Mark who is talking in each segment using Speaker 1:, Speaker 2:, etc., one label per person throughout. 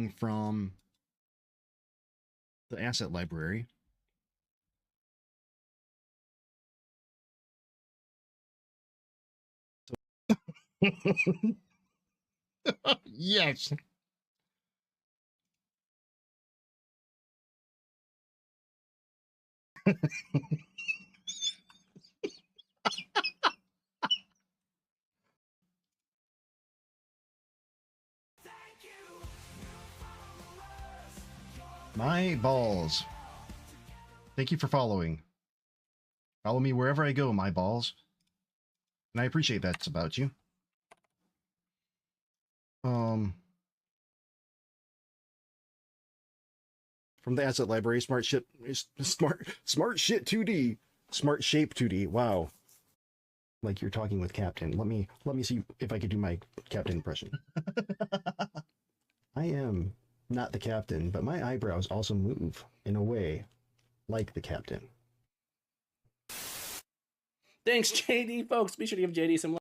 Speaker 1: reading from the asset library. Yes. My balls. Thank you for following. Follow me wherever I go, my balls. And I appreciate that's about you. From the asset library, smart shit 2D. Smart shape 2D. Wow. Like you're talking with Captain. Let me see if I could do my Captain impression. I am not the Captain, but my eyebrows also move in a way like the Captain.
Speaker 2: Thanks, JD, folks. Be sure to give JD some love.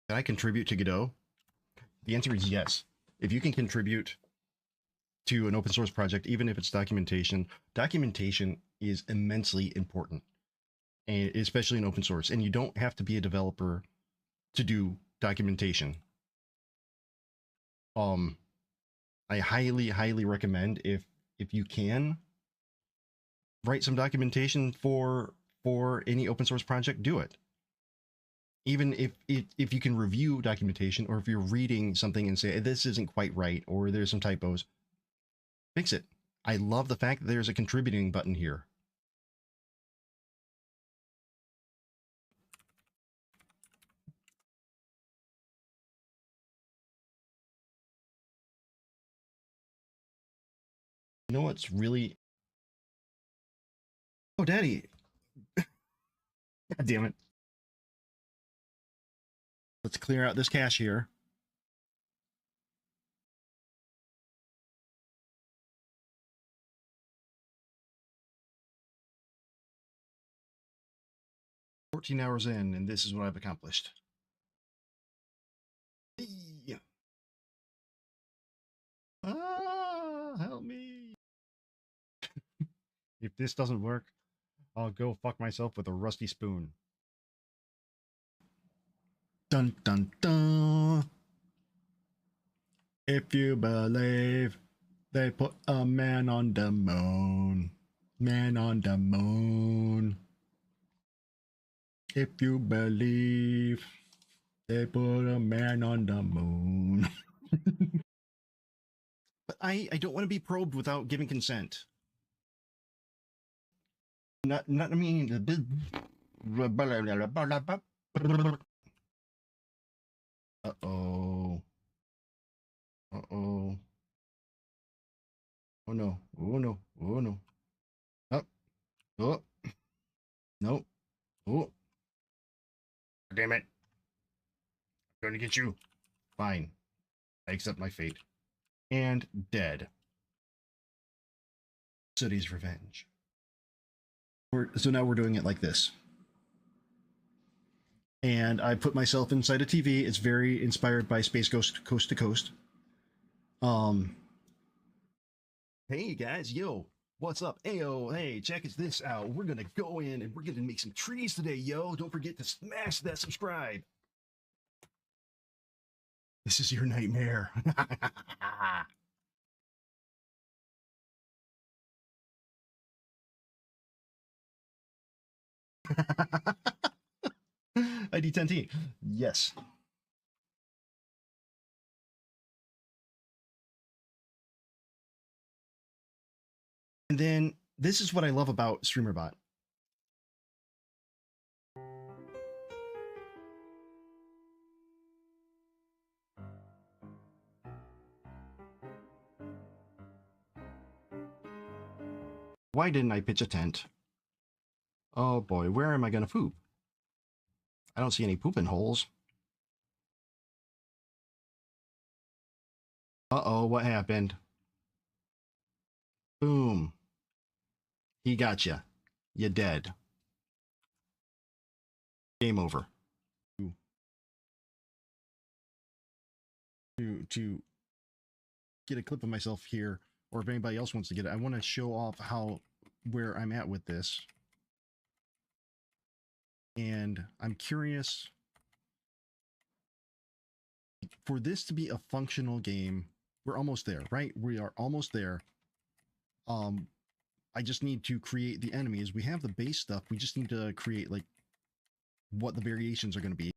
Speaker 1: Can I contribute to Godot? The answer is yes. If you can contribute to an open source project, even if it's documentation, documentation is immensely important, and especially in open source. And you don't have to be a developer to do documentation. I highly recommend if you can write some documentation for any open source project, do it. Even if you can review documentation, or if you're reading something and say this isn't quite right or there's some typos, fix it. I love the fact that there's a contributing button here. You know what's really... Oh, Daddy. God damn it. Let's clear out this cache here. "14 hours in, and this is what I've accomplished." Yeah. Help me. If this doesn't work, I'll go fuck myself with a rusty spoon. Dun dun dun. If you believe they put a man on the moon. Man on the moon. If you believe they put a man on the moon. But I don't want to be probed without giving consent. Not I mean. Uh-oh. Uh-oh. Oh no. Oh no. Oh no. Oh. Oh. No. Oh. Damn it. I'm going to get you. Fine. I accept my fate. And dead. Sooty's revenge. So now we're doing it like this. And I put myself inside a TV. It's very inspired by Space Ghost Coast to Coast. Hey guys, yo, what's up? Ayo, hey, check this out. We're gonna go in and we're gonna make some trees today, yo. Don't forget to smash that subscribe. This is your nightmare. ID10T. Yes. And then this is what I love about StreamerBot. Why didn't I pitch a tent? Oh boy, where am I gonna poop? I don't see any pooping holes. Uh-oh, what happened? Boom. He got you. You're dead. game over. To get a clip of myself here, or if anybody else wants to get it, I want to show off where I'm at with this. And I'm curious, for this to be a functional game, we're almost there, right? We are almost there. I just need to create the enemies. We have the base stuff. We just need to create like what the variations are going to be.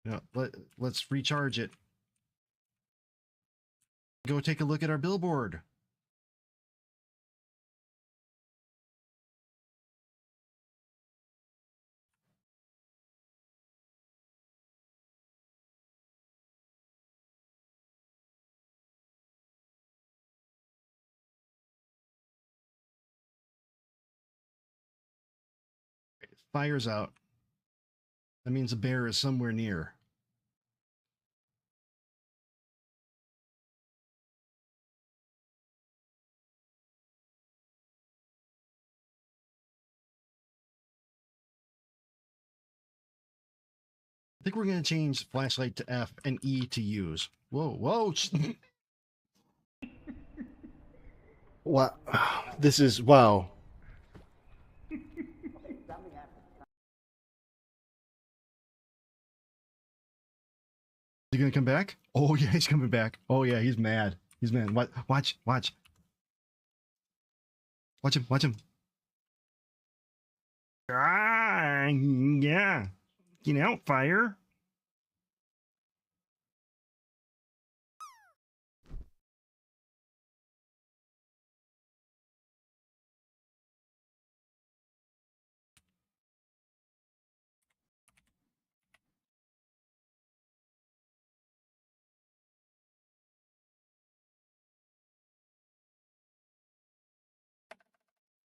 Speaker 1: Yeah, let's recharge it. Go take a look at our billboard. Fire's out. That means the bear is somewhere near. I think we're going to change flashlight to F and E to use. Whoa, whoa. What? This is, wow. Is he going to come back? Oh, yeah, he's coming back. Oh, yeah, he's mad. He's mad. Watch. Watch him, watch him. Ah, yeah. Get out, fire.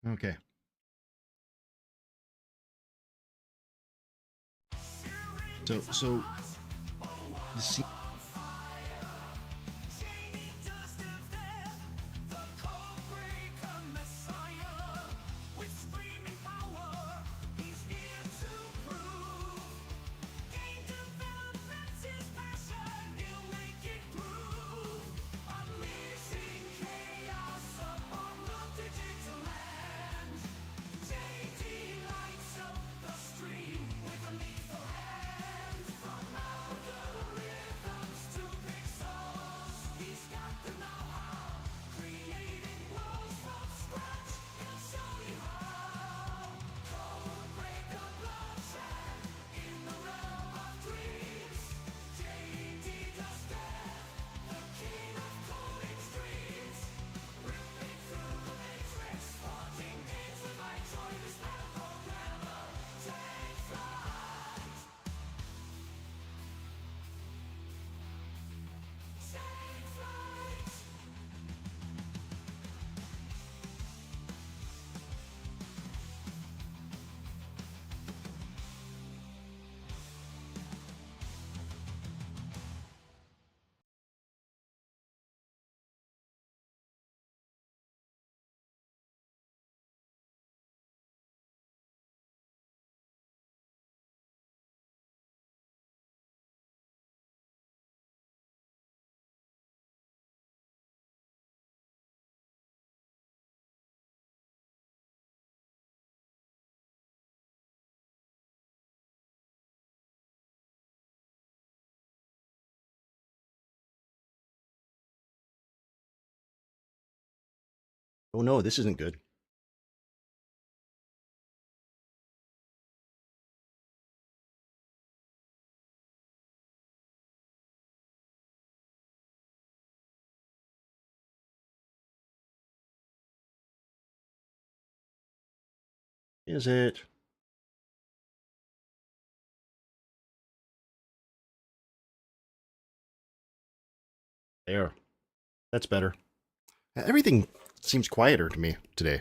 Speaker 1: Okay. So the scene. Oh no, this isn't good. Is it? There. That's better. Everything seems quieter to me today.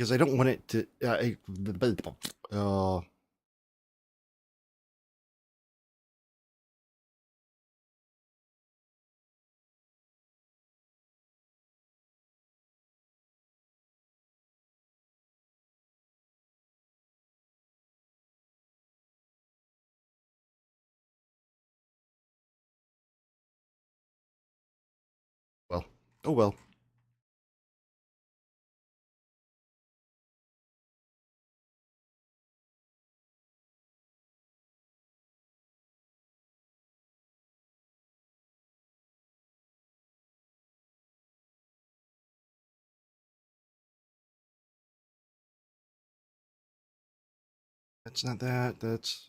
Speaker 1: because I don't want it to. Well, oh well. That's not that. That's.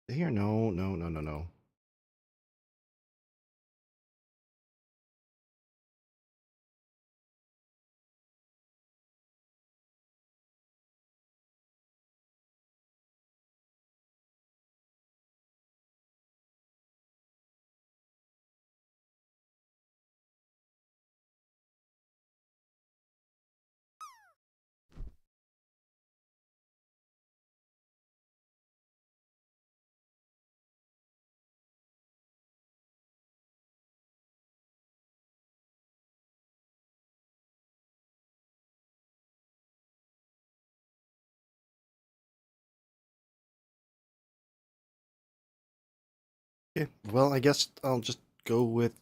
Speaker 1: Here, no, no, no, no, no. Okay, well, I guess I'll just go with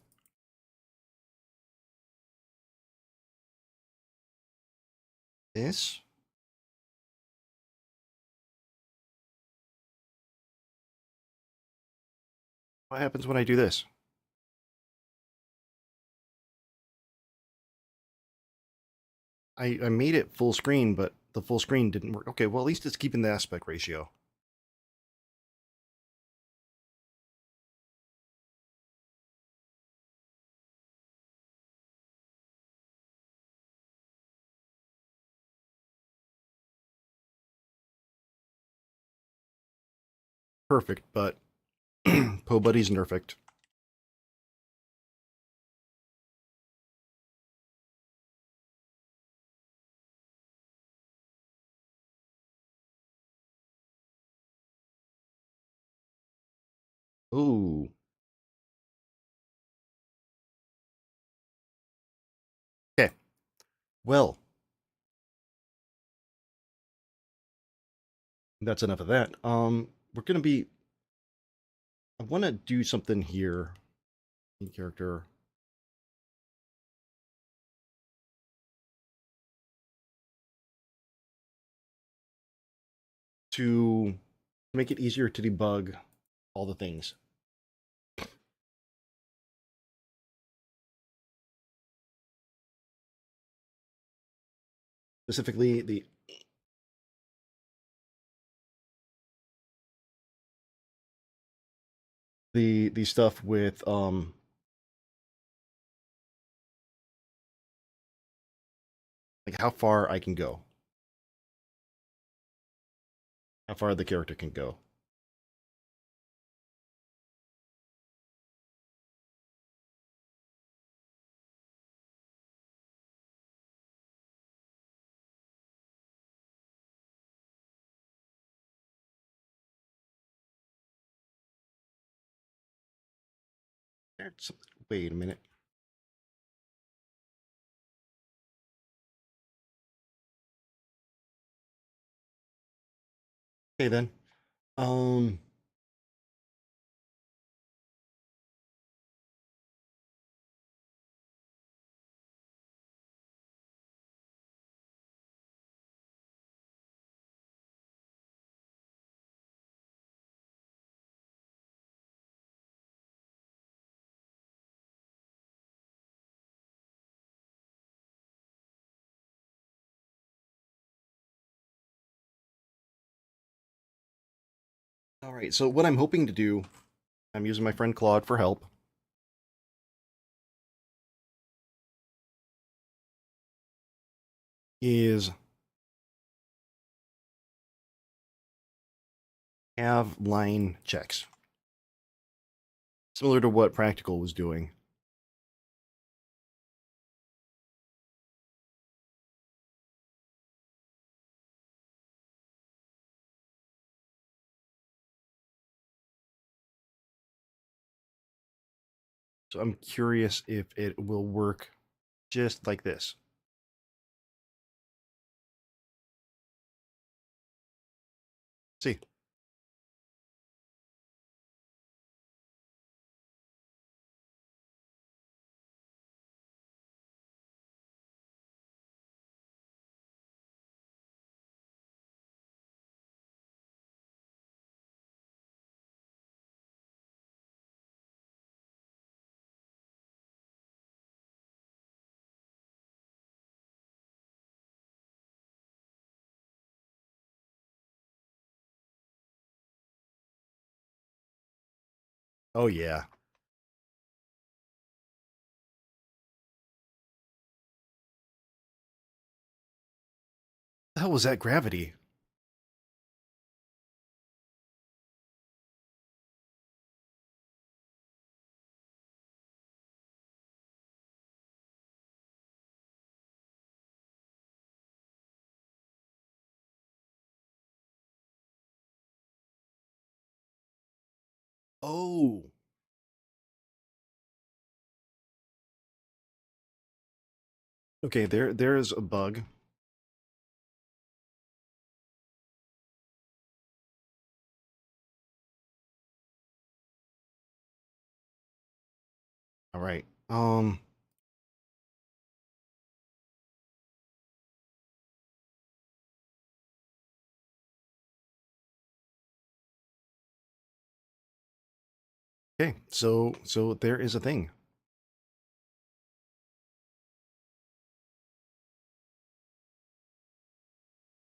Speaker 1: this. What happens when I do this? I made it full screen, but the full screen didn't work. Okay, well, at least it's keeping the aspect ratio. Perfect, but Po Buddy's nerfed. Ooh. Okay. Well, that's enough of that. We're gonna be. I want to do something here. In character. To make it easier to debug all the things. Specifically, the stuff with like how far I can go, how far the character can go. Wait a minute. Okay then. Um. All right. So what I'm hoping to do, I'm using my friend Claude for help. is have line checks, similar to what Practical was doing. So I'm curious if it will work just like this. See. Oh yeah. The hell was that gravity? Oh. Okay, there's a bug. All right. Okay, so there is a thing.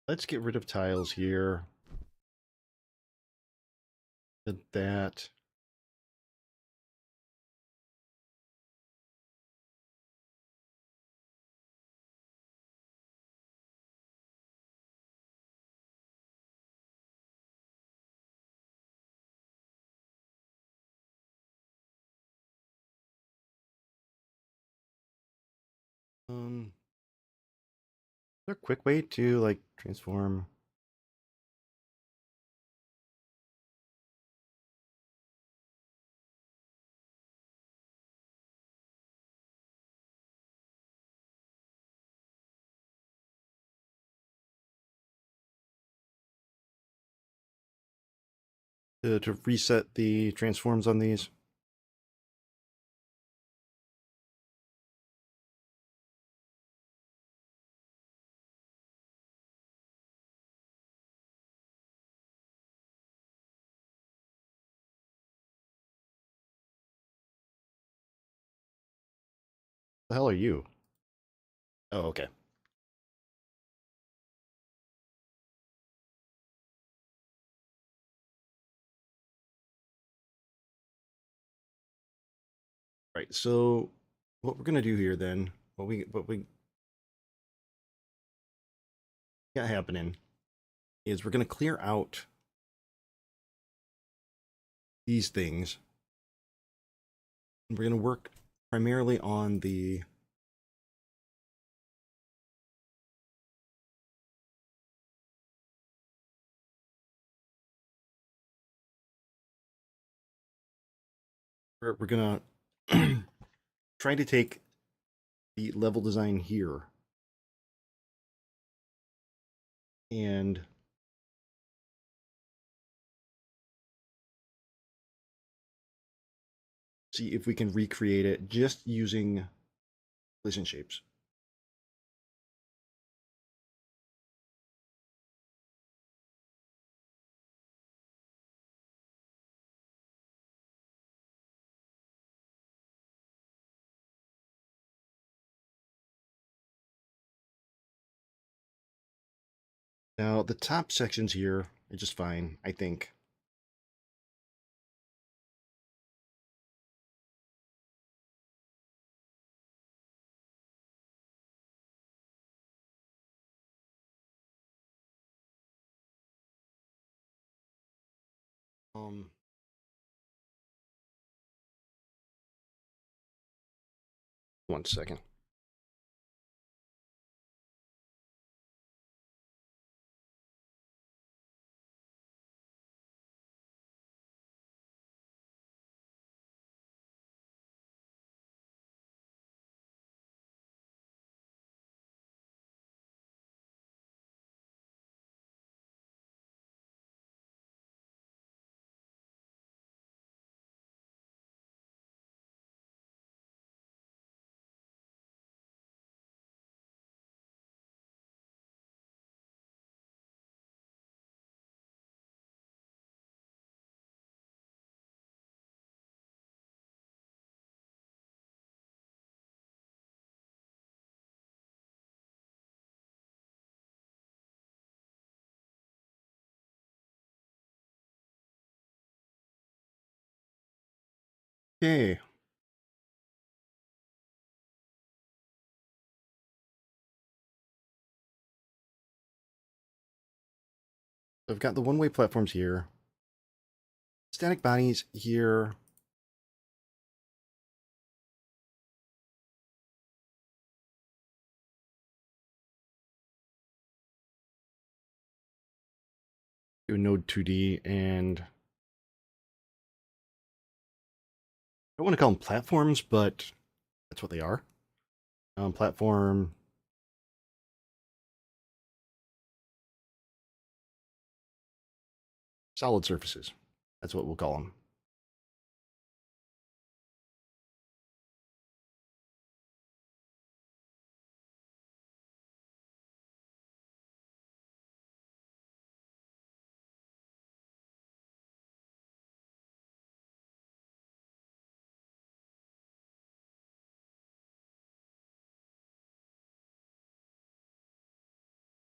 Speaker 1: Let's get rid of tiles here. Did that. Is there a quick way to like transform? To reset the transforms on these? The hell are you? Oh, okay. Right. So what we're gonna do here then, what we got happening is we're gonna clear out these things. And we're gonna work primarily on the we're gonna try to take the level design here and see if we can recreate it just using collision shapes. Now the top sections here are just fine, I think. Um, one second. Okay. I've got the one-way platforms here. Static bodies here. Do node 2D, and I don't want to call them platforms, but that's what they are. Platform solid surfaces. That's what we'll call them.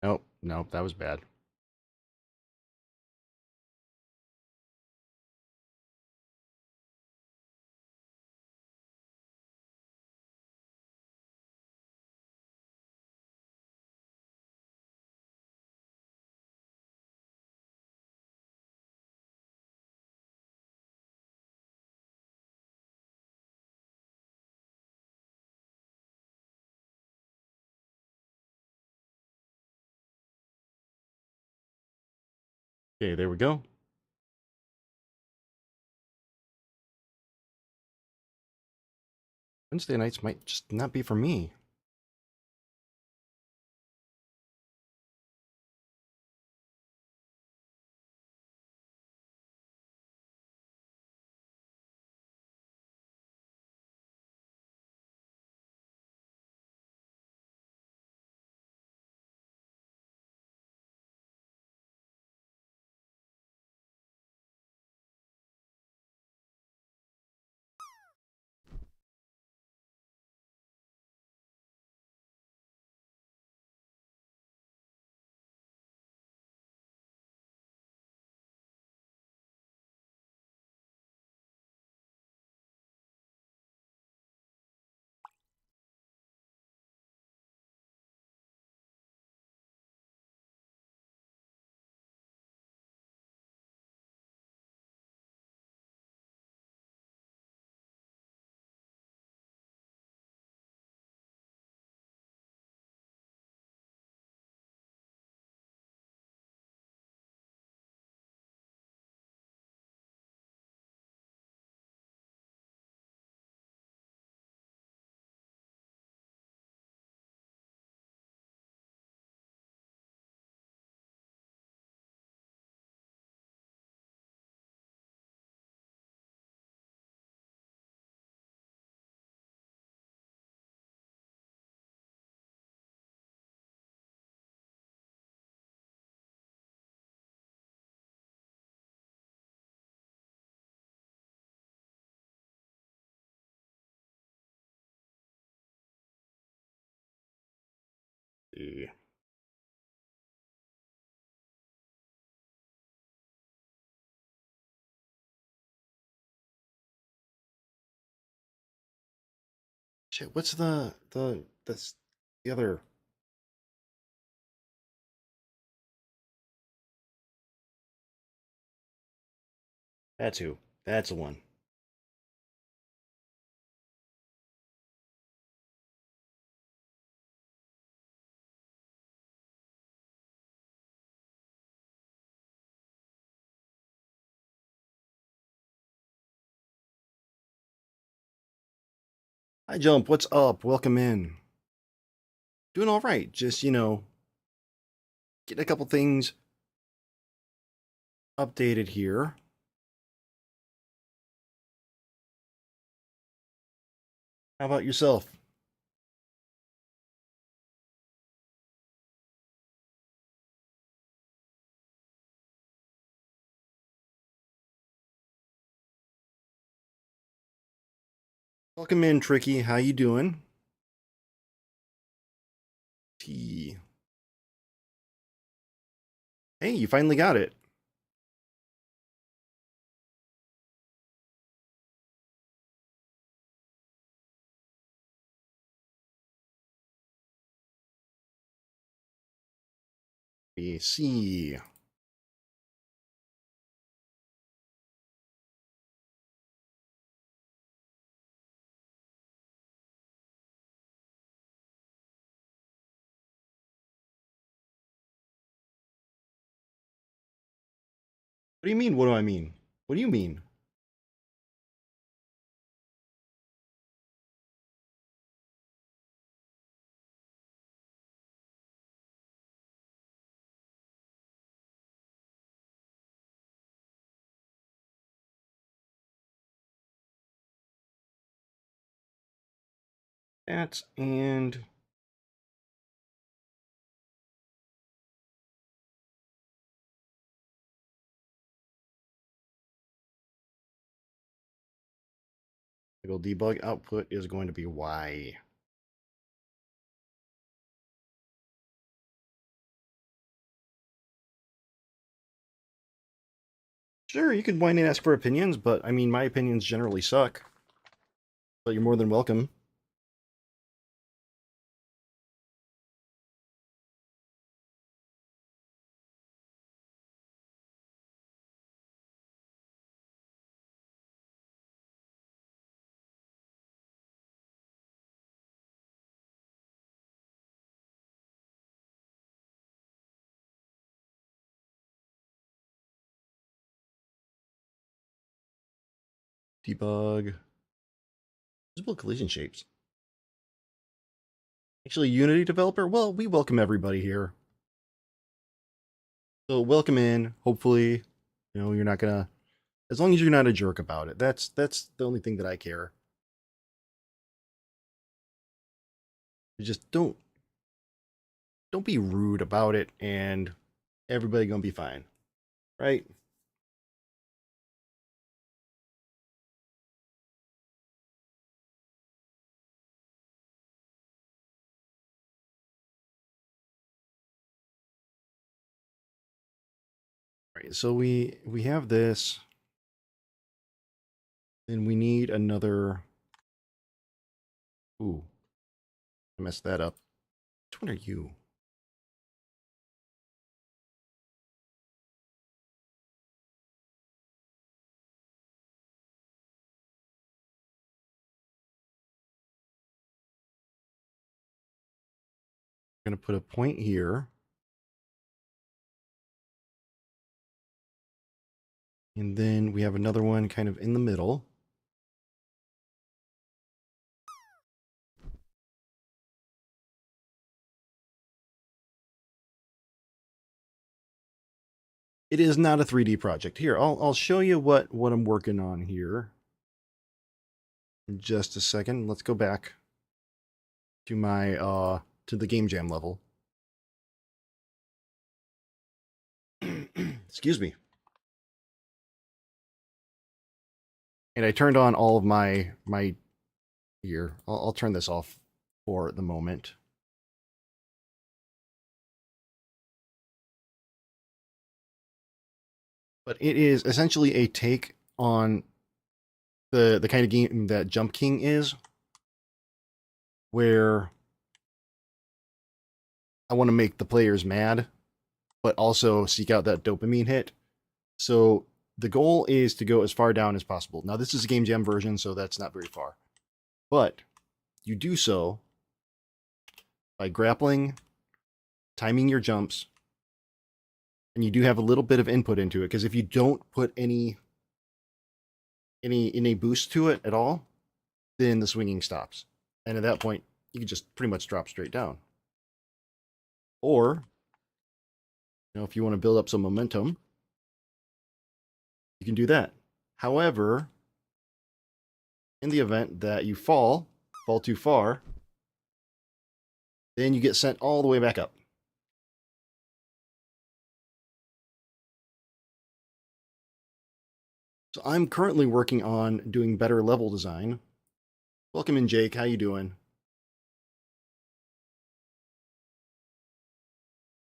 Speaker 1: Nope, nope, that was bad. Okay, there we go. Wednesday nights might just not be for me. Yeah. Shit, what's the other That's who. That's the one. Hi, Jump. What's up? Welcome in. Doing all right. Just, getting a couple things updated here. How about yourself? Welcome in, Tricky. How you doing? T. Hey, you finally got it. C. What do you mean? What do I mean? What do you mean? That and debug output is going to be Y. Sure, you can whine and ask for opinions, but I mean, my opinions generally suck. But you're more than welcome. Debug. Visible collision shapes. Actually, Unity developer? Well, we welcome everybody here. So welcome in. Hopefully, you're not gonna, as long as you're not a jerk about it. That's the only thing that I care. You just don't be rude about it, and everybody gonna be fine, right? Right. So we have this, and we need another. Ooh, I messed that up. Which one are you? I'm gonna put a point here. And then we have another one kind of in the middle. It is not a 3D project. Here, I'll show you what I'm working on here in just a second. Let's go back to my to the game jam level. Excuse me. And I turned on all of my here. I'll turn this off for the moment. But it is essentially a take on the kind of game that Jump King is, where I want to make the players mad, but also seek out that dopamine hit. So the goal is to go as far down as possible. Now, this is a Game Jam version, so that's not very far. But you do so by grappling, timing your jumps, and you do have a little bit of input into it, because if you don't put any boost to it at all, then the swinging stops. And at that point, you can just pretty much drop straight down. Or, if you want to build up some momentum, you can do that. However, in the event that you fall too far, then you get sent all the way back up. So I'm currently working on doing better level design. Welcome in, Jake. How you doing?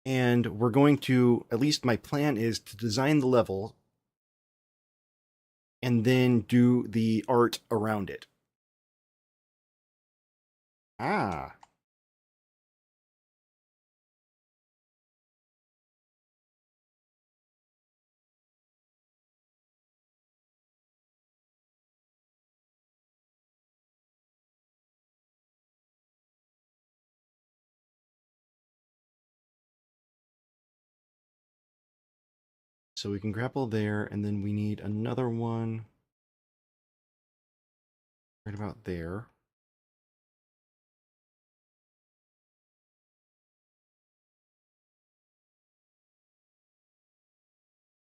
Speaker 1: And we're going to, at least my plan is to design the level and then do the art around it. Ah. So we can grapple there, and then we need another one right about there.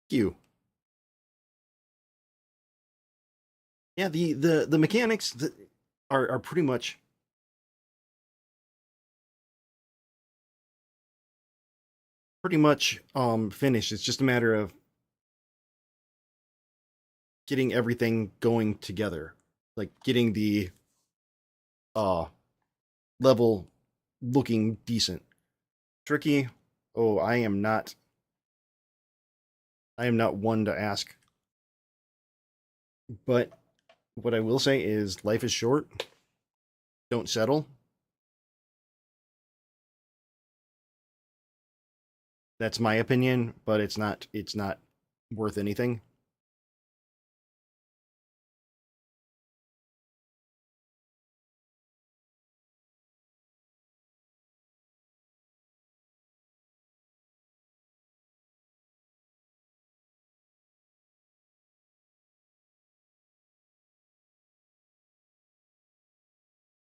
Speaker 1: Q. Yeah, the mechanics are pretty much finished. It's just a matter of getting everything going together, like getting the level looking decent. Tricky. Oh, I am not one to ask. But what I will say is life is short. Don't settle. That's my opinion, but it's not worth anything.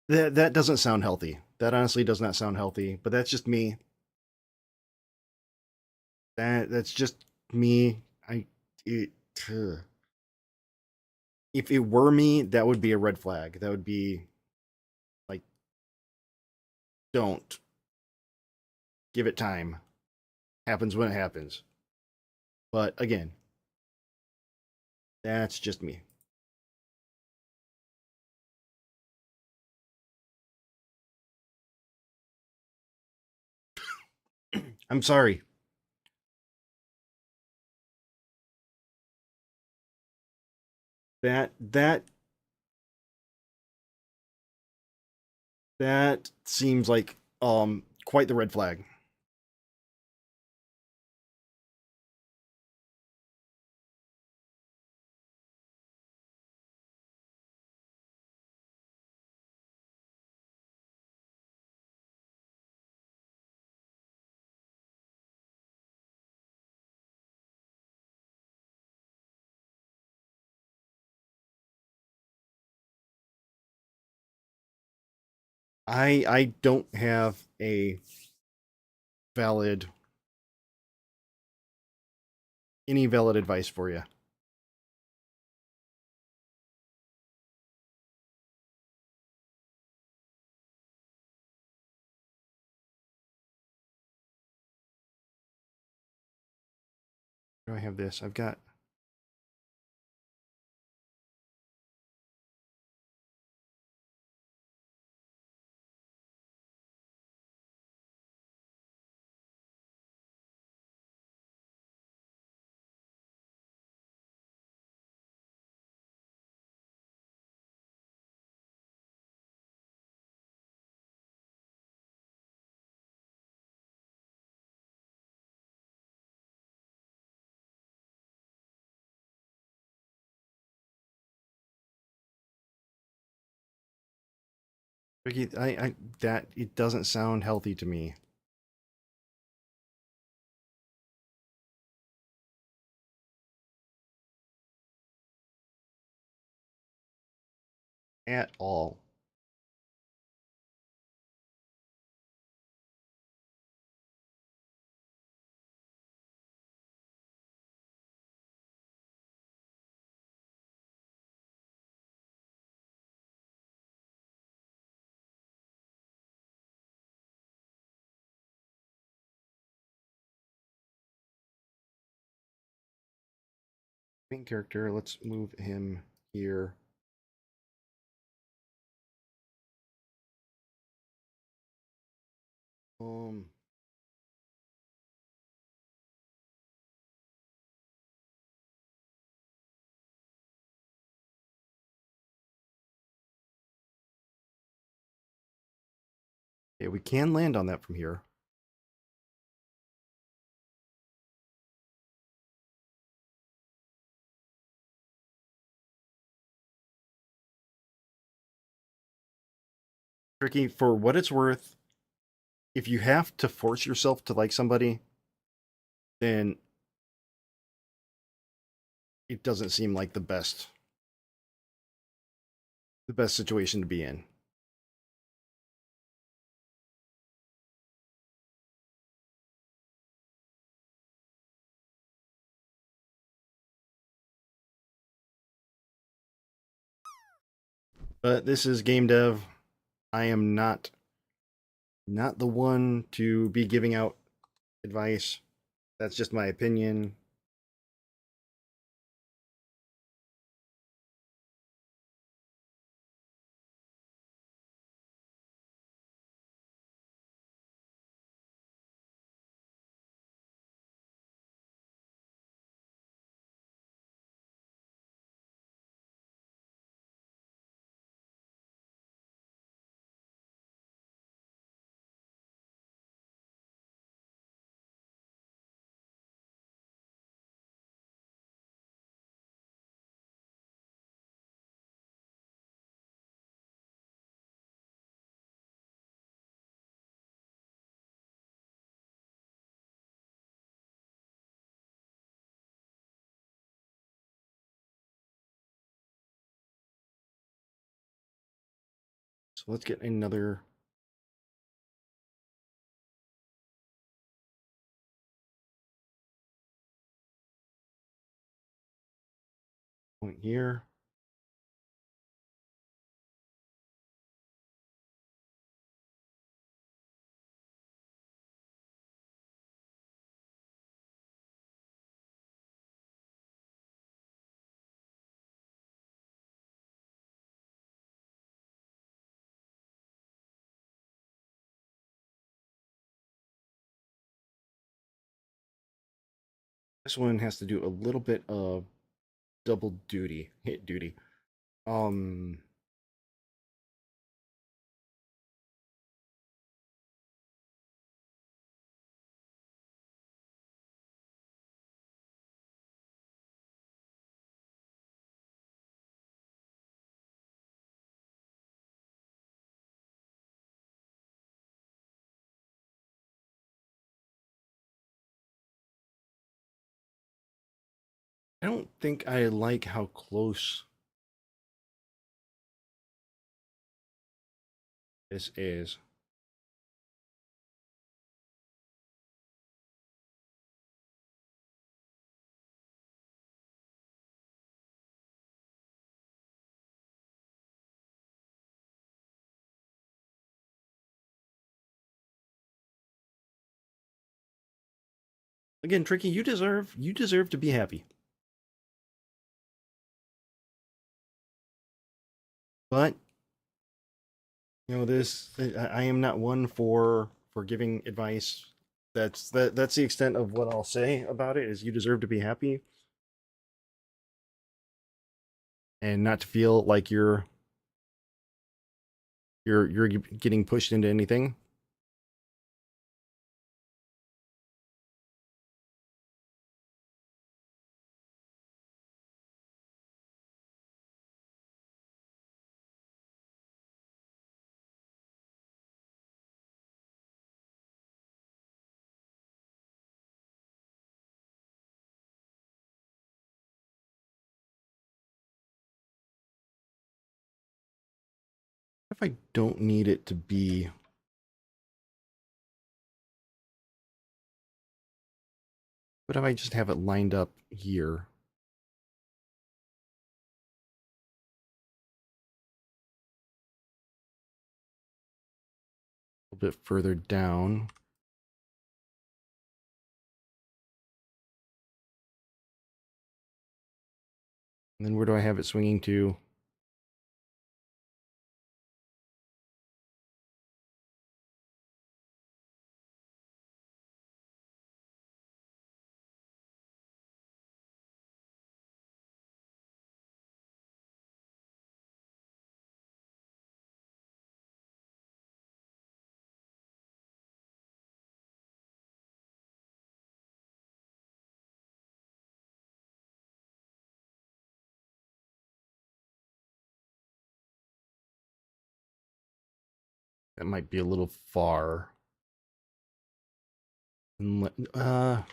Speaker 1: That doesn't sound healthy. That honestly does not sound healthy, but that's just me. That's just me. It, if it were me, that would be a red flag. That would be like, don't give it time. Happens when it happens. But again, that's just me. I'm sorry. That seems like quite the red flag. I don't have a valid any valid advice for you. Do I have this? I've got Ricky, that it doesn't sound healthy to me at all. Main character, let's move him here. Um, yeah, we can land on that from here. Tricky, for what it's worth, if you have to force yourself to like somebody, then it doesn't seem like the best situation to be in. But this is game dev. I am not the one to be giving out advice. That's just my opinion. So let's get another point here. This one has to do a little bit of double duty, hit duty. Um, I don't think I like how close this is. Again, Tricky, you deserve to be happy. But this I am not one for giving advice. That's the extent of what I'll say about it. Is you deserve to be happy and not to feel like you're getting pushed into anything. if I don't need it to be... What if I just have it lined up here? A little bit further down. And then where do I have it swinging to? That might be a little far. Well,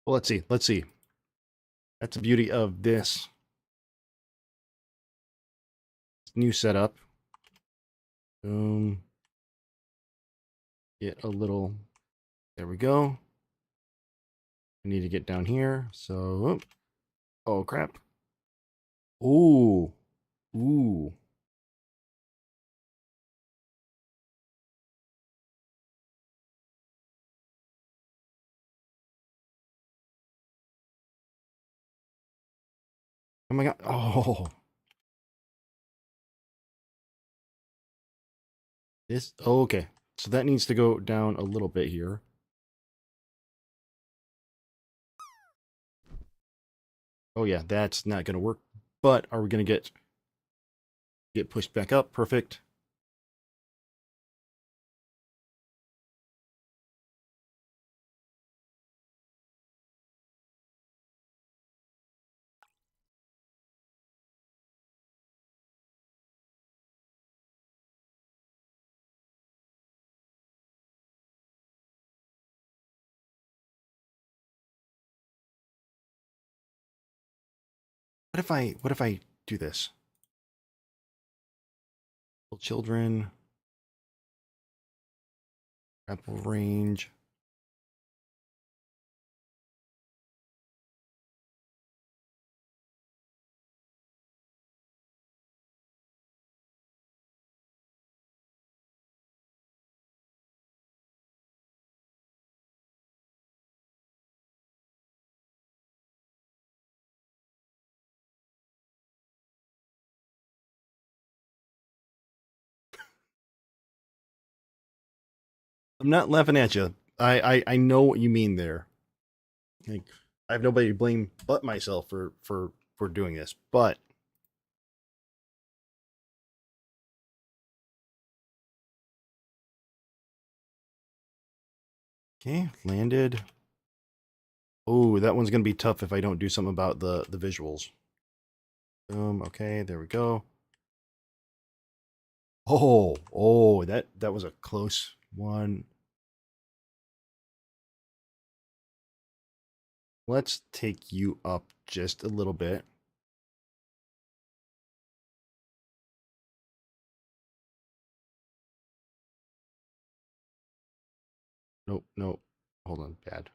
Speaker 1: let's see. Let's see. That's the beauty of this new setup. Get a little. There we go. I need to get down here. So, oh crap. Ooh, ooh. Oh my god. Oh. This, oh, okay. So that needs to go down a little bit here. Oh yeah, that's not going to work. But are we going to get pushed back up? Perfect. What if I do this? Children, apple range. I'm not laughing at you. I know what you mean there. Like, I have nobody to blame but myself for doing this. But okay, landed. Oh, that one's gonna be tough if I don't do something about the visuals. Okay, there we go. Oh, that was a close one. Let's take you up just a little bit. Nope, nope. Hold on, bad.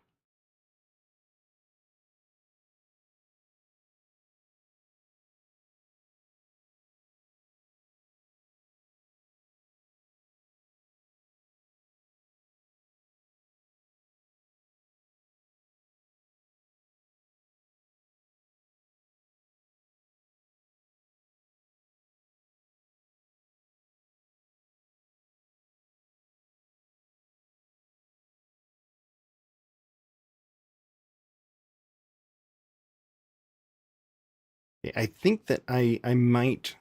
Speaker 1: I think that I might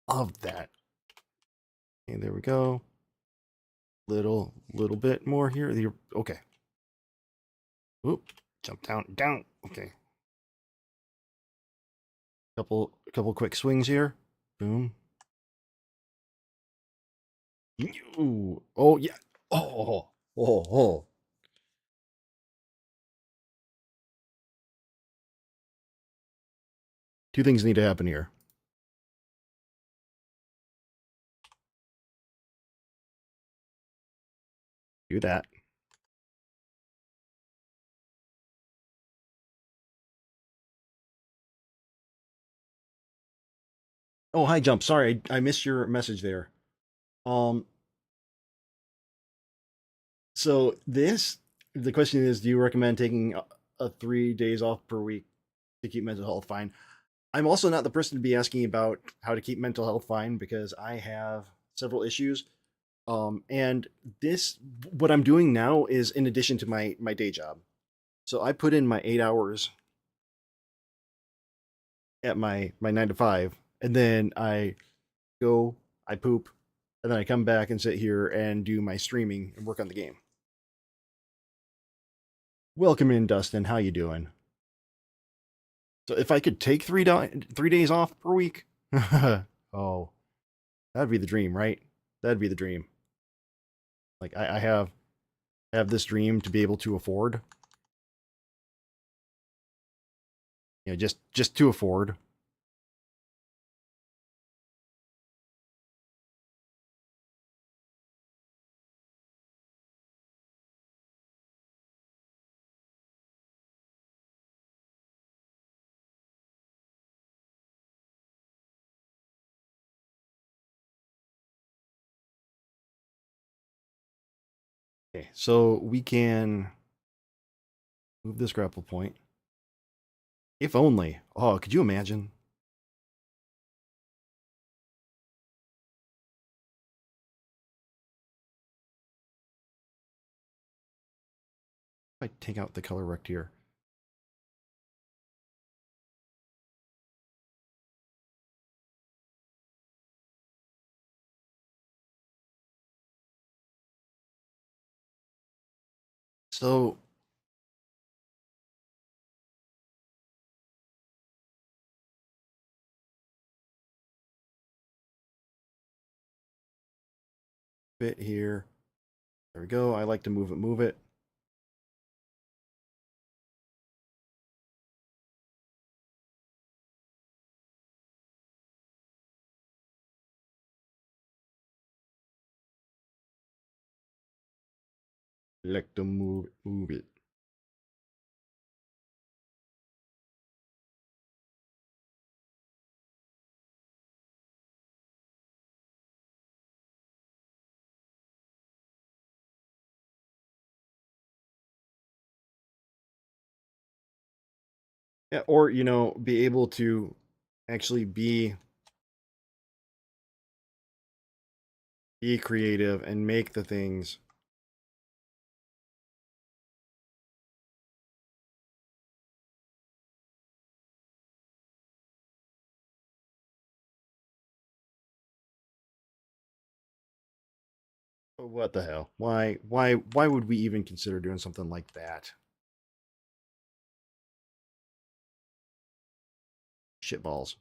Speaker 1: of that. Okay, there we go. Little bit more here. Okay. Oop, jump down. Okay. Couple quick swings here. Boom. Ooh. Oh yeah. Oh, oh, oh. Two things need to happen here. Do that. Oh, hi, Jump. Sorry, I missed your message there. Um, so the question is, do you recommend taking a 3 days off per week to keep mental health fine? I'm also not the person to be asking about how to keep mental health fine because I have several issues. And this, what I'm doing now is in addition to my day job. So I put in my 8 hours at my 9 to 5, and then I go, I poop, and then I come back and sit here and do my streaming and work on the game. Welcome in, Dustin. How you doing? So if I could take 3 days off per week, oh, that'd be the dream, right? That'd be the dream. Like I have this dream to be able to afford, just to afford. Okay, so we can move this grapple point. If only. Oh, could you imagine? If I take out the color rect here. So bit here. There we go. I like to move it, move it. Like to move it. Yeah, or be able to actually be creative and make the things. What the hell? Why would we even consider doing something like that? Shitballs.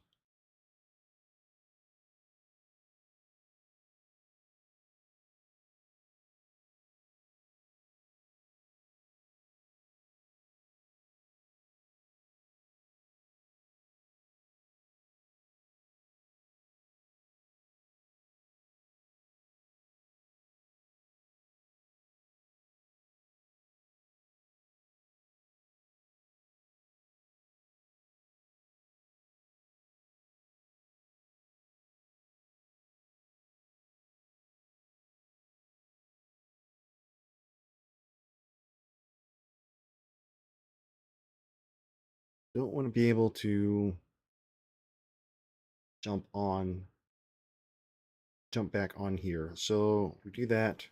Speaker 1: Don't want to be able to jump on, jump back on here. So we do that.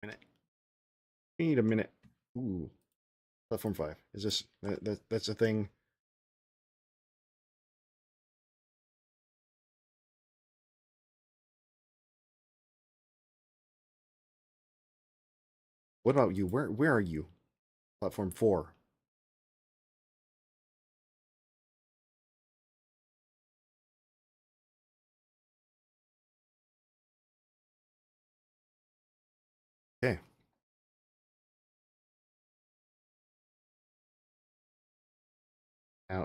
Speaker 1: Minute. Wait a minute. Ooh, platform 5. Is this that's a thing? What about you? Where are you? Platform 4. Okay.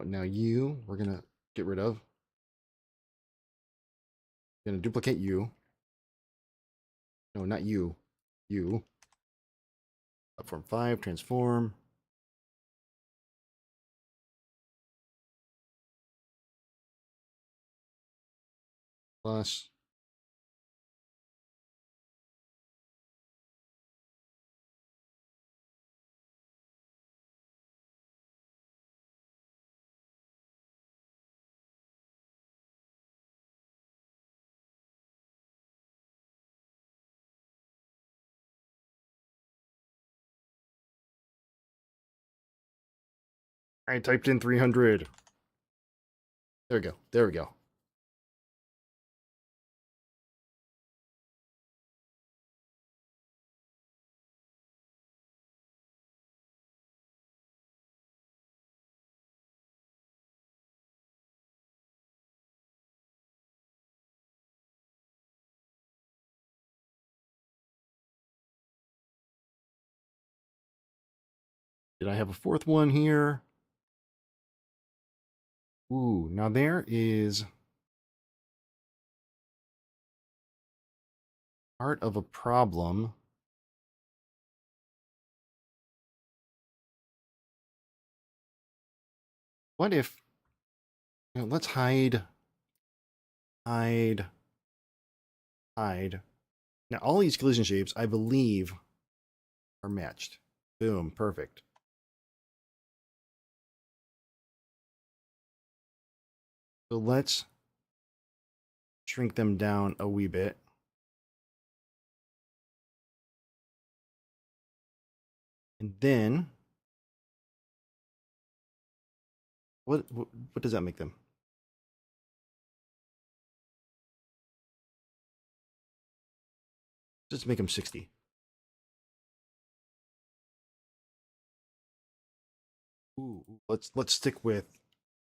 Speaker 1: Now you, we're gonna get rid of. Gonna duplicate you. No, not you. You. Platform 5, transform. Plus. I typed in 300. There we go. There we go. Did I have a fourth one here? Ooh, now there is part of a problem. What if, let's hide. Now all these collision shapes, I believe, are matched. Boom, perfect. So let's shrink them down a wee bit. And then, what does that make them? Just make them 60. Ooh, let's stick with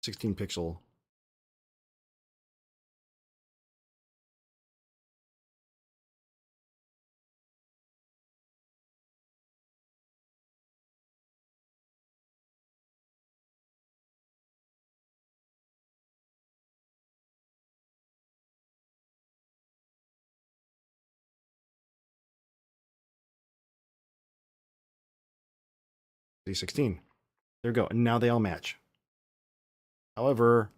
Speaker 1: 16 pixel. C16. There we go. And now they all match. However,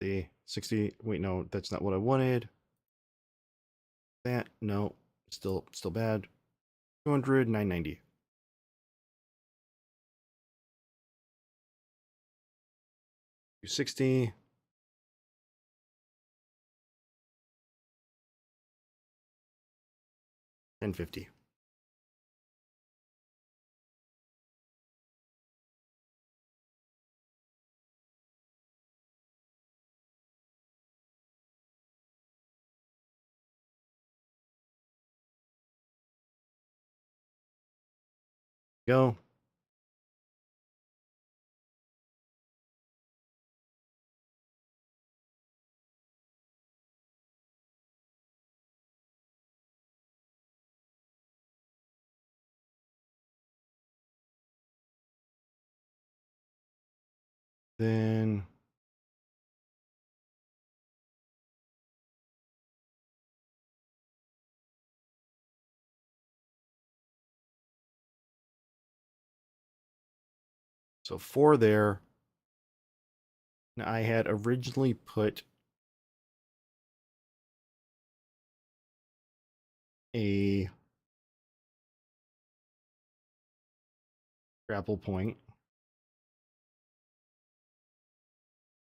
Speaker 1: the 60, wait, no, that's not what I wanted. That, no, still bad. 200, 990. 260. And 50. Go. Then so 4 there. Now I had originally put a grapple point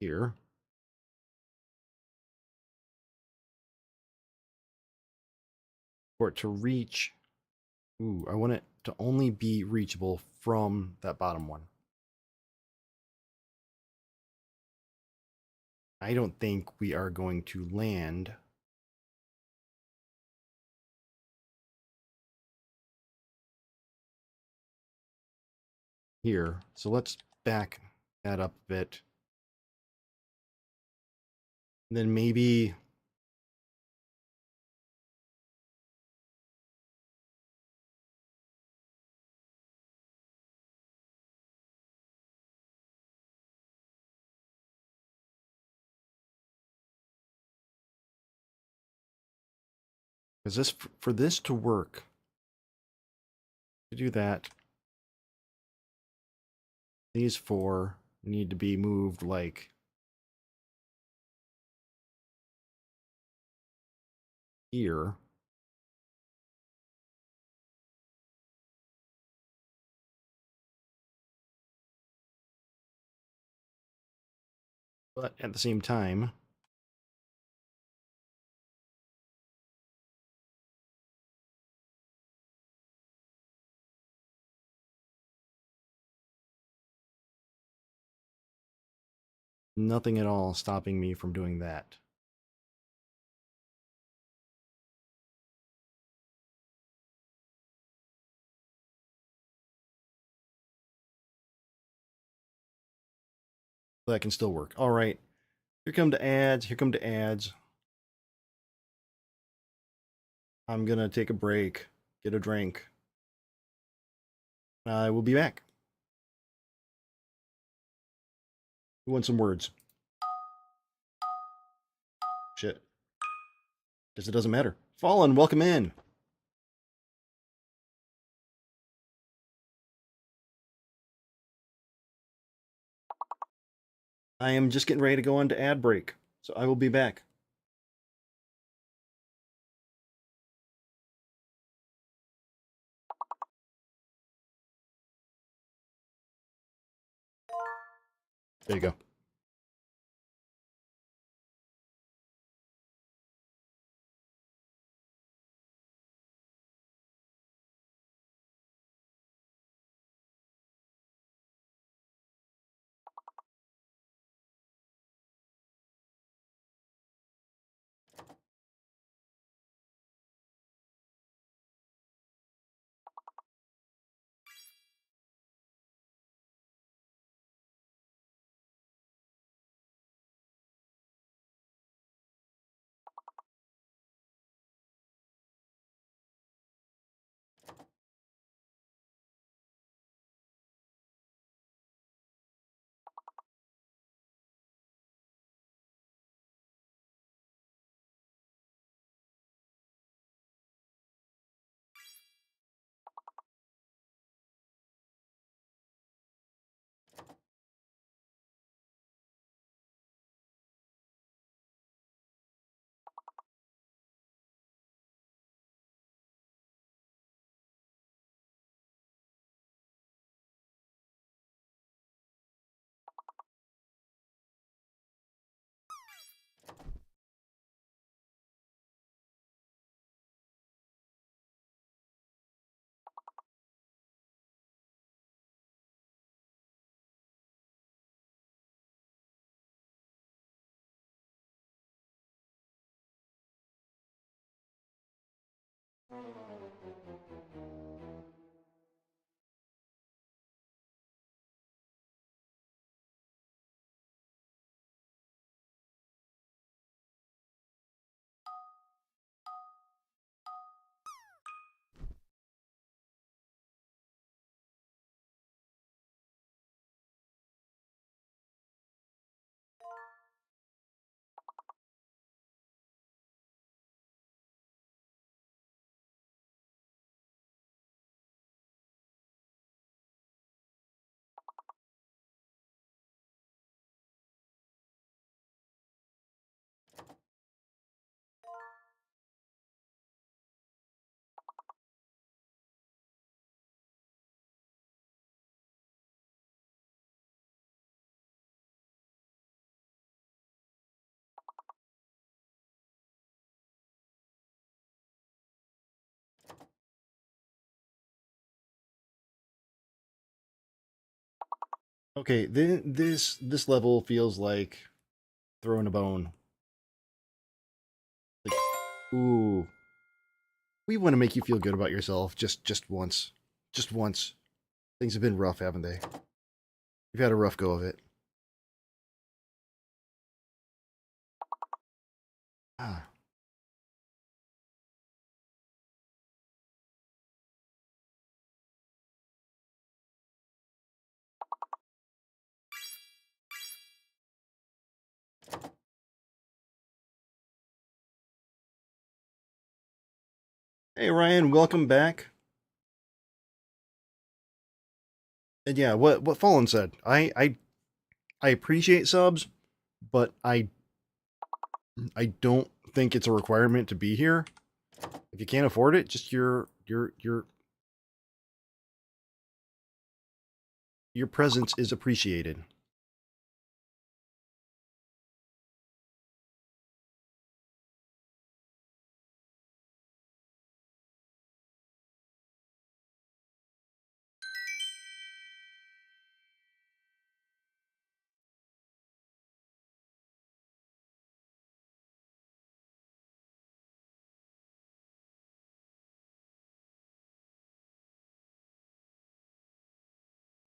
Speaker 1: here.
Speaker 3: for it to reach. Ooh, I want it to only be reachable from that bottom one. I don't think we are going to land here. So let's back that up a bit. And then maybe because this for this to work, to do that, these four need to be moved like here. But at the same time, nothing at all stopping me from doing that. That can still work. All right. Here come the ads. Here come the ads. I'm going to take a break, get a drink. I will be back. Who wants some words? Shit. Guess it doesn't matter. Fallen, welcome in. I am just getting ready to go on to ad break, so I will be back. There you go. Okay, then this level feels like throwing a bone. Like, ooh, we want to make you feel good about yourself just once, just once. Things have been rough, haven't they? You've had a rough go of it. Ah. Hey Ryan, welcome back. And yeah, what Fallen said. I appreciate subs, but I don't think it's a requirement to be here. If you can't afford it, just your presence is appreciated.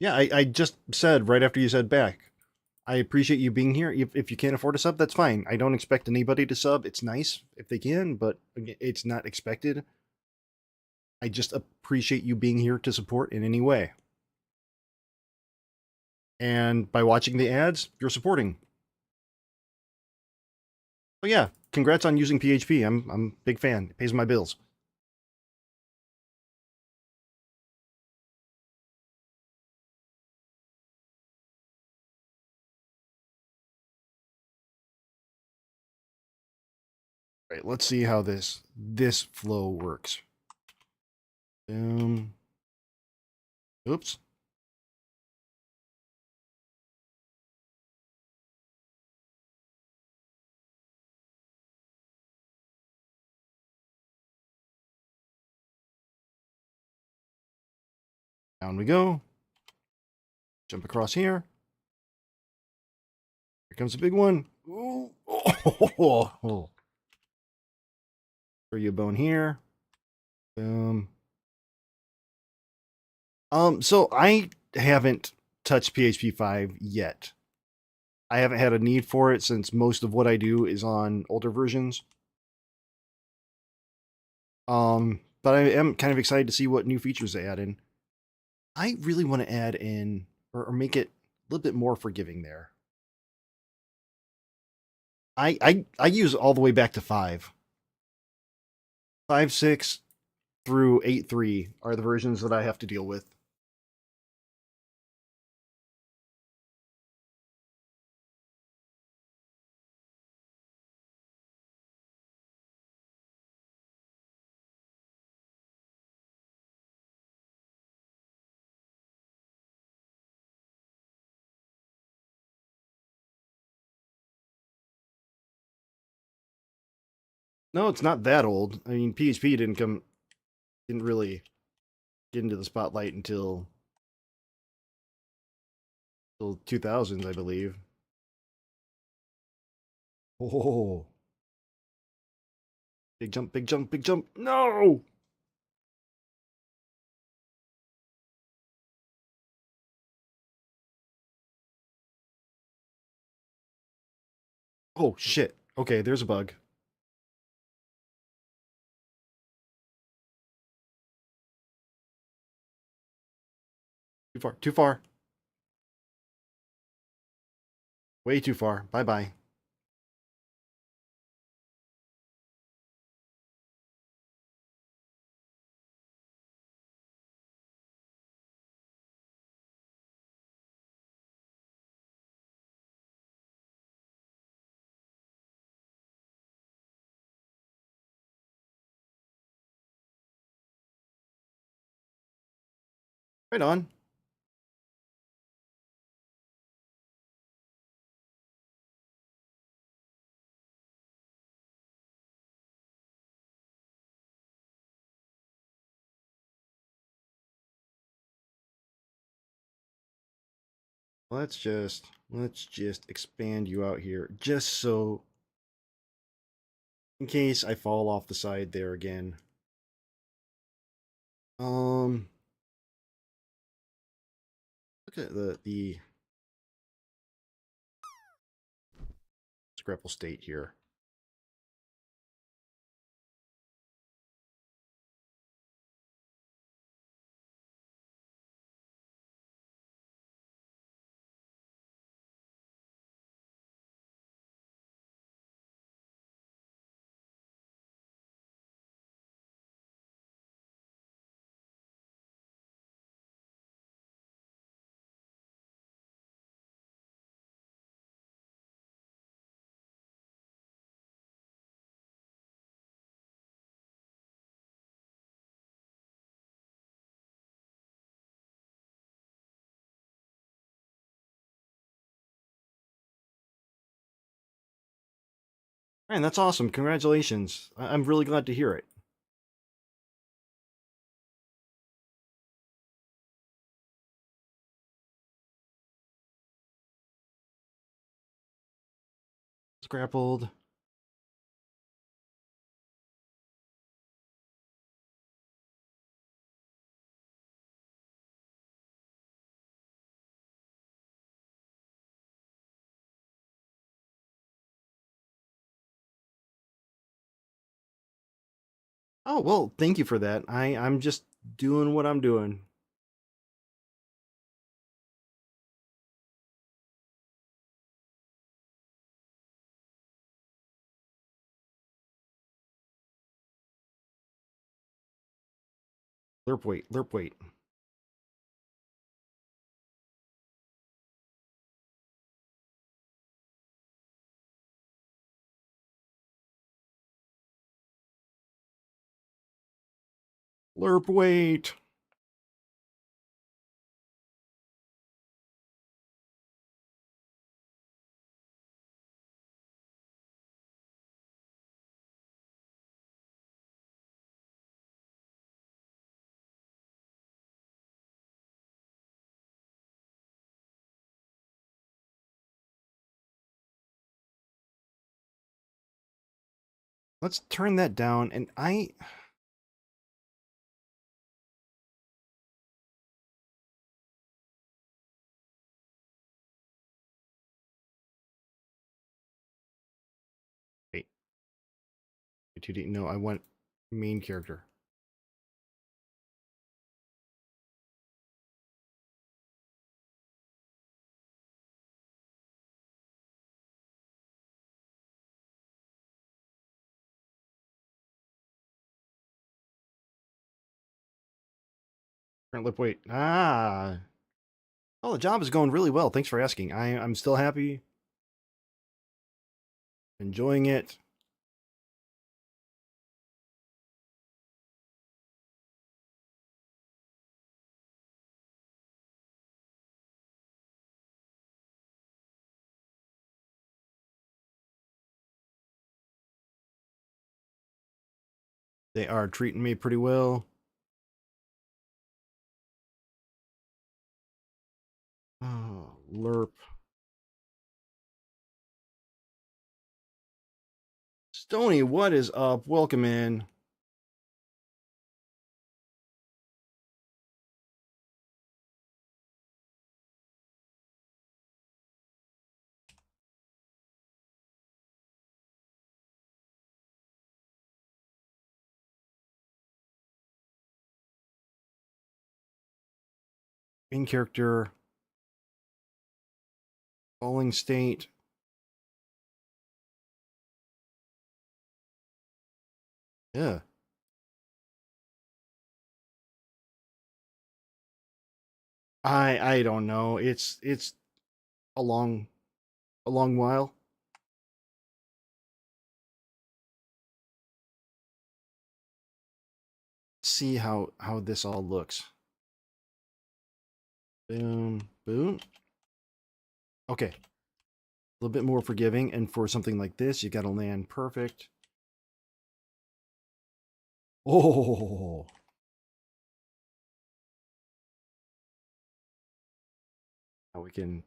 Speaker 3: Yeah, I just said right after you said back. I appreciate you being here. If you can't afford a sub, that's fine. I don't expect anybody to sub. It's nice if they can, but it's not expected. I just appreciate you being here to support in any way. And by watching the ads, you're supporting. Oh yeah, congrats on using PHP. I'm a big fan. It pays my bills. Right, let's see how this flow works. Oops. Down we go. Jump across here. Here comes a big one. Ooh. Oh. Throw you a bone here. Boom. So I haven't touched PHP 5 yet. I haven't had a need for it since most of what I do is on older versions. But I am kind of excited to see what new features they add in. I really want to add in or make it a little bit more forgiving there. I use all the way back to 5. 5, 6 through 8.3 are the versions that I have to deal with. No, it's not that old. I mean, PHP didn't really get into the spotlight until 2000s, I believe. Oh, big jump, big jump, big jump. No! Oh, shit. Okay, there's a bug. Too far, too far. Way too far. Bye-bye. Right on. let's just expand you out here, just so in case I fall off the side there again. Look at the Scrapple state here. Man, that's awesome. Congratulations. I'm really glad to hear it. Scrappled. Oh, well, thank you for that. I'm just doing what I'm doing. Lerp weight, lerp weight. Lerp weight. Let's turn that down, and wait. 2D. No, I want main character. Current lip weight. Ah. Oh, the job is going really well. Thanks for asking. I'm still happy. Enjoying it. They are treating me pretty well. Oh, lerp. Stony, what is up? Welcome in. Main character. Falling state. Yeah. I don't know. It's a long while. See how this all looks. Boom, boom. Okay. A little bit more forgiving, and for something like this, you got to land perfect. Oh. Now we can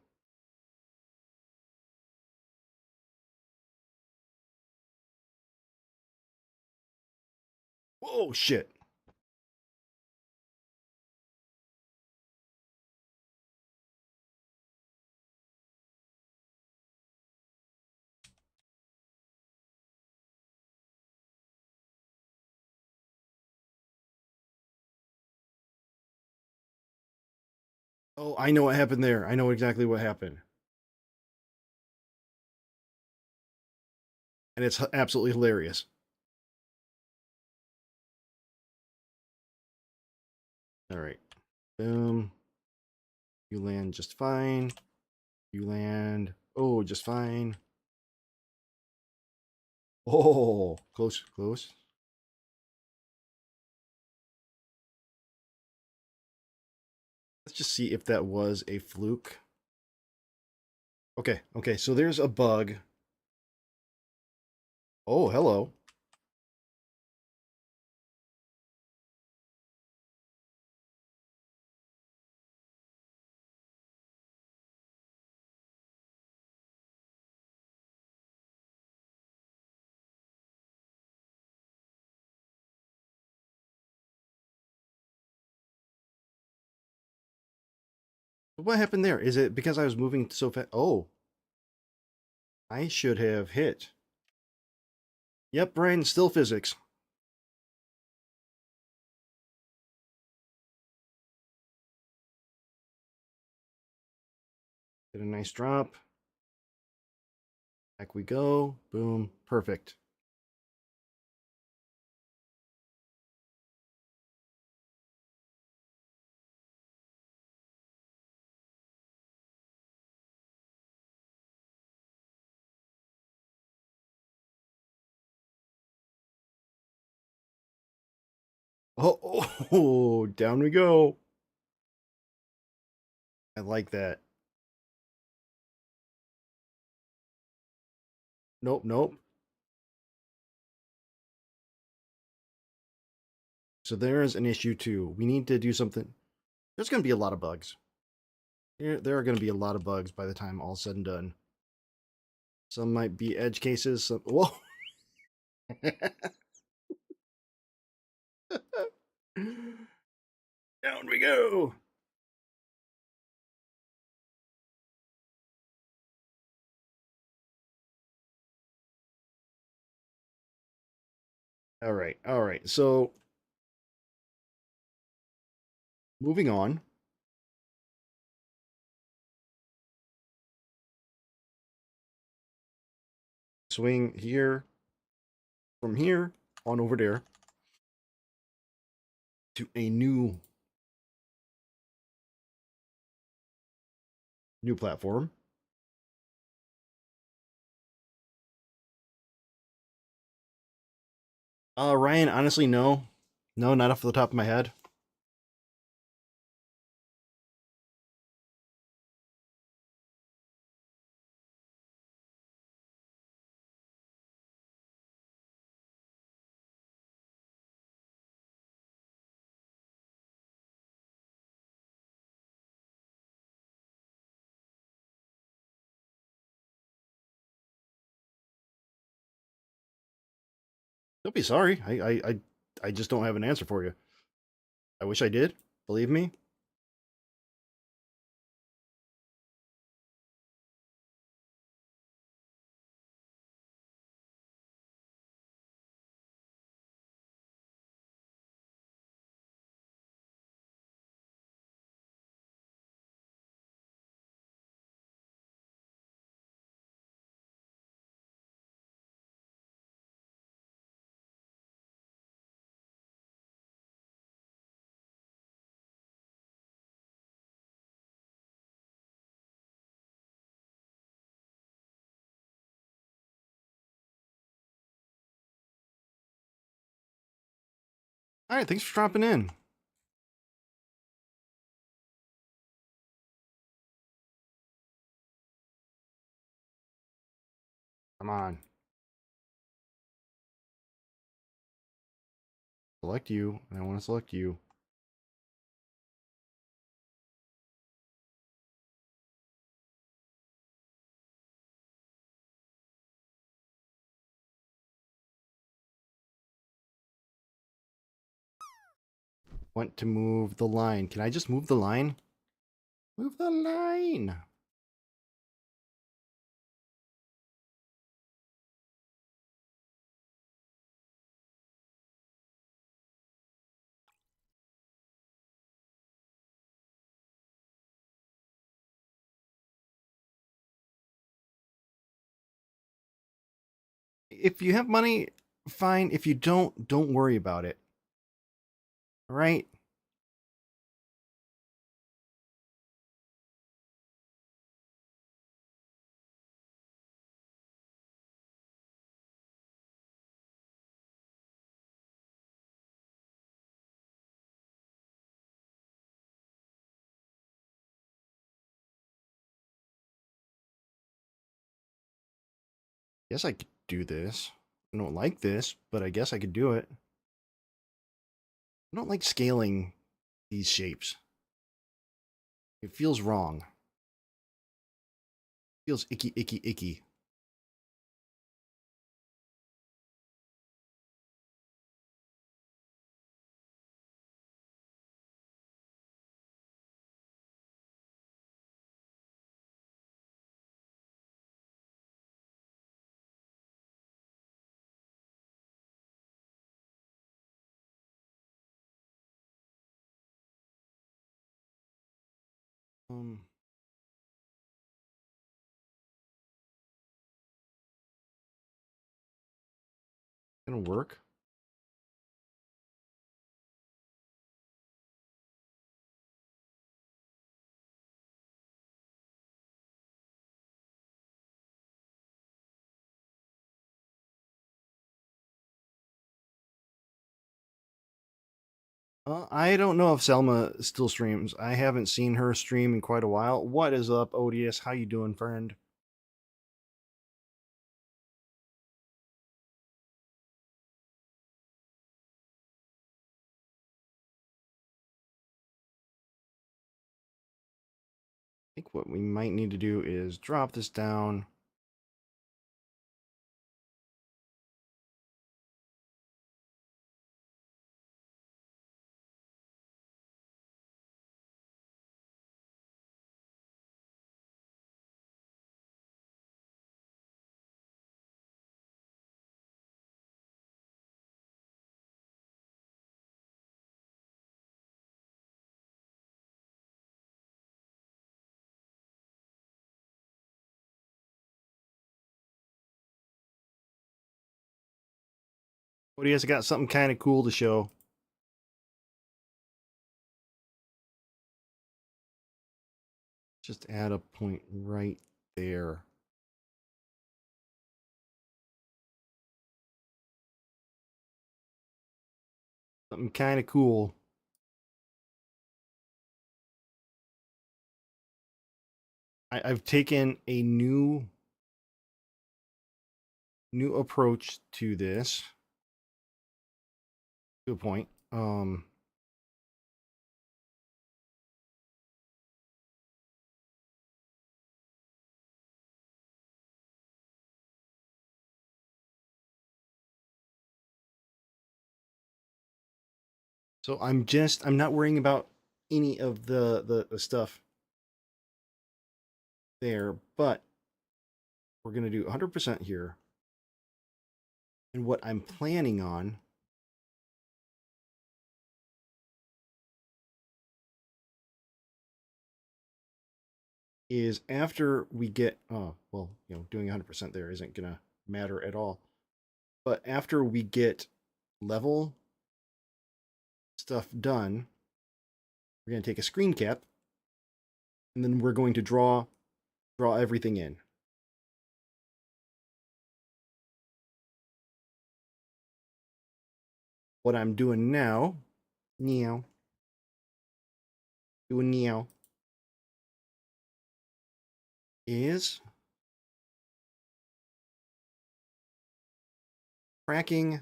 Speaker 3: Whoa, shit. Oh, I know what happened there. I know exactly what happened. And it's absolutely hilarious. All right. Boom. You land just fine. You land. Oh, just fine. Oh, close, close. Let's just see if that was a fluke. Okay, okay, so there's a bug. Oh, hello. What happened there? Is it because I was moving so fast? Oh, I should have hit. Yep, Brian, still physics. Get a nice drop. Back we go. Boom. Perfect. Oh, oh, down we go. I like that. Nope, nope. So there's an issue too. We need to do something. There's going to be a lot of bugs. There are going to be a lot of bugs by the time all's said and done. Some might be edge cases. Some, whoa. Down we go. All right. All right. So moving on. Swing here. From here on over there to a new platform. Ryan, honestly, no. No, not off the top of my head. Don't be sorry. I just don't have an answer for you. I wish I did. Believe me. All right, thanks for dropping in. Come on. Select you. I want to select you. want to move the line. Can I just move the line? Move the line. If you have money, fine. If you don't worry about it. All right? Guess I could do this. I don't like this, but I guess I could do it. I don't like scaling these shapes. It feels wrong. It feels icky, icky, icky. Um, gonna work. I don't know if Selma still streams. I haven't seen her stream in quite a while. What is up, Odious? How you doing, friend? I think what we might need to do is drop this down. Odious, I got something kind of cool to show. Just add a point right there. Something kind of cool. I've taken a new approach to this to a point. So I'm not worrying about any of the stuff there, but we're gonna do 100% here. And what I'm planning on is after we get, doing 100% there isn't gonna matter at all. But after we get level stuff done, we're gonna take a screen cap, and then we're going to draw everything in. What I'm doing now, doing now, is tracking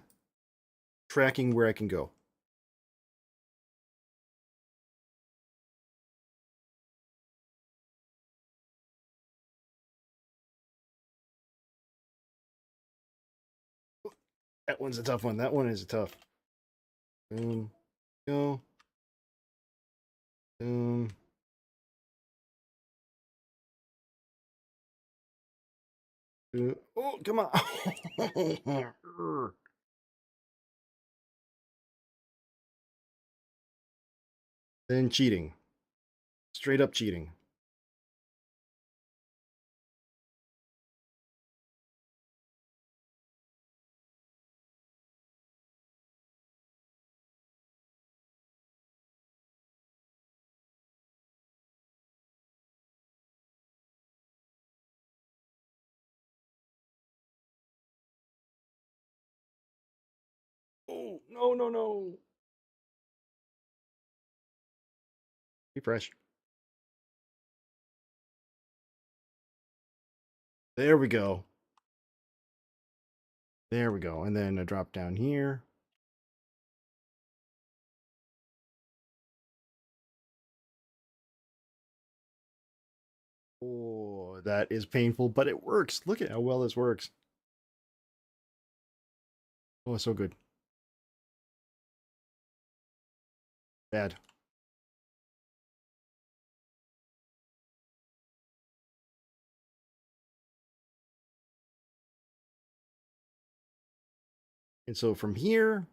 Speaker 3: where I can go. That one's a tough one. That one is a tough. Boom, go. Um. Oh, come on. Then cheating. Straight up cheating. Oh, no, no, no. Refresh. There we go. There we go. And then a drop down here. Oh, that is painful, but it works. Look at how well this works. Oh, so good. Bad. And so from here,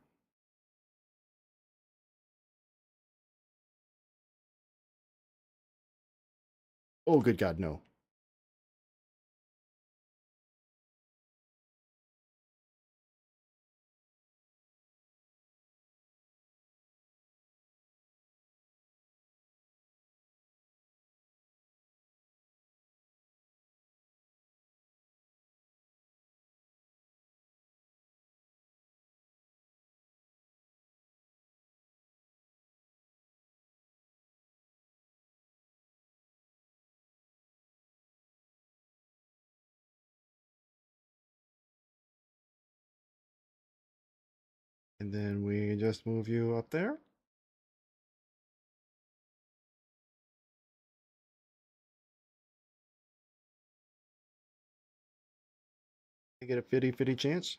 Speaker 3: oh, good God, no. And then we just move you up there. You get a 50-50 chance.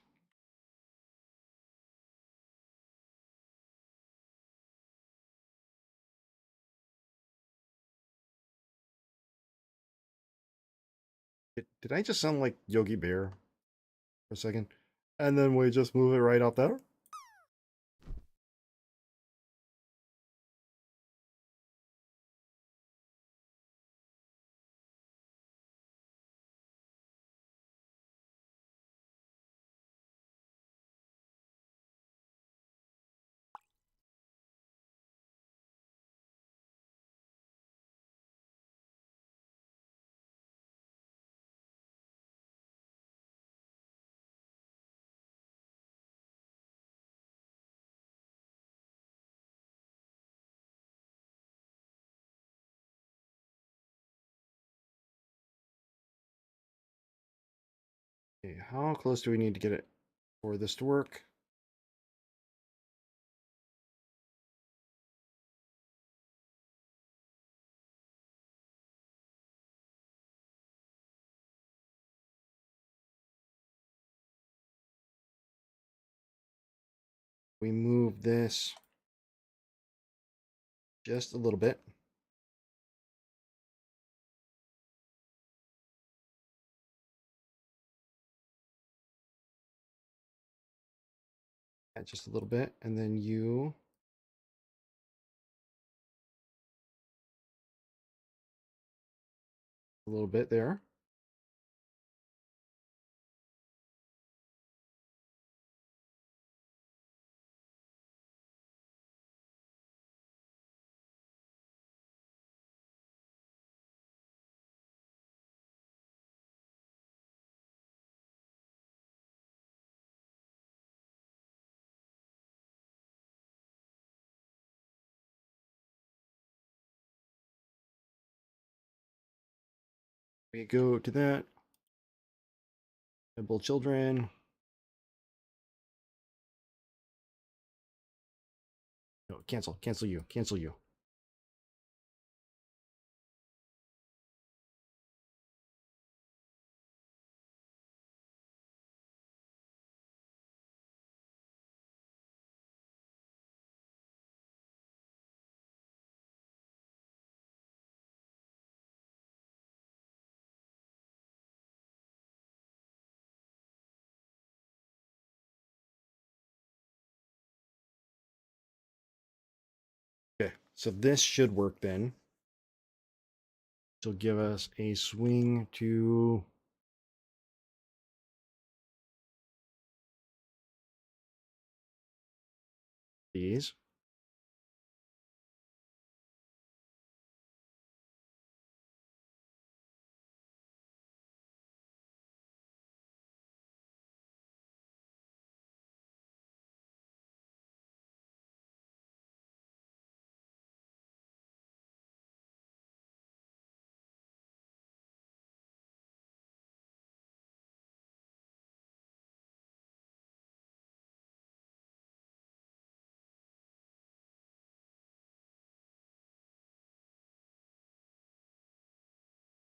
Speaker 3: Did I just sound like Yogi Bear for a second? And then we just move it right up there. Okay, how close do we need to get it for this to work? We move this just a little bit. Just a little bit, and then you a little bit there. We go to that. Simple children. No, cancel, cancel you, cancel you. So this should work then. She'll give us a swing to these.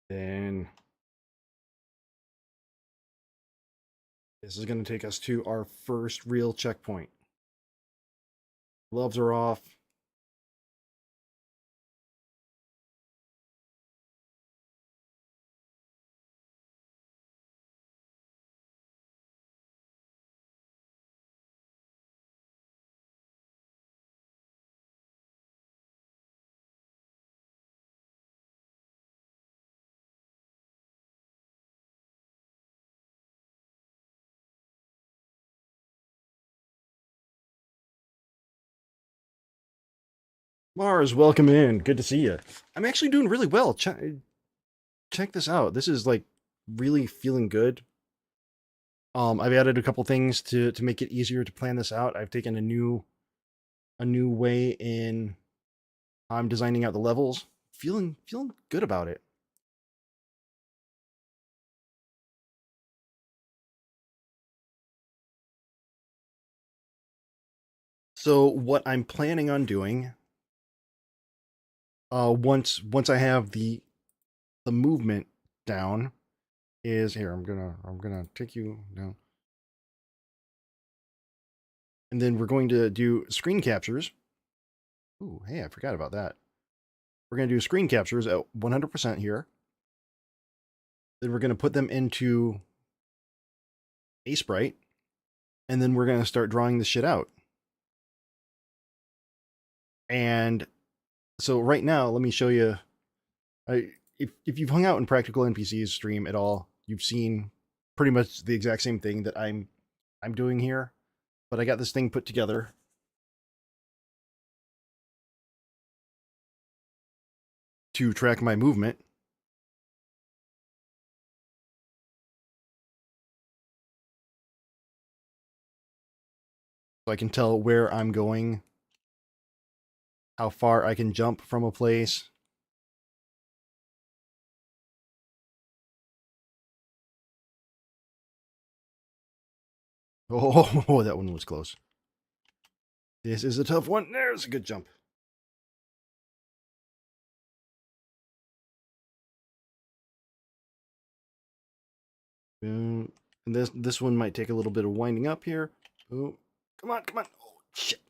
Speaker 3: Then this is going to take us to our first real checkpoint. Gloves are off. Mars, welcome in. Good to see you. I'm actually doing really well. Check this out. This is like really feeling good. I've added a couple things to make it easier to plan this out. I've taken a new way in I'm designing out the levels. Feeling good about it. So what I'm planning on doing, once I have the movement down, is here. I'm gonna take you down, and then we're going to do screen captures. Ooh, hey, I forgot about that. We're gonna do screen captures at 100% here. Then we're gonna put them into a sprite, and then we're gonna start drawing this shit out. And so right now, let me show you. If you've hung out in Practical NPC's stream at all, you've seen pretty much the exact same thing that I'm doing here. But I got this thing put together to track my movement. So I can tell where I'm going, how far I can jump from a place. Oh, that one was close. This is a tough one. There's a good jump. Boom. And this one might take a little bit of winding up here. Boom. Come on. Oh, shit.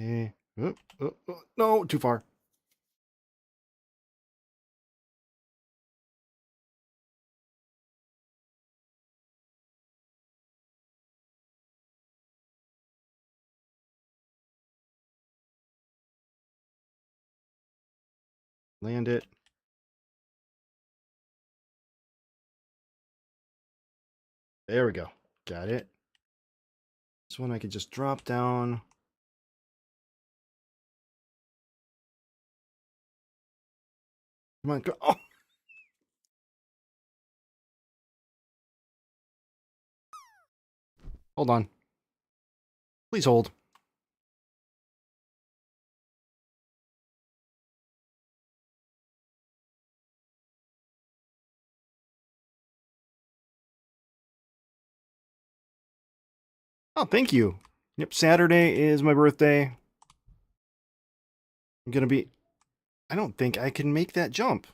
Speaker 3: Okay. Oh, no, too far. Land it. There we go. Got it. This one I could just drop down. Come on, go. Oh! Hold on. Please hold. Oh, thank you. Yep, Saturday is my birthday. I'm gonna be... I don't think I can make that jump.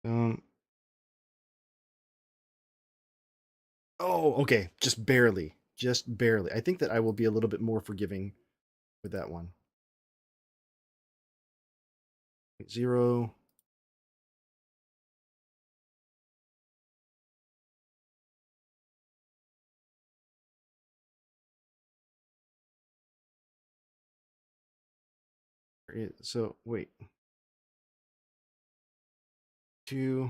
Speaker 3: Oh, okay. Just barely. Just barely. I think that I will be a little bit more forgiving with that one. 0. So wait. 2.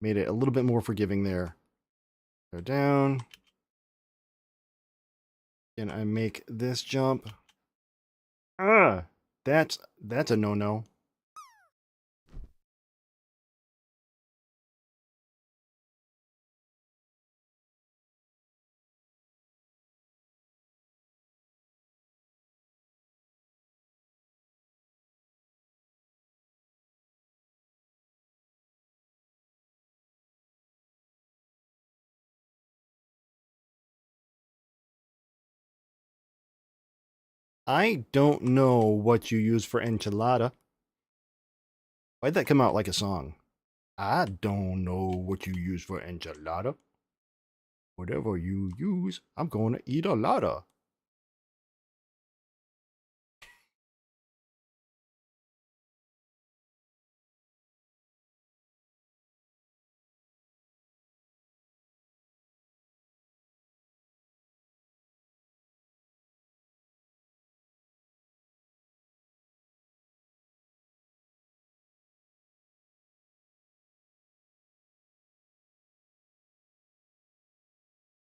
Speaker 3: Made it a little bit more forgiving there. Go down. And I make this jump. Ah, that's a no-no. I don't know what you use for enchilada. Why'd that come out like a song? I don't know what you use for enchilada. Whatever you use, I'm going to eat a lotta.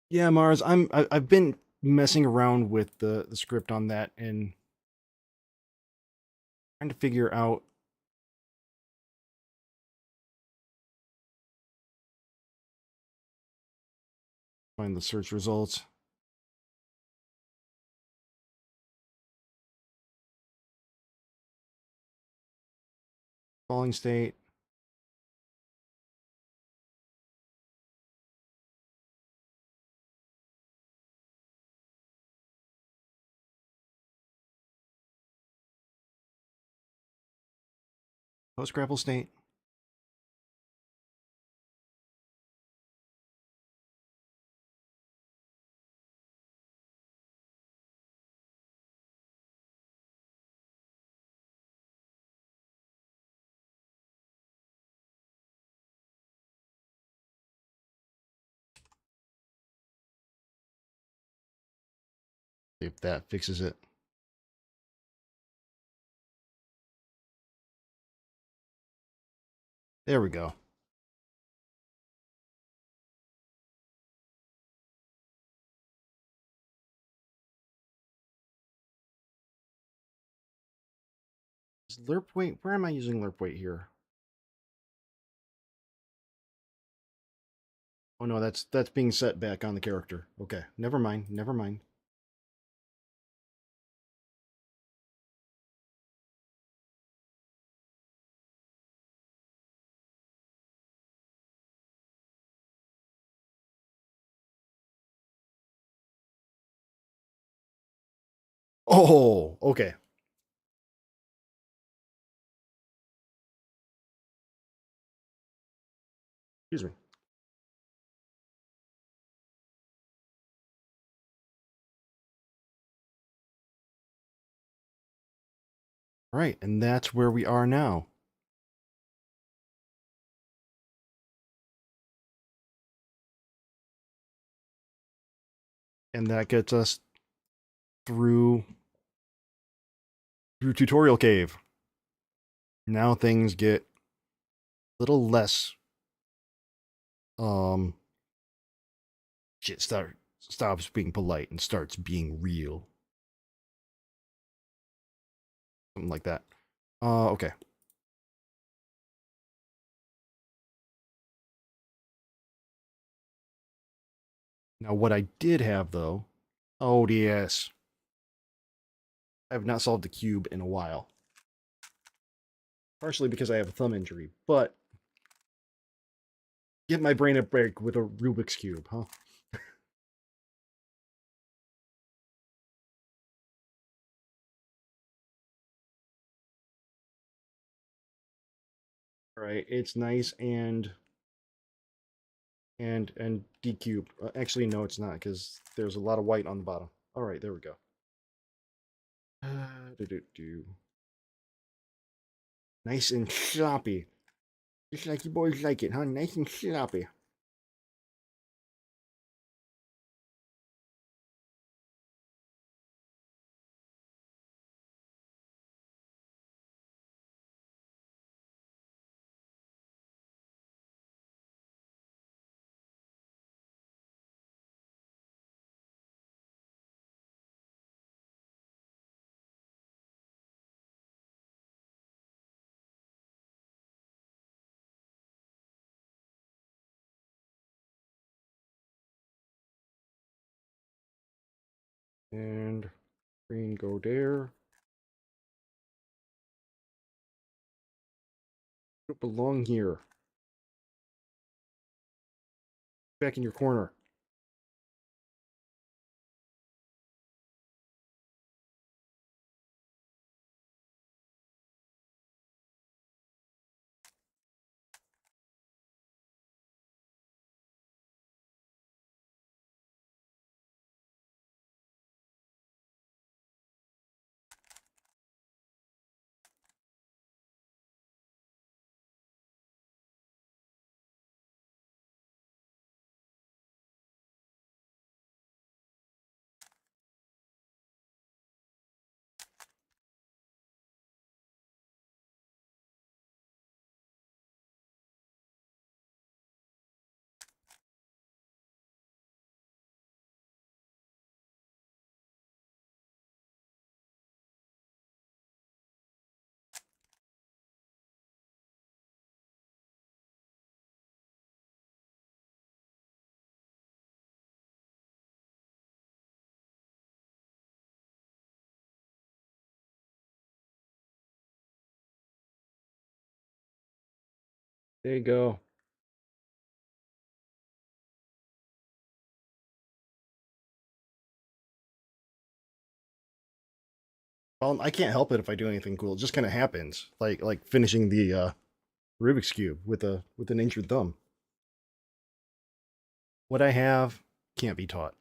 Speaker 3: Yeah, Mars, I've been messing around with the script on that and trying to figure out find the search results. Falling state. Post grapple state. See if that fixes it. There we go. Is lerp weight? Where am I using lerp weight here? Oh no, that's being set back on the character. Okay, never mind, never mind. Oh, okay. Excuse me. All right, and that's where we are now. And that gets us through tutorial cave. Now things get a little less shit stops being polite and starts being real. Something like that. Okay. Now what I did have though, oh yes. I have not solved the cube in a while. Partially because I have a thumb injury, but get my brain a break with a Rubik's Cube, huh? All right, it's nice and and decube. Actually, no, it's not, because there's a lot of white on the bottom. All right, there we go. Do. Nice and sloppy. Just like you boys like it, huh? Nice and sloppy. And green go there. Don't belong here. Back in your corner. There you go. Well, I can't help it if I do anything cool. It just kind of happens. Like finishing the Rubik's cube with an injured thumb. What I have can't be taught.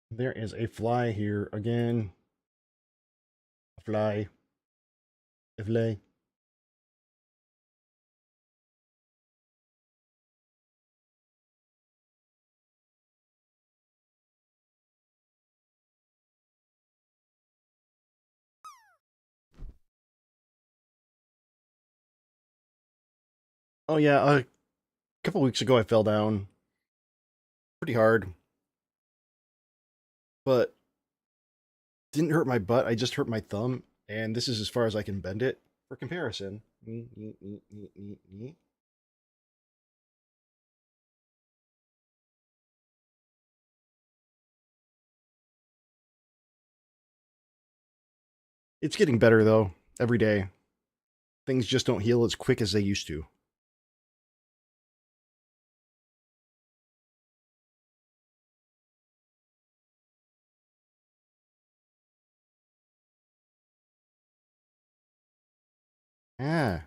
Speaker 3: There is a fly here again. A fly. A fly. Oh yeah, a couple weeks ago I fell down pretty hard, but didn't hurt my butt. I just hurt my thumb, and this is as far as I can bend it for comparison. It's getting better though, every day. Things just don't heal as quick as they used to. Ah,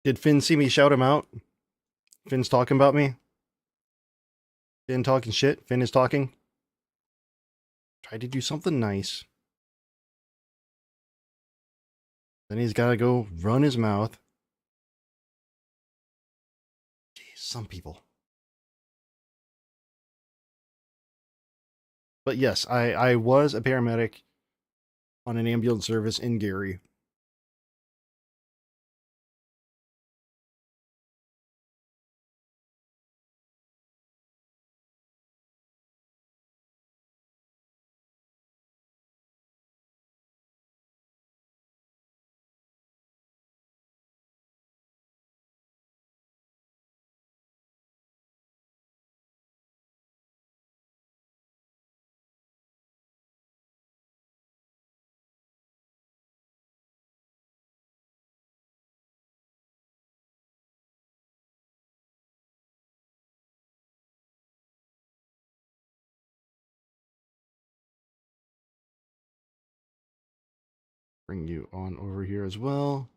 Speaker 3: did Finn see me shout him out? Finn's talking about me? Finn talking shit? Finn is talking? Try to do something nice. Then he's gotta go run his mouth. Jeez, some people. But yes, I was a paramedic on an ambulance service in Gary. bring you on over here as well.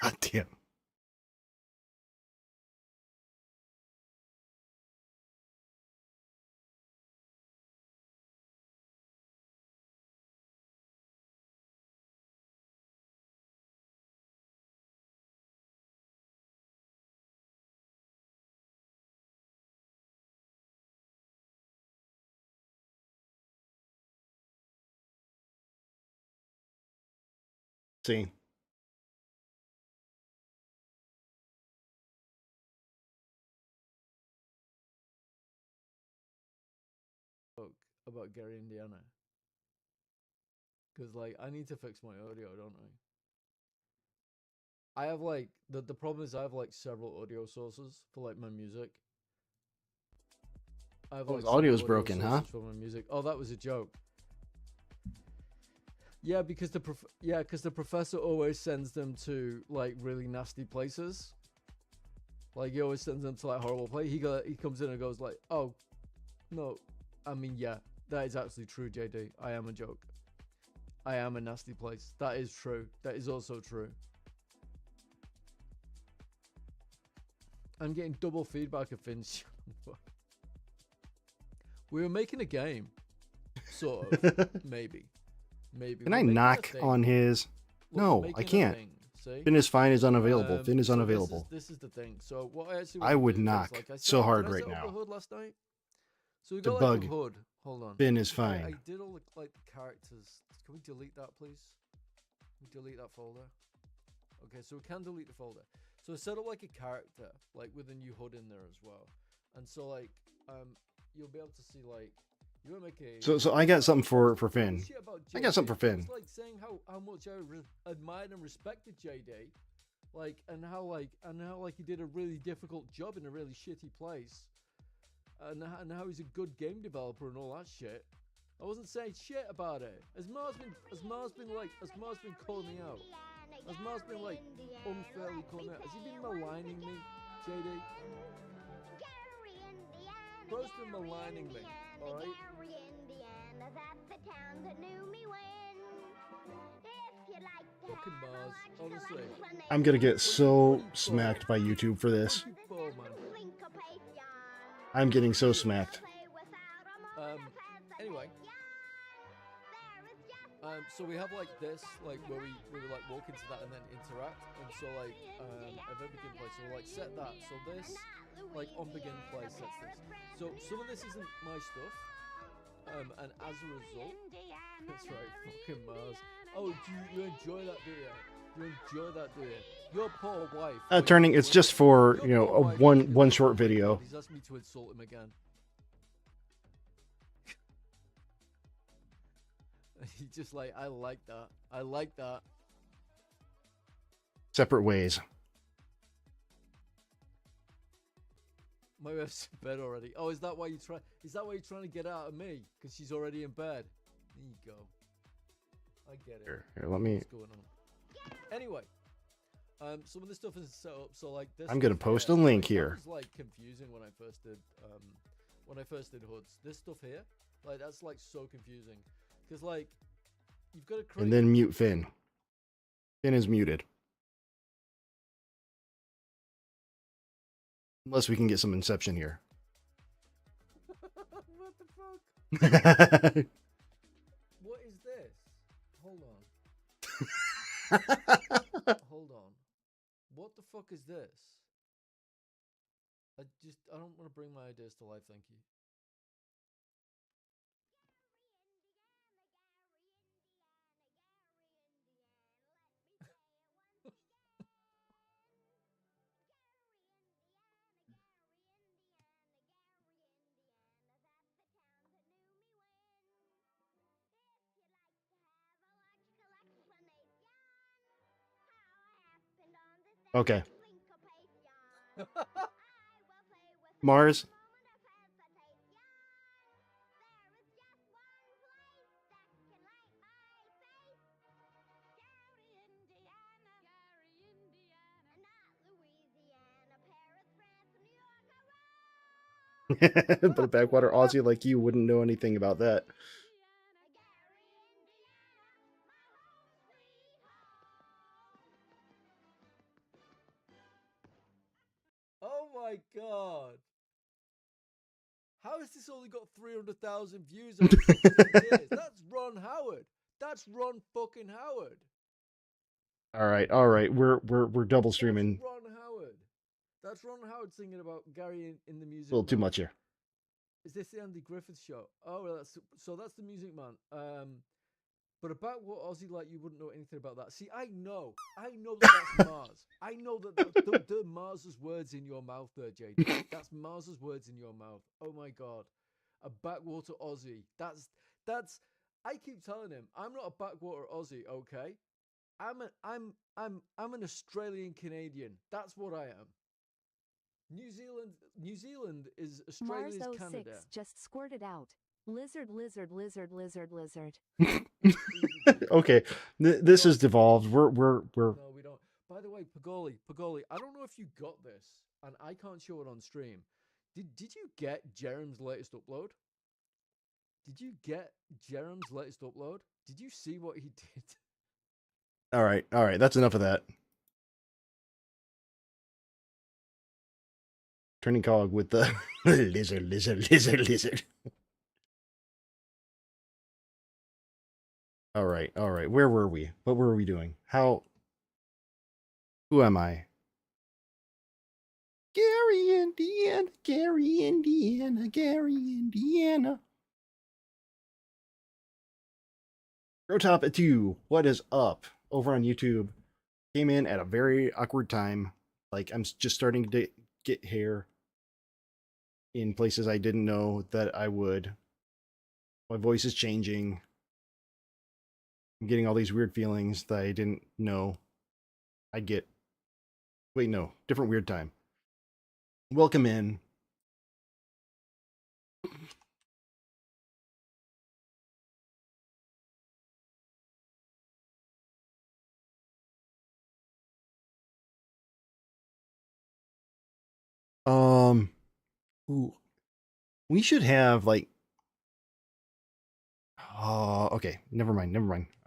Speaker 3: God damn. See.
Speaker 4: About Gary, Indiana. Because, like, I need to fix my audio, don't I? I have, like, the problem is I have, like, several audio sources for, like, my music. I have,
Speaker 3: Oh,
Speaker 4: like,
Speaker 3: his audio's
Speaker 4: several audio
Speaker 3: broken, huh?
Speaker 4: sources for my music. Oh, that was a joke. Yeah, because the professor always sends them to, like, really nasty places. Like, he always sends them to, like, horrible places. He comes in and goes, like, oh, no. I mean, yeah, that is actually true, JD. I am a joke. I am a nasty place. That is true. That is also true. I'm getting double feedback of Finch. We were making a game. Sort of. Maybe.
Speaker 3: Can I knock on his... No, I can't. Finn is fine is unavailable. Finn is unavailable.
Speaker 4: This is the thing. So what I actually
Speaker 3: I would
Speaker 4: do is,
Speaker 3: knock
Speaker 4: like,
Speaker 3: so hard
Speaker 4: did I
Speaker 3: right
Speaker 4: set up
Speaker 3: now.
Speaker 4: the hood last night? So we
Speaker 3: It's a
Speaker 4: got like
Speaker 3: bug.
Speaker 4: a hood. Hold on.
Speaker 3: Finn is
Speaker 4: I
Speaker 3: fine.
Speaker 4: did all the like the characters. Can we delete that, please? Can we delete that folder? Okay, so we can delete the folder. So I set up like a character, like with a new hood in there as well. And so like you'll be able to see like you want to make a
Speaker 3: So I got something for Finn. I got something for Finn.
Speaker 4: It's like saying how much I admired and respected JD. Like and how he did a really difficult job in a really shitty place. And how he's a good game developer and all that shit. I wasn't saying shit about it. Has Mars been calling me out? Has Mars been like unfairly calling me out? Has he been maligning me, JD? Bro's been maligning me, alright? Fucking Mars, honestly.
Speaker 3: I'm gonna get so smacked by YouTube for this. I'm getting so smacked.
Speaker 4: Anyway. So we have like this, like where we like walk into that and then interact, and so like event begin play. So we'll like set that. So this, like on begin play sets this. So some of this isn't my stuff, and as a result, that's right, fucking Mars. Oh, do you enjoy that, do you? You enjoy that, do you? Your poor wife.
Speaker 3: Turning, it's just for, you know, a one short video.
Speaker 4: He's asked me to insult him again. He just like, I like that. I like that.
Speaker 3: Separate ways.
Speaker 4: My wife's in bed already. Oh, is that why you try? Is that why you're trying to get out of me? Because she's already in bed. There you go. I get it.
Speaker 3: Here, let me.
Speaker 4: What's going on? Anyway, some of the stuff is set up. So like this.
Speaker 3: I'm gonna post a link here.
Speaker 4: It was like confusing when I first did hoods. This stuff here, like that's like so confusing. Because, like, you've got to create...
Speaker 3: And then mute Finn. Finn is muted. Unless we can get some Inception here.
Speaker 4: What the fuck? What is this? Hold on. Hold on. What the fuck is this? I don't want to bring my ideas to life, thank you.
Speaker 3: Okay. Mars. But a backwater Aussie like you wouldn't know anything about that.
Speaker 4: Oh my god. How has this only got 300,000 views over 16 days? That's Ron Howard. That's Ron fucking Howard.
Speaker 3: All right. We're double streaming.
Speaker 4: That's Ron Howard. That's Ron Howard singing about Gary in the
Speaker 3: A
Speaker 4: Music
Speaker 3: little too
Speaker 4: Man.
Speaker 3: much here.
Speaker 4: Is this the Andy Griffith show? Oh, well, that's the Music Man. But about what Aussie like, you wouldn't know anything about that. See, I know that that's Mars. I know that the Mars's words in your mouth there, JD. That's Mars's words in your mouth. Oh my god, a backwater Aussie. That's. I keep telling him I'm not a backwater Aussie. Okay, I'm an Australian Canadian. That's what I am. New Zealand is Australia's
Speaker 5: Mars
Speaker 4: Canada.
Speaker 5: 06 just squirted out. Lizard, lizard, lizard, lizard, lizard.
Speaker 3: Okay, this has devolved. We're
Speaker 4: No, we don't. By the way, Pagoli, I don't know if you got this, and I can't show it on stream. Did you get Jerem's latest upload? Did you get Jerem's latest upload? Did you see what he did?
Speaker 3: all right. That's enough of that. Turning cog with the lizard. All right. Where were we? What were we doing? Who am I? Gary, Indiana. Grotop at 2. What is up? Over on YouTube. Came in at a very awkward time. Like, I'm just starting to get hair in places I didn't know that I would. My voice is changing. I'm getting all these weird feelings that I didn't know I'd get. Wait, no. Different weird time. Welcome in. Ooh, we should have like. Oh, okay. Never mind.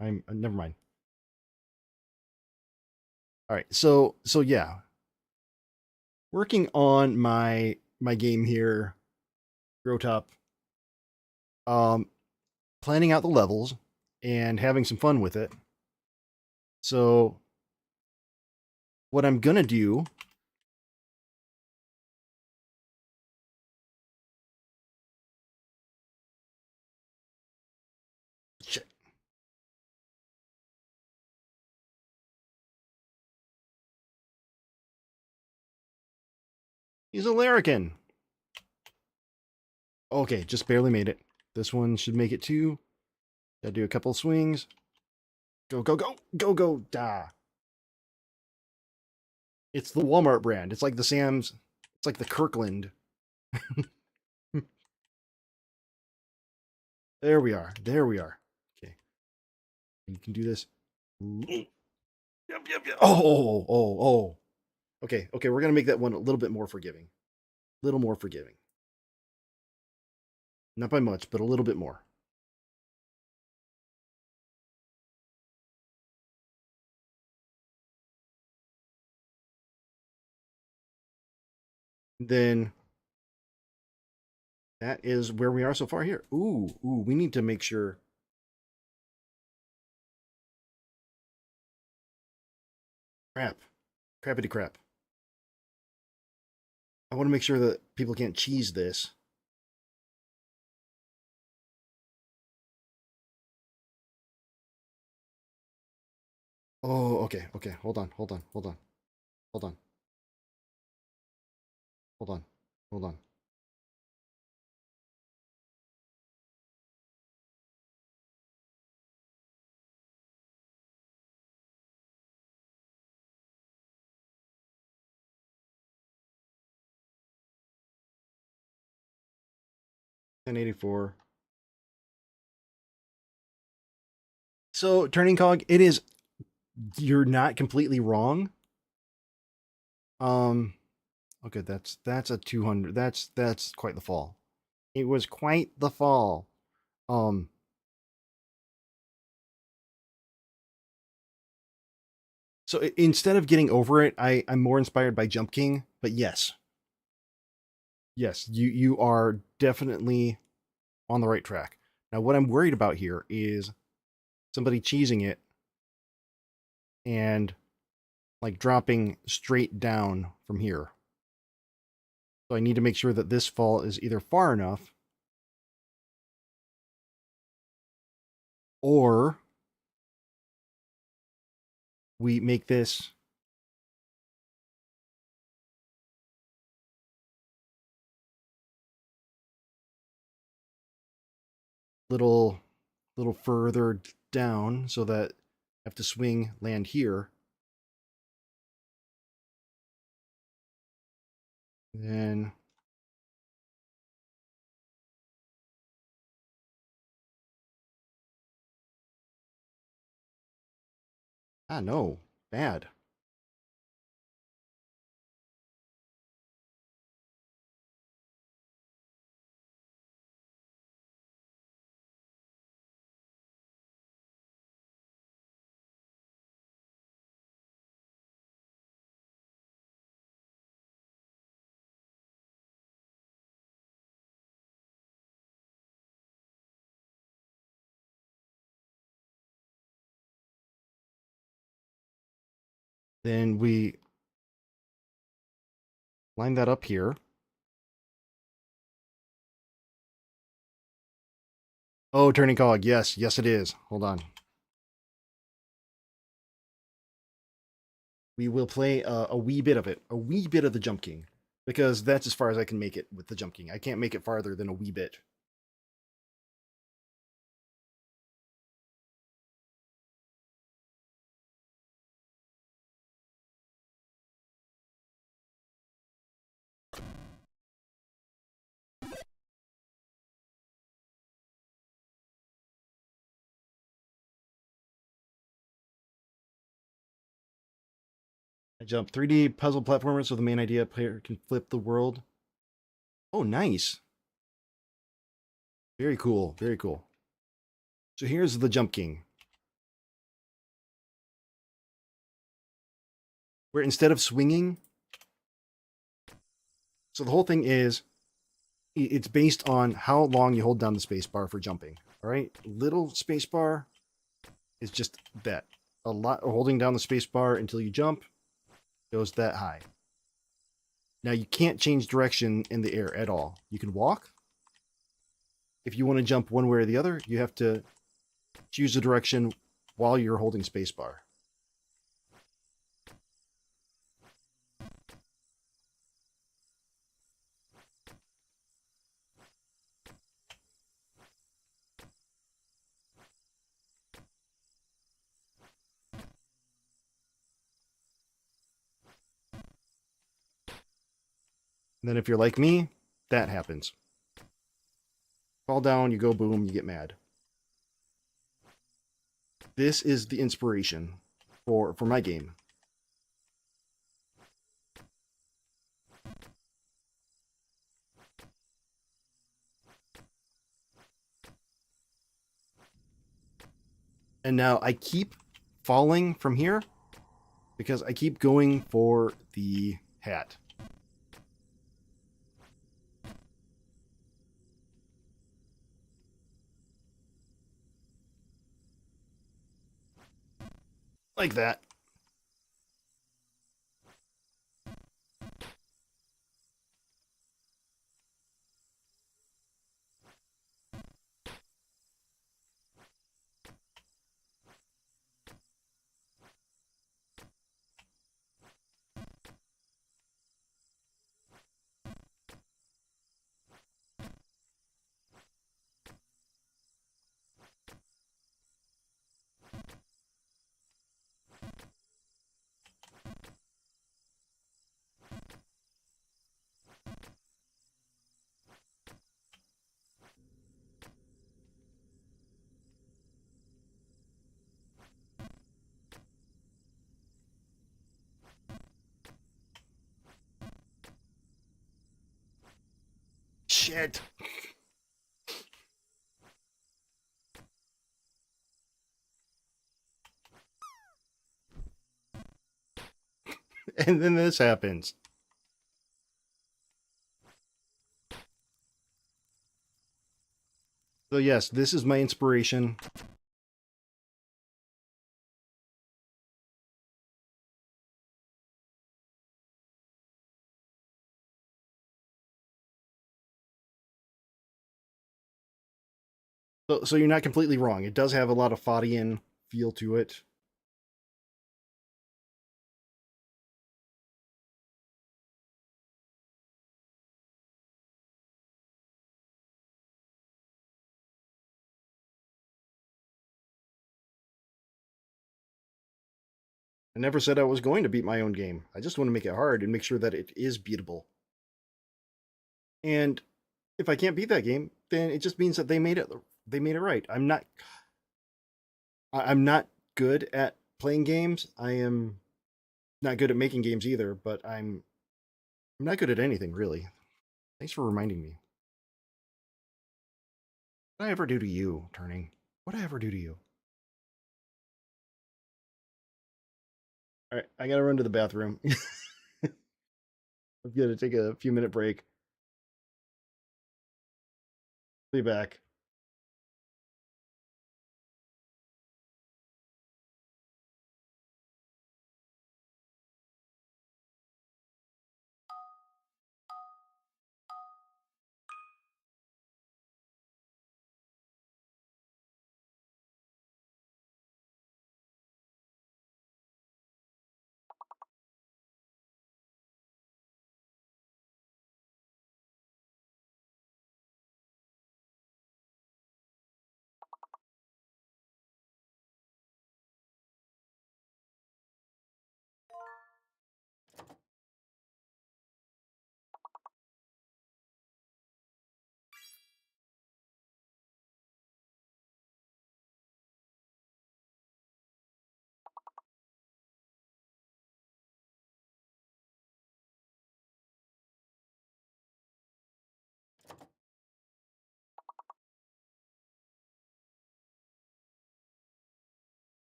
Speaker 3: I'm never mind. All right. So yeah. Working on my game here, Grotop. Planning out the levels and having some fun with it. So what I'm gonna do. Shit. He's a larrikin. Okay, just barely made it. This one should make it too. Gotta do a couple swings. Go, da. It's the Walmart brand. It's like the Sam's. It's like the Kirkland. There we are. Okay. You can do this. Yep. Oh. Okay, we're gonna make that one a little bit more forgiving. Not by much, but a little bit more. Then that is where we are so far here. Ooh, we need to make sure. Crappity crap. I want to make sure that people can't cheese this. Oh, okay. Hold on. 1084. So, turning cog, it is. You're not completely wrong. Okay, that's a 200. That's quite the fall. It was quite the fall. Um so instead of getting over it, I'm more inspired by Jump King, but yes. Yes, you are definitely on the right track. Now what I'm worried about here is somebody cheesing it and like dropping straight down from here. So I need to make sure that this fall is either far enough or we make this little further down so that I have to swing, land here. Then no, bad. Then we line that up here. Oh, turning cog. Yes, yes it is. Hold on. We will play a wee bit of it, a wee bit of the Jump King, because that's as far as I can make it with the Jump King. I can't make it farther than a wee bit. I jump 3D puzzle platformer, so the main idea player can flip the world. Oh, nice. Very cool. Very cool. So here's the Jump King, where instead of swinging, so the whole thing is, it's based on how long you hold down the space bar for jumping. All right, little space bar is just that. A lot holding down the space bar until you jump goes that high. Now you can't change direction in the air at all. You can walk. If you want to jump one way or the other, you have to choose a direction while you're holding spacebar. And then if you're like me, that happens. Fall down, you go boom, you get mad. This is the inspiration for my game. And now I keep falling from here because I keep going for the hat. Like that. Shit. And then this happens. So yes, this is my inspiration. So you're not completely wrong. It does have a lot of Fadian feel to it. I never said I was going to beat my own game. I just want to make it hard and make sure that it is beatable. And if I can't beat that game, then it just means that they made it right. I'm not good at playing games. I am not good at making games either, but I'm not good at anything really. Thanks for reminding me. What did I ever do to you, Turning? What did I ever do to you? All right, I gotta run to the bathroom. I'm gonna take a few minute break. Be back.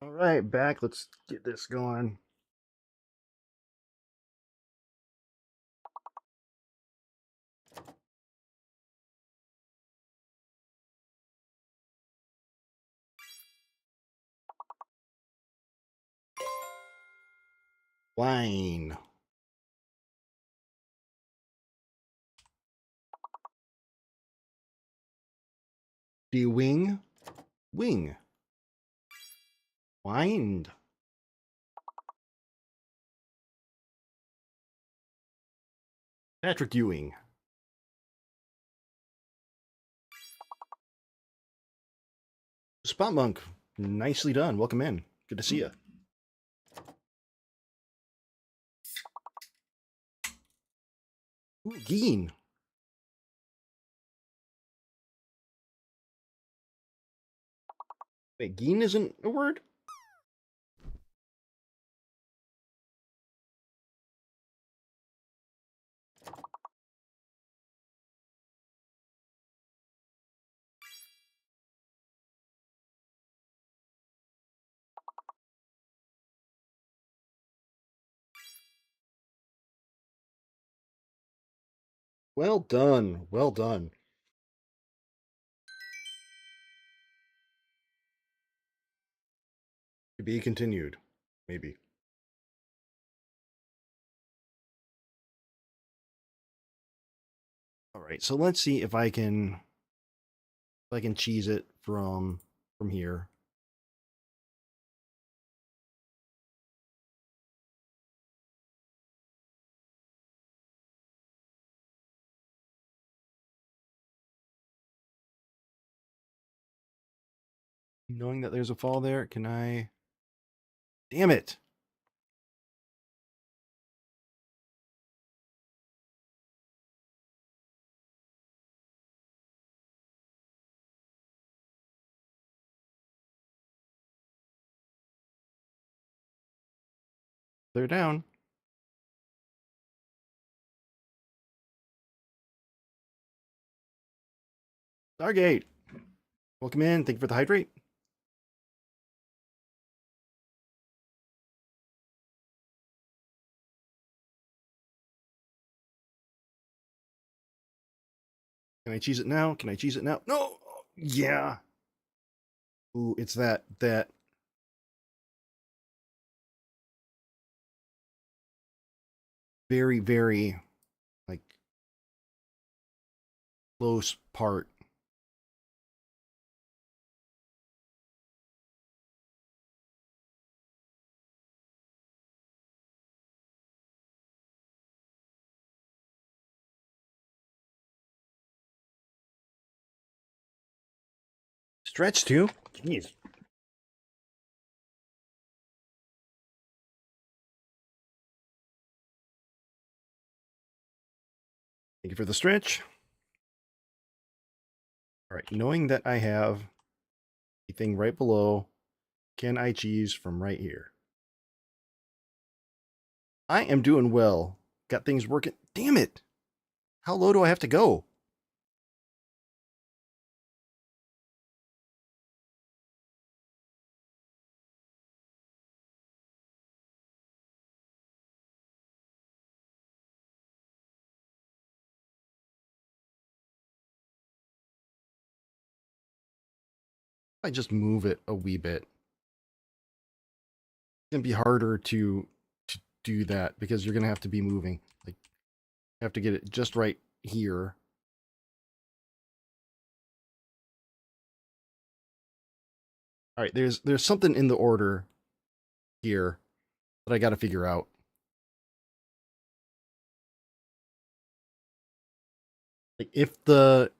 Speaker 3: All right, back. Let's get this going. Wine. Wing. Wing. Wind. Patrick Ewing. Spot Monk. Nicely done. Welcome in. Good to see you. Ooh, Geen. Wait, Geen isn't a word? Well done. Well done. To be continued. Maybe. All right, so let's see if I can cheese it from here. Knowing that there's a fall there, can I? Damn it! They're down. Stargate! Welcome in. Thank you for the hydrate. Can I cheese it now? Can I cheese it now? No! Yeah! Ooh, it's that very, very, like, close part. Stretch too? Jeez. Thank you for the stretch. All right, knowing that I have a thing right below, can I cheese from right here? I am doing well. Got things working. Damn it! How low do I have to go? I just move it a wee bit. It's gonna be harder to do that because you're gonna have to be moving. Like, you have to get it just right here. All right, there's something in the order here that I got to figure out. Like, if the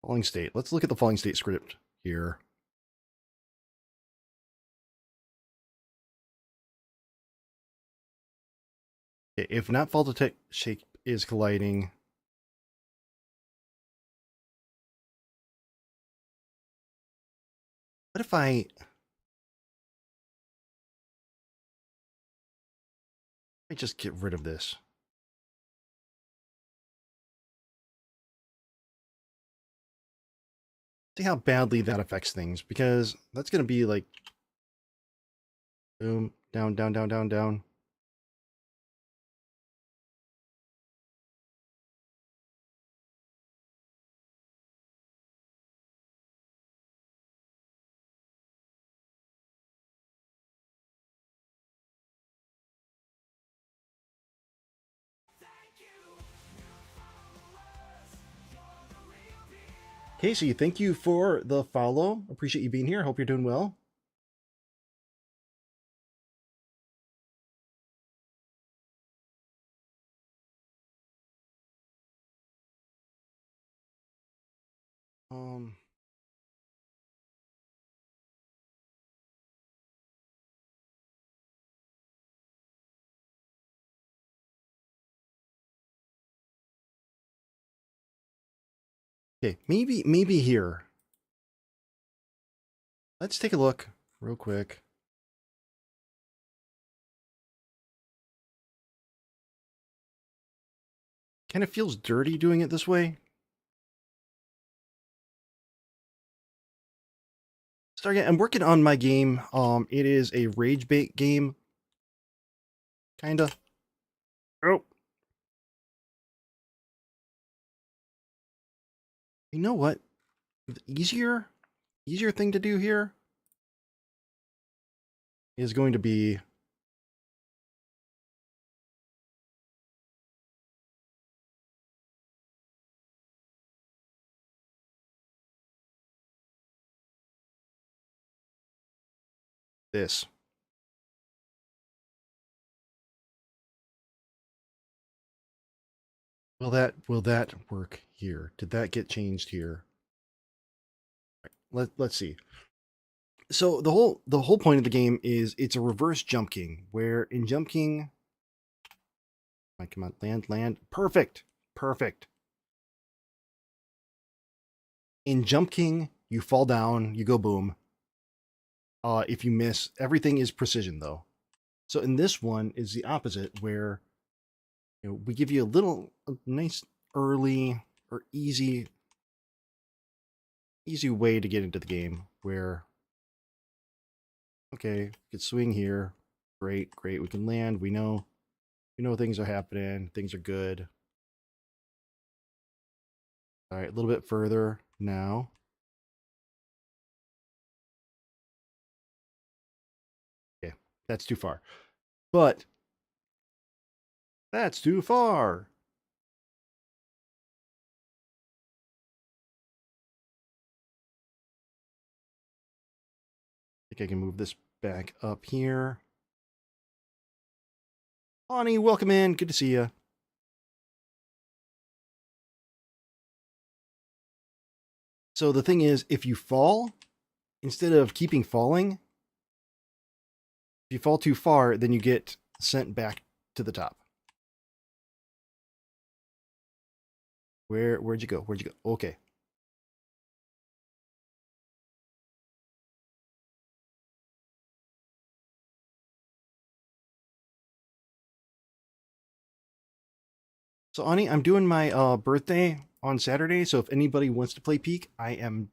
Speaker 3: falling state. Let's look at the falling state script here. If not fall detect shape is colliding. What if I just get rid of this? See how badly that affects things, because that's going to be like boom, down, down, down, down, down. Casey, thank you for the follow. Appreciate you being here. Hope you're doing well. Um, okay, maybe here. Let's take a look real quick. Kind of feels dirty doing it this way. Start again. I'm working on my game. It is a rage bait game. Kinda. Oh. You know what? The easier thing to do here is going to be this. Will that work here? Did that get changed here? Let's see. So the whole point of the game is it's a reverse Jump King, where in Jump King, come on, land, perfect. In Jump King, you fall down, you go boom. If you miss, everything is precision though. So in this one is the opposite, where we give you a nice early or easy way to get into the game, where okay, we can swing here, great, we can land, we know things are happening, things are good. All right, a little bit further now. Okay, that's too far. But that's too far. I think I can move this back up here. Bonnie, welcome in. Good to see you. So the thing is, if you fall, instead of keeping falling, if you fall too far, then you get sent back to the top. Where'd you go? Okay. So Ani, I'm doing my birthday on Saturday, so if anybody wants to play Peak, I am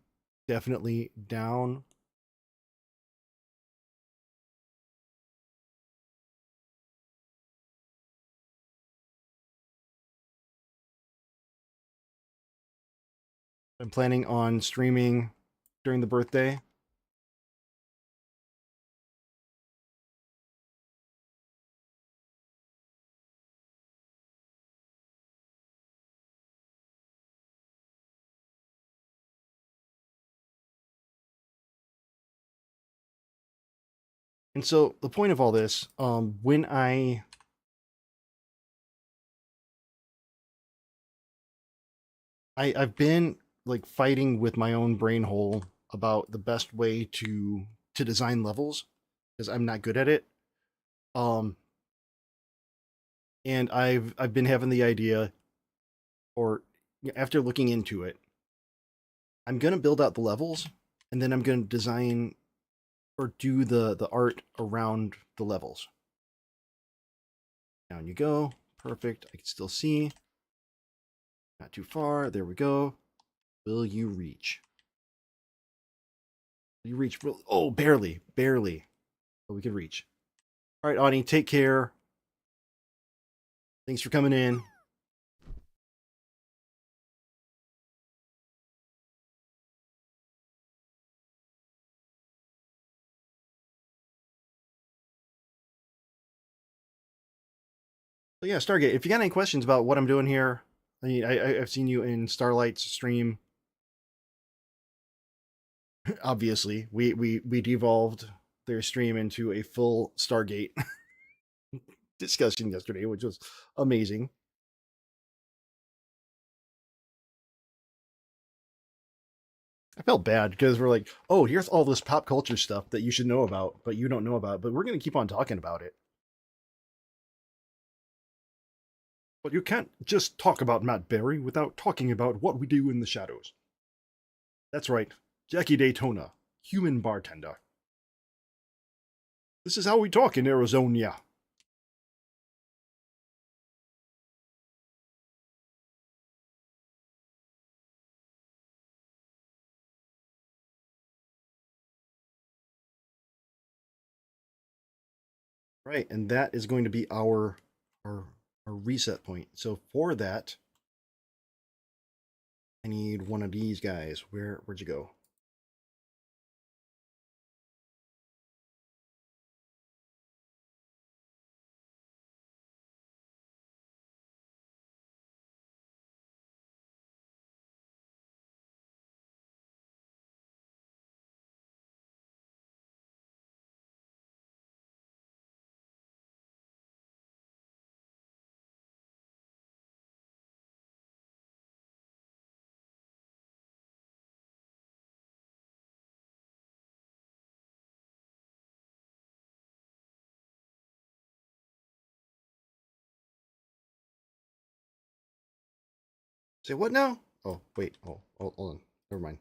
Speaker 3: definitely down. I'm planning on streaming during the birthday. And so the point of all this, when I've been like fighting with my own brain hole about the best way to design levels because I'm not good at it. And I've been having the idea, or after looking into it, I'm gonna build out the levels, and then I'm gonna design or do the art around the levels. Down you go, perfect. I can still see. Not too far. There we go. Will you reach? You reach? Oh, barely. But we could reach. All right, Audie, take care. Thanks for coming in. So yeah, Stargate, if you got any questions about what I'm doing here, I mean, I've seen you in Starlight's stream. Obviously, we devolved their stream into a full Stargate discussion yesterday, which was amazing. I felt bad because we're like, oh, here's all this pop culture stuff that you should know about, but you don't know about, but we're going to keep on talking about it. But you can't just talk about Matt Berry without talking about what we do in the shadows. That's right, Jackie Daytona, human bartender. This is how we talk in Arizona. Right, and that is going to be our reset point. So for that, I need one of these guys. Where'd you go? Say what now? Oh, wait. Oh, hold on. Never mind.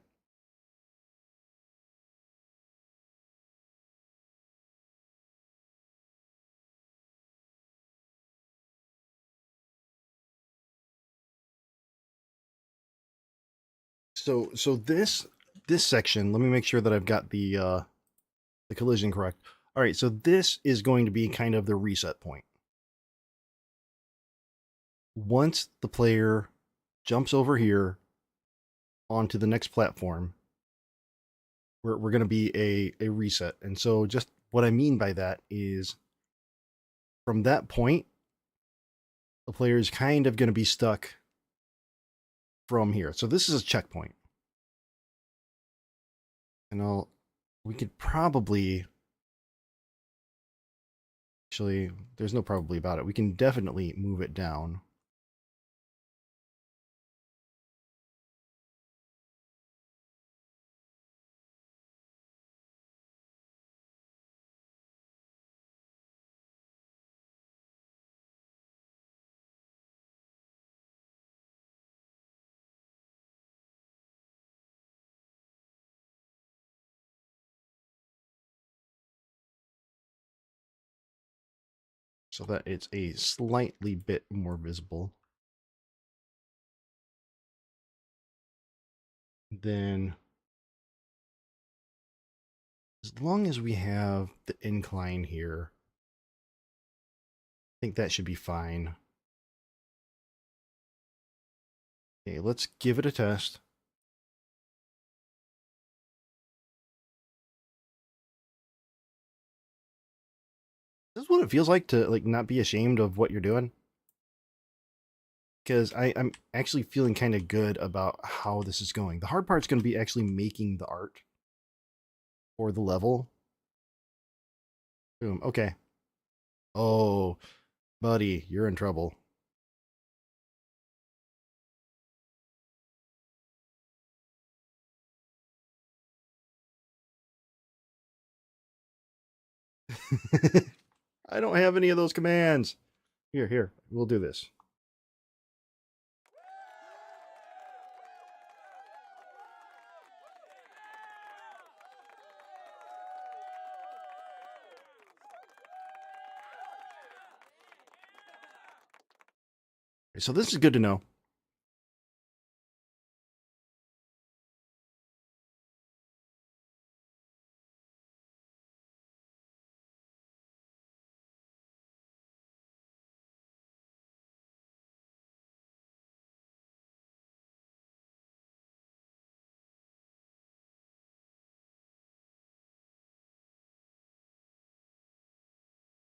Speaker 3: So this section, let me make sure that I've got the collision correct. All right, so this is going to be kind of the reset point. Once the player jumps over here onto the next platform, we're going to be a reset. And so just what I mean by that is from that point, the player is kind of going to be stuck from here. So this is a checkpoint. And we could probably, actually, there's no probably about it. We can definitely move it down. So that it's a slightly bit more visible. Then, as long as we have the incline here, I think that should be fine. Okay, let's give it a test. This is what it feels like to not be ashamed of what you're doing. Because I'm actually feeling kind of good about how this is going. The hard part's going to be actually making the art for the level. Boom. Okay. Oh, buddy, you're in trouble. I don't have any of those commands. Here, we'll do this. So this is good to know.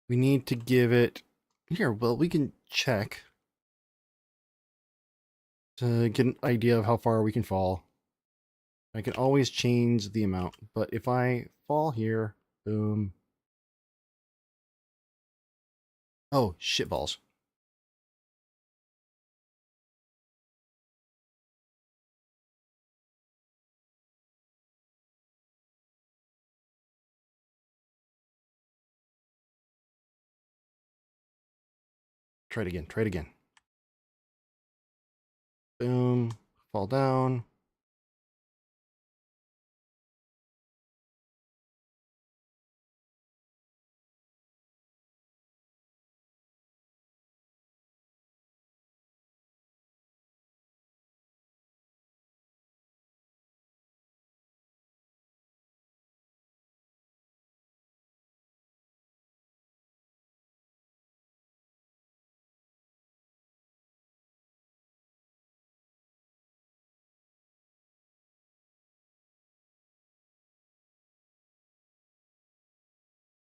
Speaker 3: We need to give it here. Well, we can check to get an idea of how far we can fall. I can always change the amount, but if I fall here, boom. Oh, shit balls. Try it again, try it again. Boom, fall down.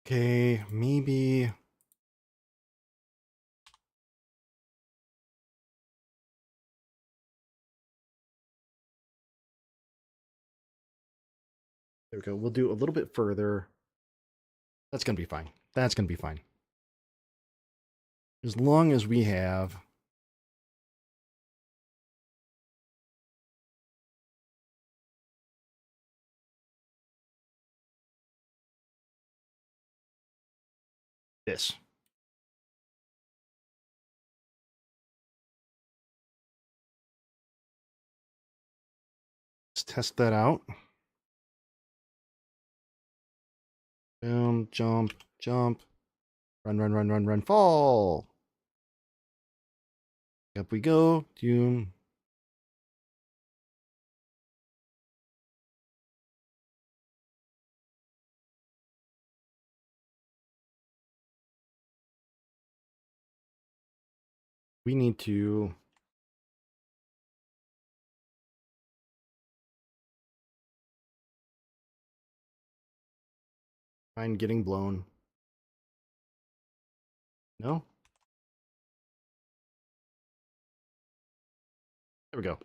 Speaker 3: Okay, maybe. There we go. We'll do a little bit further. That's going to be fine. That's going to be fine. As long as we have this. Let's test that out. Boom, jump, jump. Run, run, run, run, run, fall. Up we go. Doom. We need to find getting blown. No? There we go.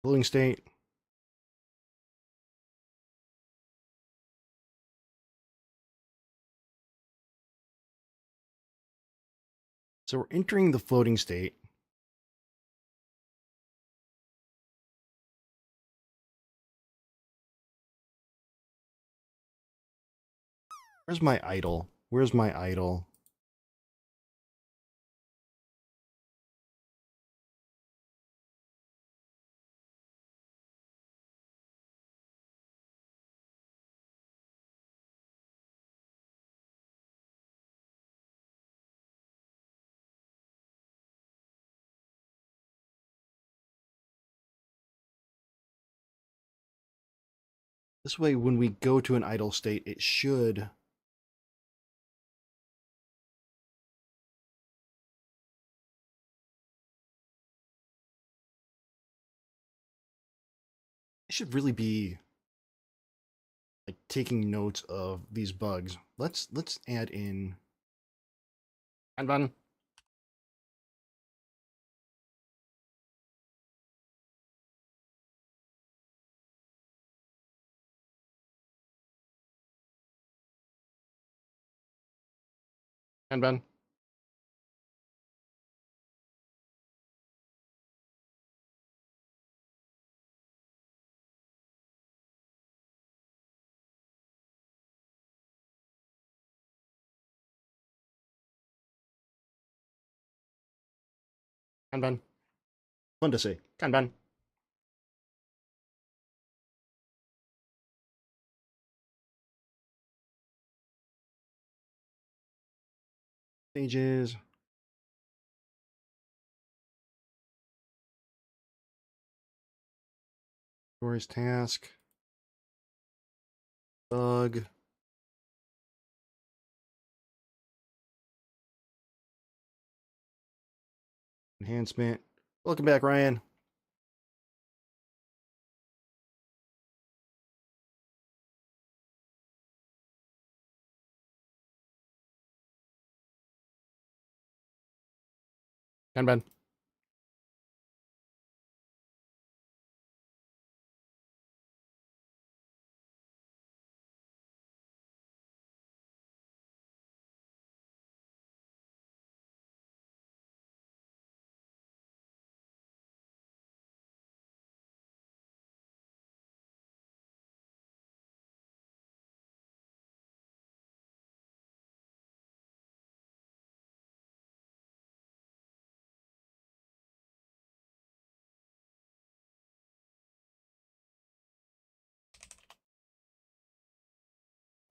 Speaker 3: Floating state. So we're entering the floating state. Where's my idle? Where's my idle? This way, when we go to an idle state, it should really be like taking notes of these bugs. Let's add in Kanban. Kanban. Kanban. Fun to say. Kanban. Stages. Stories task. Bug. Enhancement. Welcome back, Ryan. Ben.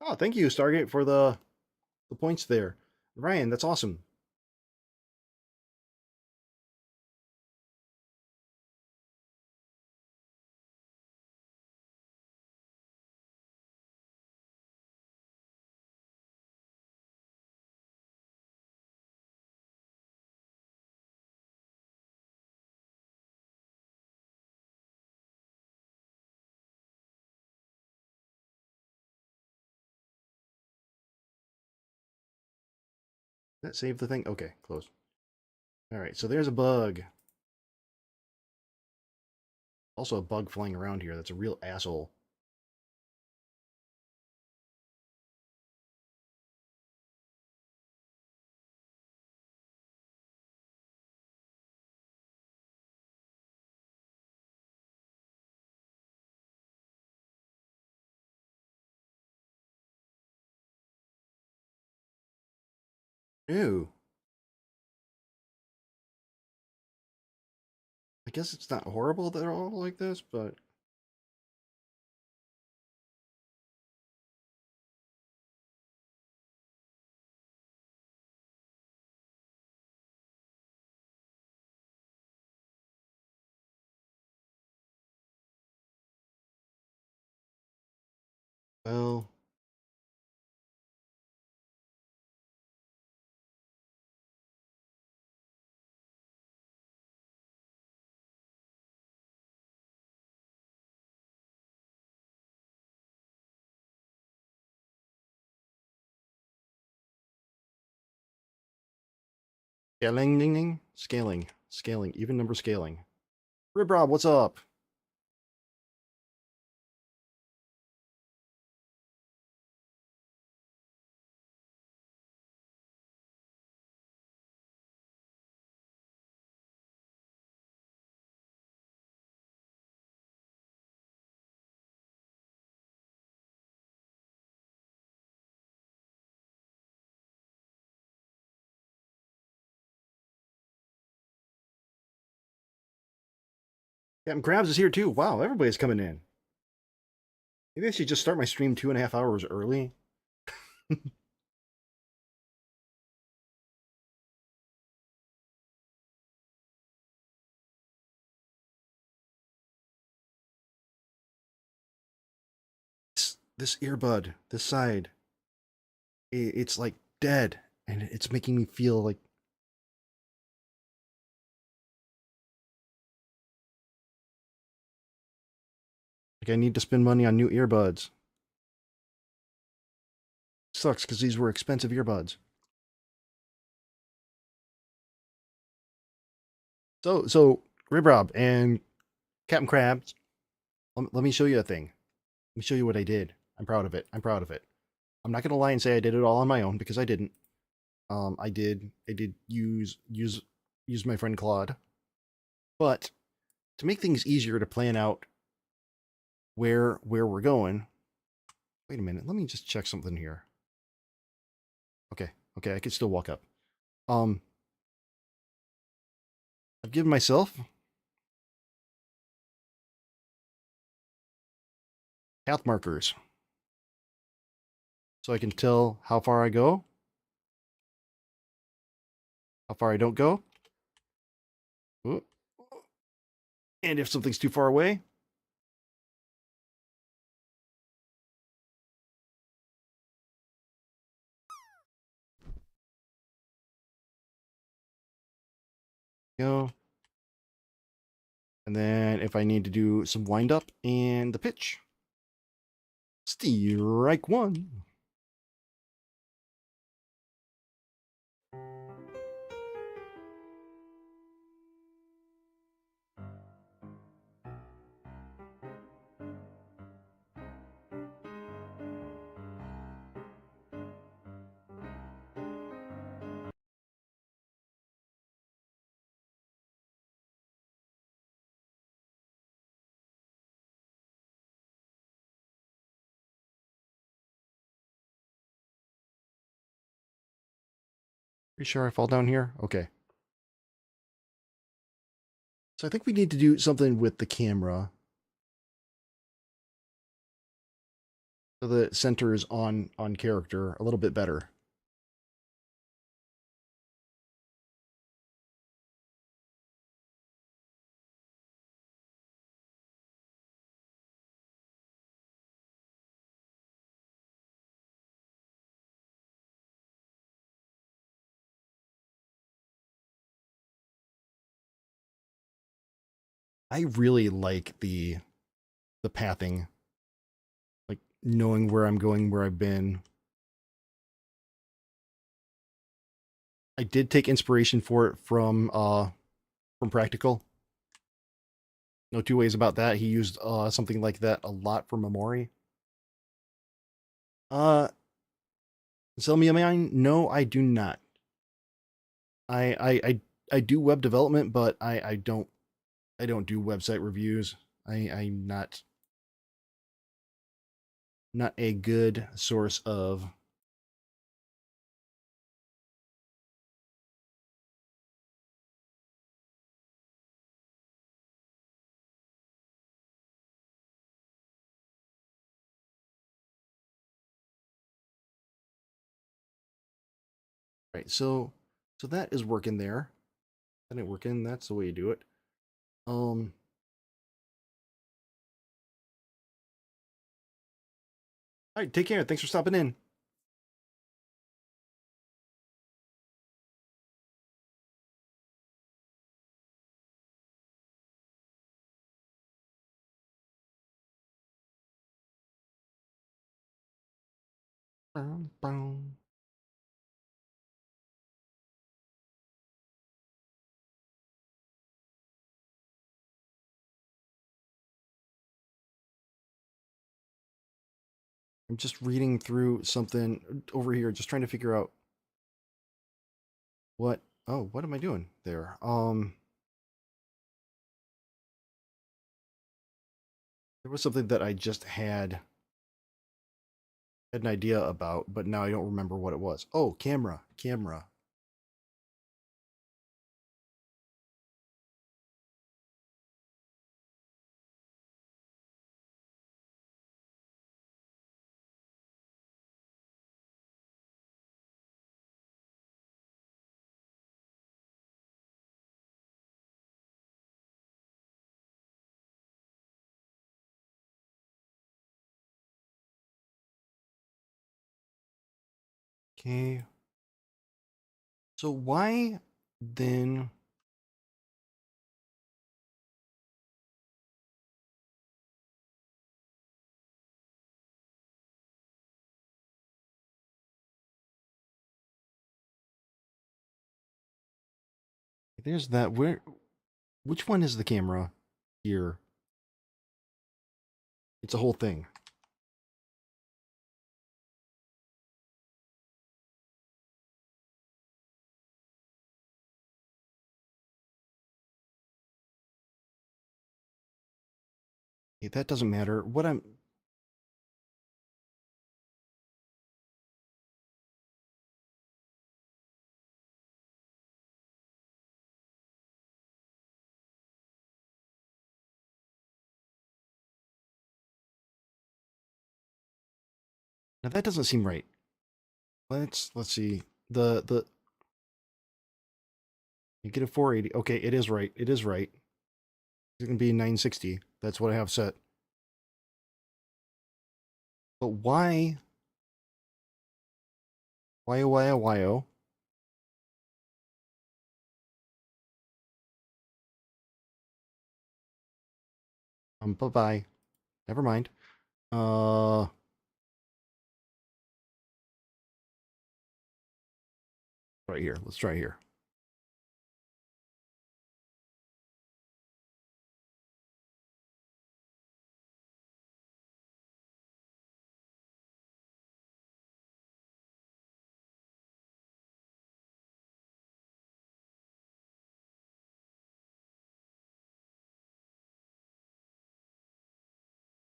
Speaker 3: Oh, thank you, Stargate, for the points there. Ryan, that's awesome. That save the thing? Okay, close. All right, so there's a bug. Also a bug flying around here that's a real asshole. Ew. I guess it's not horrible that they're all like this, but... Well... Scaling, even number scaling. Rib Rob, what's up? Captain Krabs is here too. Wow, everybody's coming in. Maybe I should just start my stream 2.5 hours early. This earbud, this side, it's like dead, and it's making me feel like... Like I need to spend money on new earbuds. Sucks, because these were expensive earbuds. So, Rib Rob and Captain Krabs, let me show you a thing. Let me show you what I did. I'm proud of it. I'm proud of it. I'm not gonna lie and say I did it all on my own, because I didn't. I did use my friend Claude. But to make things easier to plan out where we're going. Wait a minute, let me just check something here. Okay, I can still walk up. I've given myself path markers so I can tell how far I go, how far I don't go. Ooh. And if something's too far away, go. And then if I need to do some wind up and the pitch, strike one. Pretty sure I fall down here? Okay. So I think we need to do something with the camera. So the center is on character a little bit better. I really like the pathing. Like knowing where I'm going, where I've been. I did take inspiration for it from Practical. No two ways about that. He used something like that a lot for Memori. Sell me a mine? No, I do not. I do web development, but I don't do website reviews. I'm not a good source of. Right, so that is working there. That ain't working. That's the way you do it. All right, take care. Thanks for stopping in. Boom, boom. I'm just reading through something over here, just trying to figure out what. Oh, what am I doing there? There was something that I just had an idea about, but now I don't remember what it was. Oh, camera. Okay. So why then? There's that. Which one is the camera here? It's a whole thing. Okay, that doesn't matter. What I'm. Now that doesn't seem right. Let's see. The you get a 480. Okay, it is right. It is right. It's gonna be 960. That's what I have set. But why? Why? Bye-bye. Never mind. Right here. Let's try here.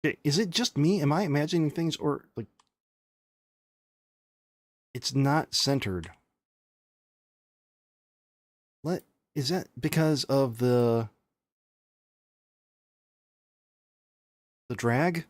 Speaker 3: Okay, is it just me? Am I imagining things, or like it's not centered? Let is that because of the drag?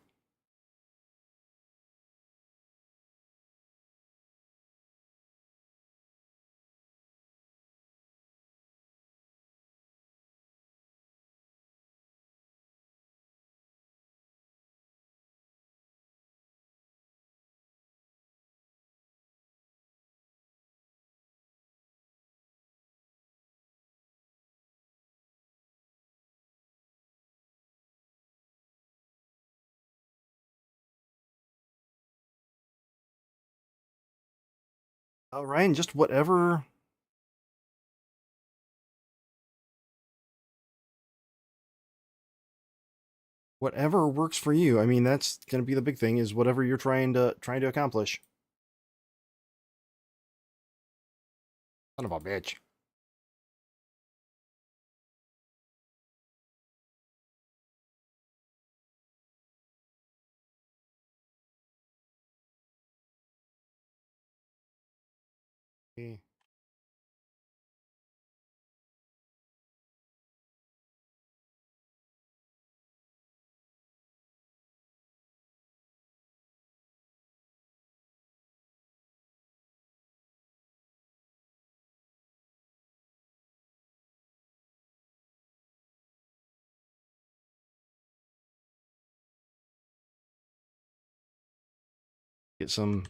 Speaker 3: Ryan, just whatever works for you. I mean, that's going to be the big thing is whatever you're trying to accomplish. Son of a bitch. Okay.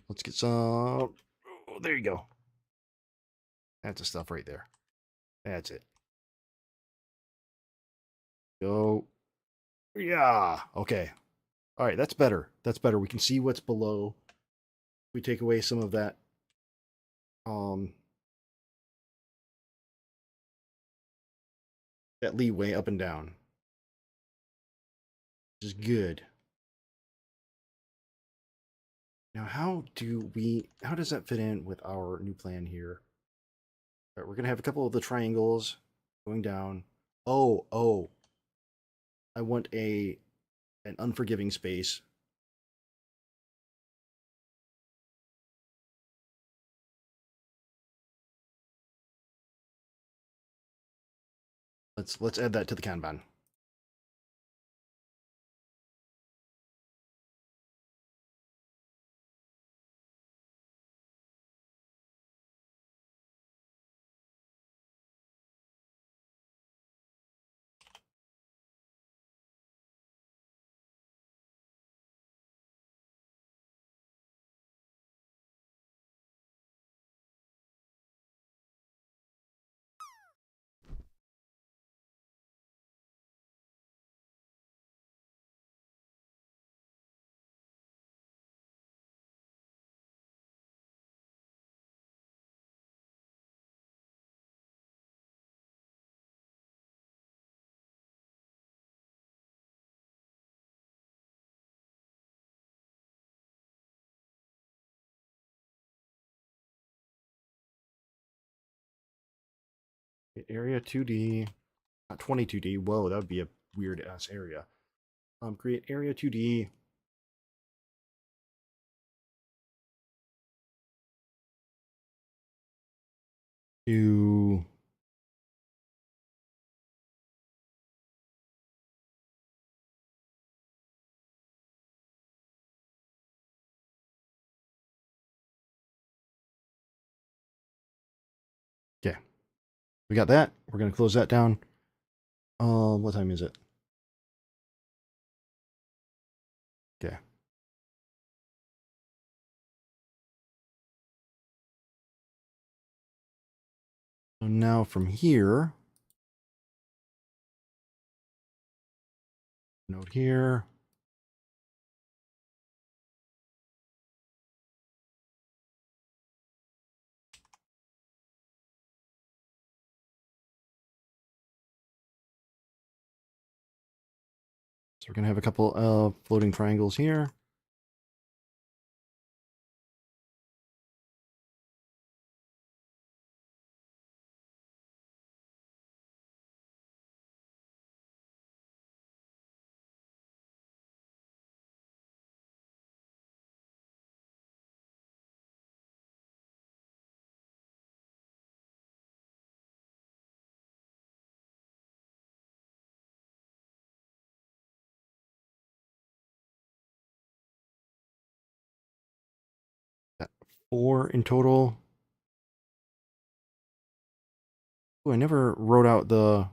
Speaker 3: Let's get some. Oh, there you go. That's the stuff right there. That's it. Go. Yeah. Okay. All right. That's better. That's better. We can see what's below. We take away some of that. That leeway up and down. Which is good. Now, how does that fit in with our new plan here? All right, we're gonna have a couple of the triangles going down. Oh, I want an unforgiving space. Let's add that to the Kanban. Area 2D, not 22D. Whoa, that would be a weird ass area. Create area 2D. To okay, we got that. We're gonna close that down. What time is it? Okay. So now from here, node here. So we're gonna have a couple of floating triangles here. 4 in total. Oh, I never wrote out the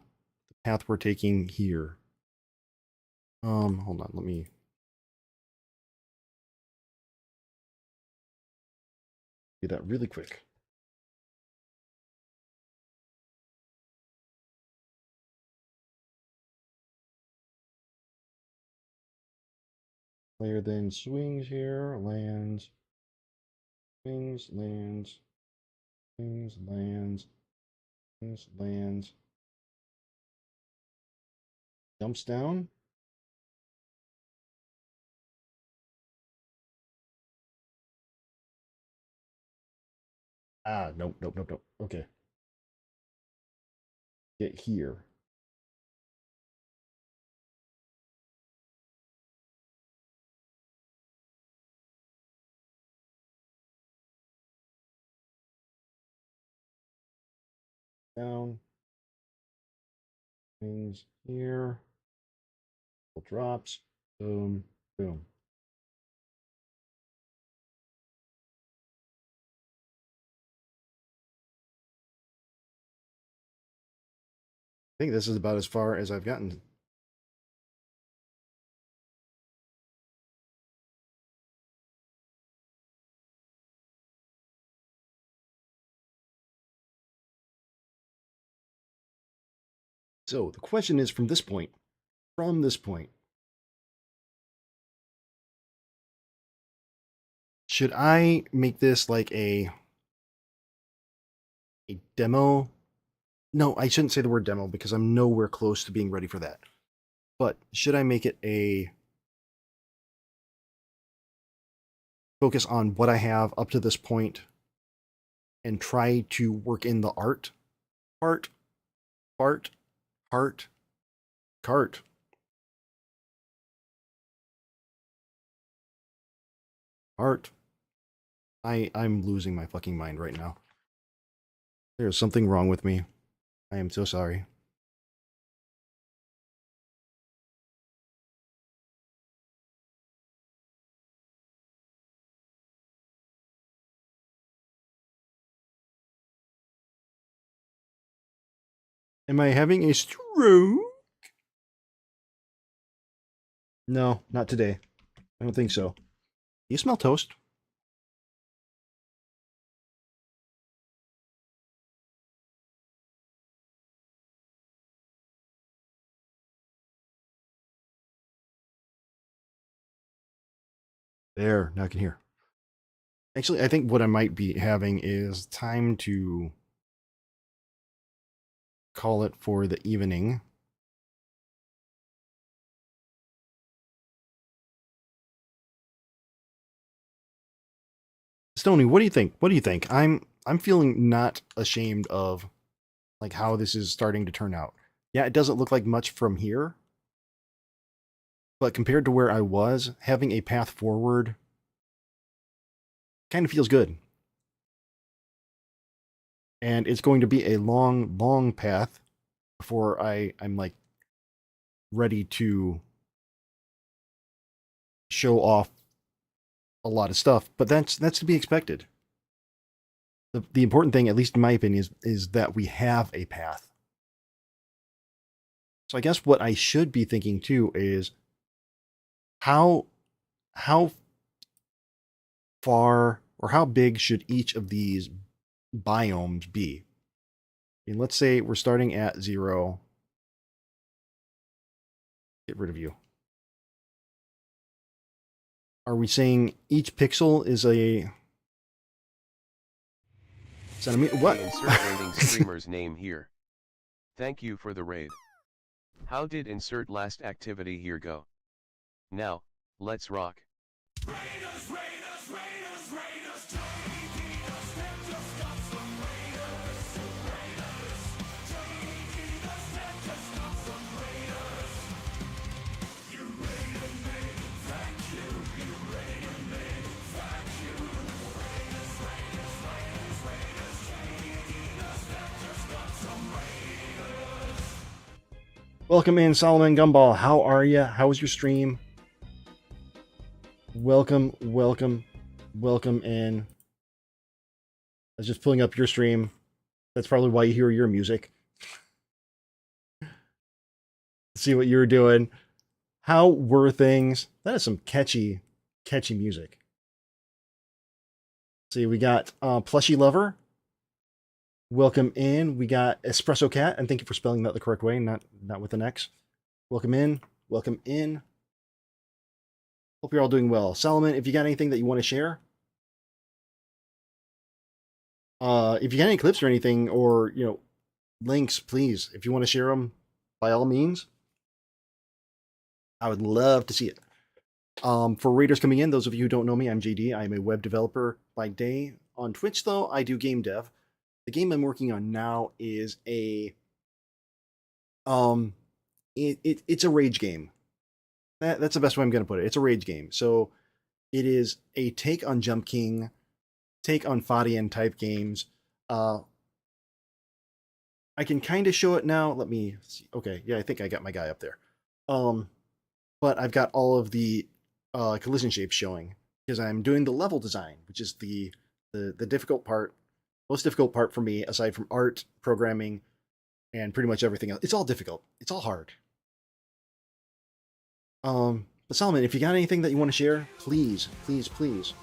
Speaker 3: path we're taking here. Hold on, let me do that really quick. Player then swings here, lands, swings, lands, swings, lands, swings, lands, jumps down. Ah, nope, nope, nope, nope. Okay. Get here. Down. Things here. Drops. Boom, boom. I think this is about as far as I've gotten. So the question is from this point, should I make this like a demo? No, I shouldn't say the word demo because I'm nowhere close to being ready for that. But should I make it a focus on what I have up to this point and try to work in the art part, cart, art. I'm losing my fucking mind right now. There's something wrong with me. I am so sorry. Am I having a stroke? No, not today. I don't think so. You smell toast? There, now I can hear. Actually, I think what I might be having is time to call it for the evening. Stony, what do you think? What do you think? I'm feeling not ashamed of like how this is starting to turn out. Yeah, it doesn't look like much from here, but compared to where I was, having a path forward kind of feels good. And it's going to be a long, long path before I'm like ready to show off a lot of stuff, but that's to be expected. The important thing, at least in my opinion, is that we have a path. So I guess what I should be thinking too is how far or how big should each of these biomes be? And let's say we're starting at 0. Get rid of you. Are we saying each pixel is a centimeter? What?
Speaker 6: Insert rating streamer's name here. Thank you for the raid. How did insert last activity here go? Now, let's rock.
Speaker 3: Welcome in, Solomon Gumball. How are you? How was your stream? Welcome in. was just pulling up your stream. That's probably why you hear your music. See what you were doing. How were things? That is some catchy music. See, we got Plushy Lover. Welcome in. We got Espresso Cat, and thank you for spelling that the correct way, not with an X. Welcome in. Welcome in. Hope you're all doing well. Solomon, if you got anything that you want to share, if you got any clips or anything, or links, please, if you want to share them, by all means, I would love to see it. For readers coming in, those of you who don't know me, I'm JD. I'm a web developer by day. On Twitch, though, I do game dev. The game I'm working on now is it's a rage game. That's the best way I'm going to put it. It's a rage game. So it is a take on Jump King, take on Fadian type games. I can kind of show it now. Let me see. Okay, yeah, I think I got my guy up there. But I've got all of the collision shapes showing because I'm doing the level design, which is the difficult part, most difficult part for me, aside from art, programming, and pretty much everything else. It's all difficult. It's all hard. But Solomon, if you got anything that you want to share, please, please, please.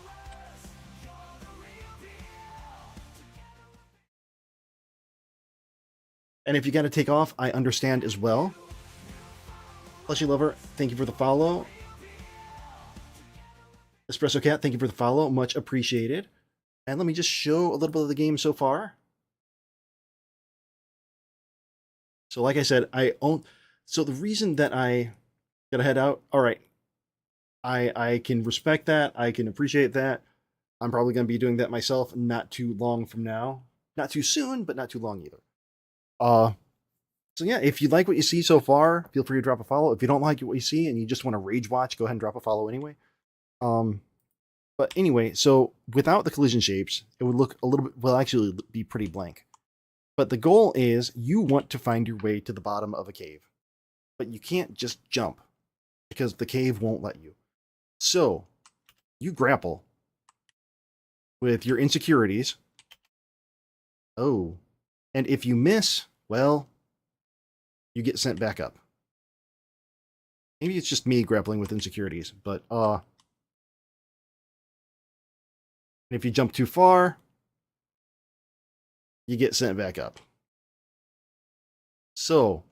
Speaker 3: And if you got to take off, I understand as well. Plushy Lover, thank you for the follow. Espresso Cat, thank you for the follow. Much appreciated. And let me just show a little bit of the game so far. So like I said, so the reason that I gotta head out, all right, I can respect that. I can appreciate that. I'm probably going to be doing that myself not too long from now. Not too soon, but not too long either. So yeah, if you like what you see so far, feel free to drop a follow. If you don't like what you see and you just want to rage watch, go ahead and drop a follow anyway. But anyway, so without the collision shapes, it would look a little bit, well, actually be pretty blank. But the goal is you want to find your way to the bottom of a cave. But you can't just jump because the cave won't let you. So you grapple with your insecurities. Oh, and if you miss, well, you get sent back up. Maybe it's just me grappling with insecurities, but if you jump too far, you get sent back up. So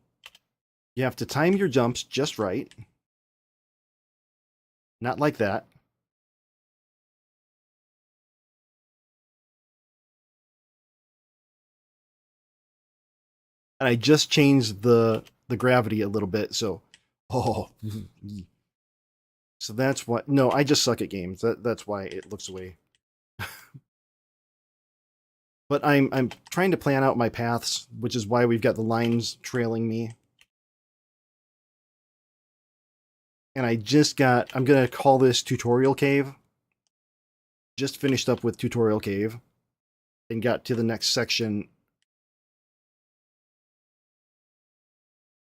Speaker 3: you have to time your jumps just right. Not like that. And I just changed the gravity a little bit, so so that's what. No, I just suck at games. That's why it looks away. But I'm trying to plan out my paths, which is why we've got the lines trailing me. And I'm gonna call this Tutorial Cave. Just finished up with Tutorial Cave and got to the next section.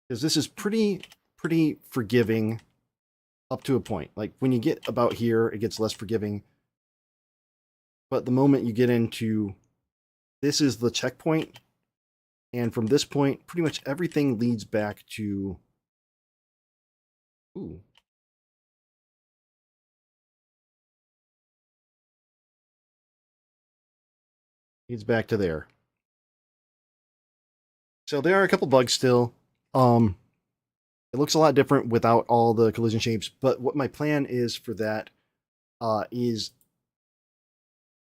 Speaker 3: Because this is pretty forgiving up to a point. Like when you get about here, it gets less forgiving. But the moment you get into, this is the checkpoint. And from this point, pretty much everything leads back to, ooh. Leads back to there. So there are a couple bugs still. It looks a lot different without all the collision shapes, but what my plan is for that is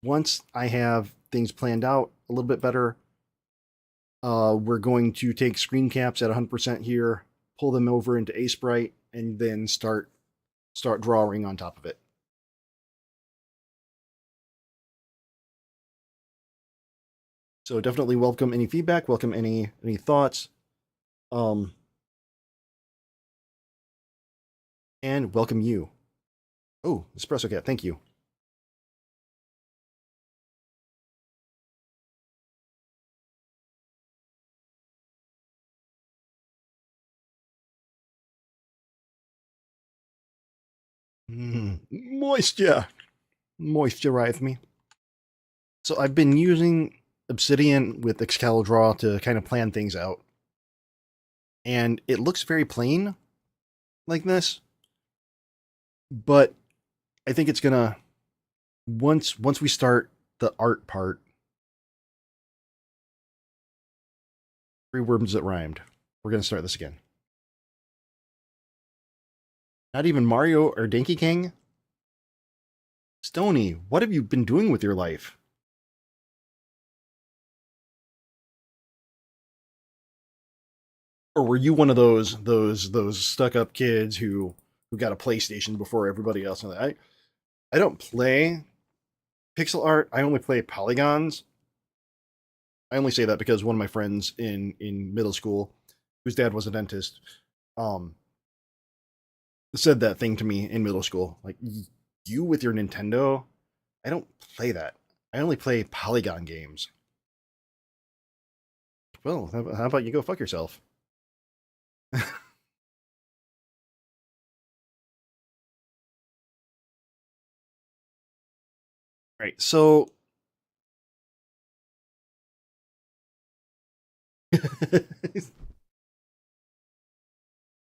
Speaker 3: once I have things planned out a little bit better, we're going to take screen caps at 100% here, pull them over into Sprite, and then start drawing on top of it. So definitely welcome any feedback, welcome any thoughts. And welcome you. Oh, Espresso Cat, thank you. Moisture. Moisturize me. So I've been using Obsidian with Excalidraw to kind of plan things out. And it looks very plain like this. But I think it's gonna once we start the art part. 3 words that rhymed. We're gonna start this again. Not even Mario or Donkey Kong? Stony, what have you been doing with your life? Or were you one of those stuck-up kids who got a PlayStation before everybody else? I don't play pixel art. I only play polygons. I only say that because one of my friends in middle school, whose dad was a dentist, said that thing to me in middle school. Like, you with your Nintendo? I don't play that. I only play polygon games. Well, how about you go fuck yourself? Right, so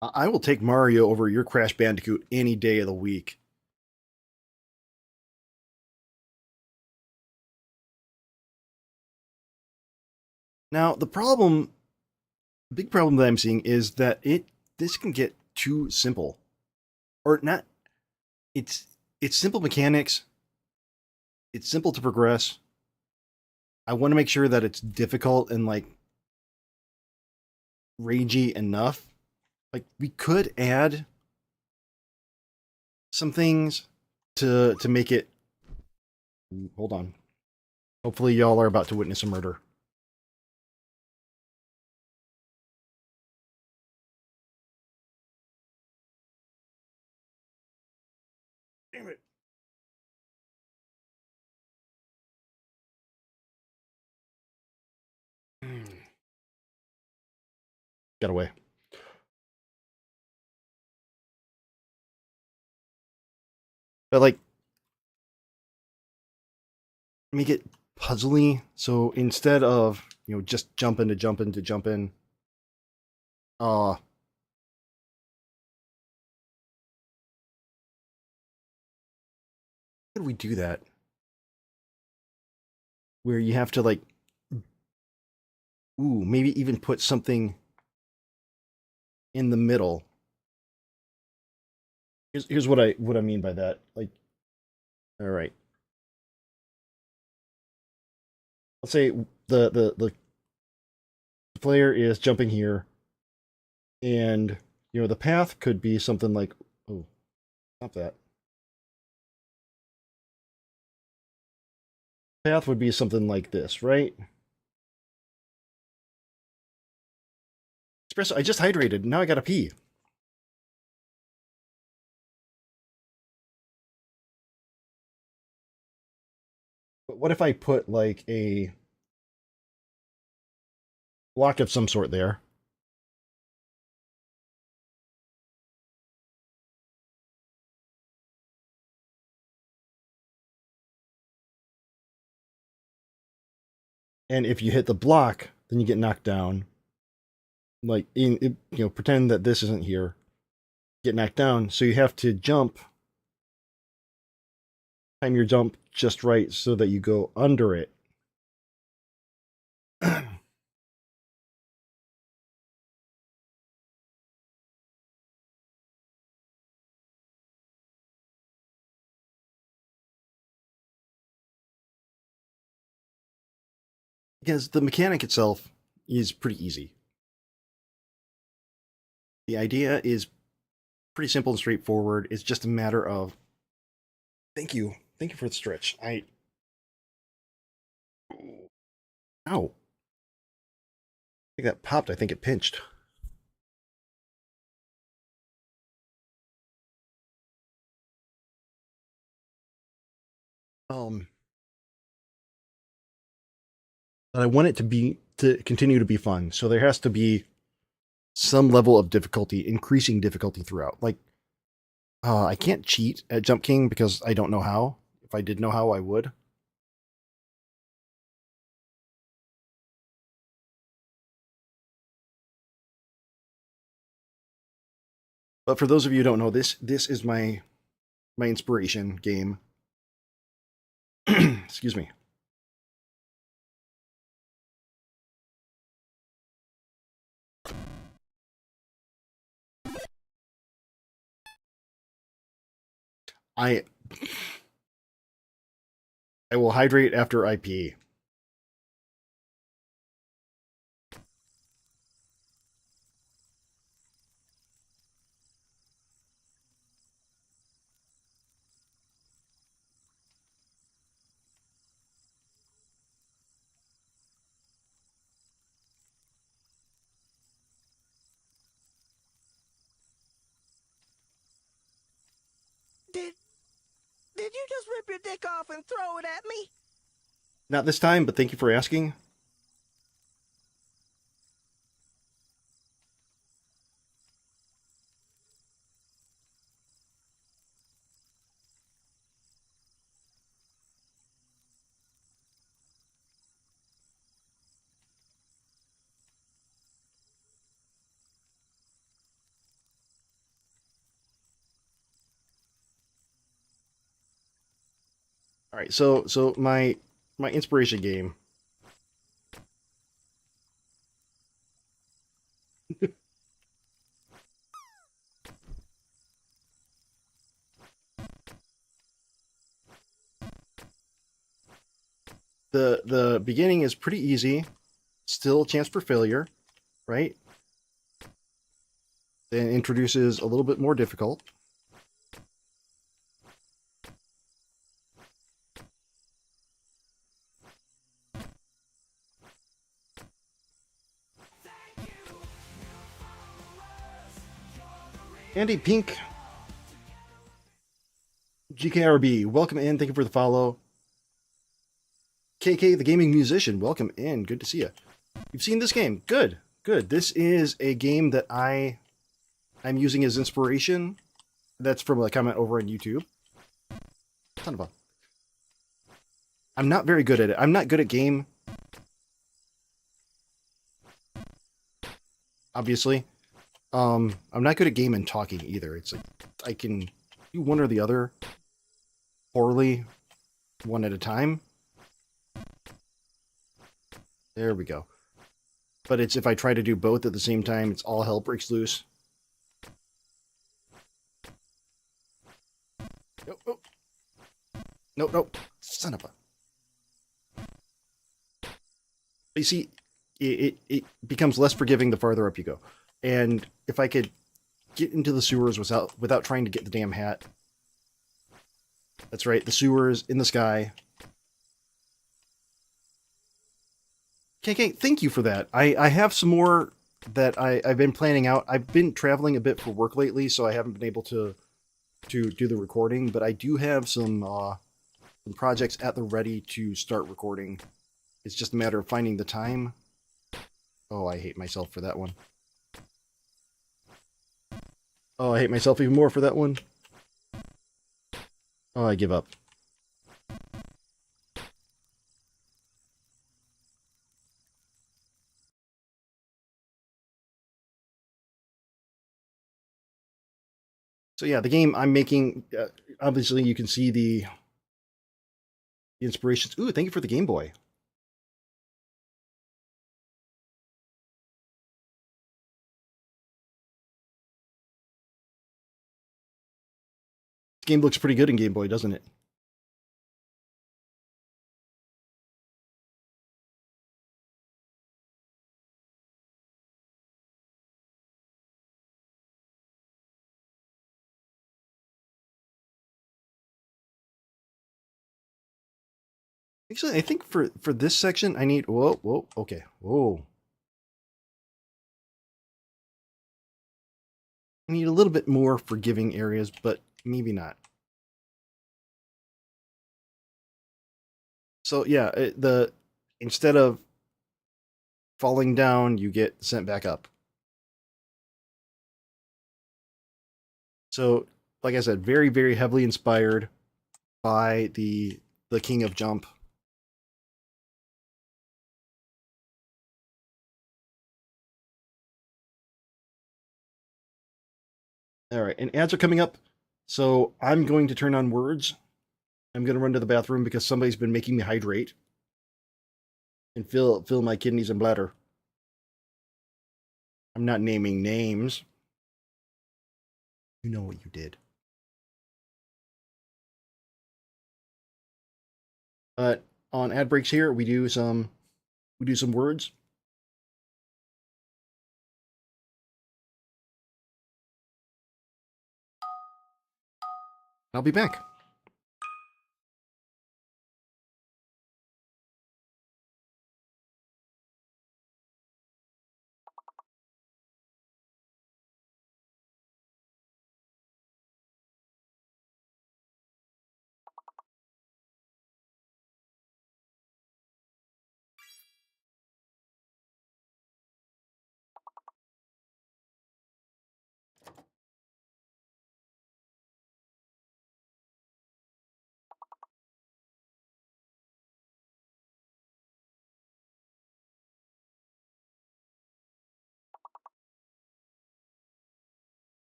Speaker 3: I will take Mario over your Crash Bandicoot any day of the week. Now, the big problem that I'm seeing is that this can get too simple. Or not, it's simple mechanics. It's simple to progress. I want to make sure that it's difficult and like ragey enough. Like, we could add some things to make it. Hold on. Hopefully y'all are about to witness a murder. Damn it. Got away. But like, make it puzzly. So instead of, just jump in, how could we do that? Where you have to like, maybe even put something in the middle. Here's what I mean by that. Like, all right. Let's say the player is jumping here, and the path could be something like, oh, stop that. Path would be something like this, right? Espresso, I just hydrated. Now I gotta pee. But what if I put like a block of some sort there? And if you hit the block, then you get knocked down. Like, pretend that this isn't here. Get knocked down, so you have to jump. Time your jump just right so that you go under it. Because the mechanic itself is pretty easy. The idea is pretty simple and straightforward. It's just a matter of... Thank you for the stretch. Ow. I think that popped. I think it pinched. But I want it to continue to be fun. So there has to be some level of difficulty, increasing difficulty throughout. Like, I can't cheat at Jump King because I don't know how. If I did know how, I would. But for those of you who don't know, this is my inspiration game. Excuse me. I will hydrate after I pee.
Speaker 7: Did you just rip your dick off and throw it at me?
Speaker 3: Not this time, but thank you for asking. All right, so my inspiration game. The beginning is pretty easy. Still a chance for failure, right? Then introduces a little bit more difficult. Andy Pink, GKRB, welcome in. Thank you for the follow. KK, the gaming musician, welcome in. Good to see you. You've seen this game. Good, good. This is a game that I'm using as inspiration. That's from a comment over on YouTube. Son of a. I'm not very good at it. I'm not good at game. Obviously. I'm not good at game and talking either. It's like I can do one or the other poorly, one at a time. There we go. But it's if I try to do both at the same time, it's all hell breaks loose. Nope, nope. Nope, nope. Son of a. You see, it becomes less forgiving the farther up you go. And if I could get into the sewers without trying to get the damn hat. That's right, the sewers in the sky. KK, thank you for that. I have some more that I've been planning out. I've been traveling a bit for work lately, so I haven't been able to do the recording, but I do have some projects at the ready to start recording. It's just a matter of finding the time. Oh, I hate myself for that one. Oh, I hate myself even more for that one. Oh, I give up. So yeah, the game I'm making, obviously you can see the inspirations. Ooh, thank you for the Game Boy. This game looks pretty good in Game Boy, doesn't it? Actually, I think for this section, I need... Whoa, okay. Whoa. I need a little bit more forgiving areas, but maybe not. So yeah, instead of falling down, you get sent back up. So, like I said, very, very heavily inspired by the King of Jump. All right, and ads are coming up, so I'm going to turn on words. I'm going to run to the bathroom because somebody's been making me hydrate and fill my kidneys and bladder. I'm not naming names. You know what you did. But on ad breaks here, we do some words. I'll be back.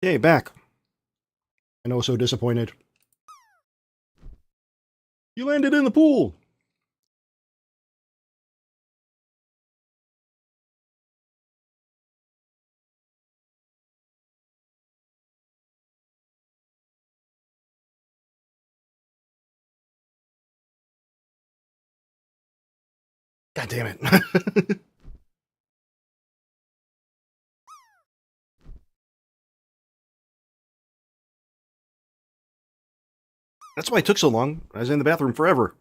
Speaker 3: Yay, back. I know, so disappointed. You landed in the pool! God damn it. That's why it took so long. I was in the bathroom forever.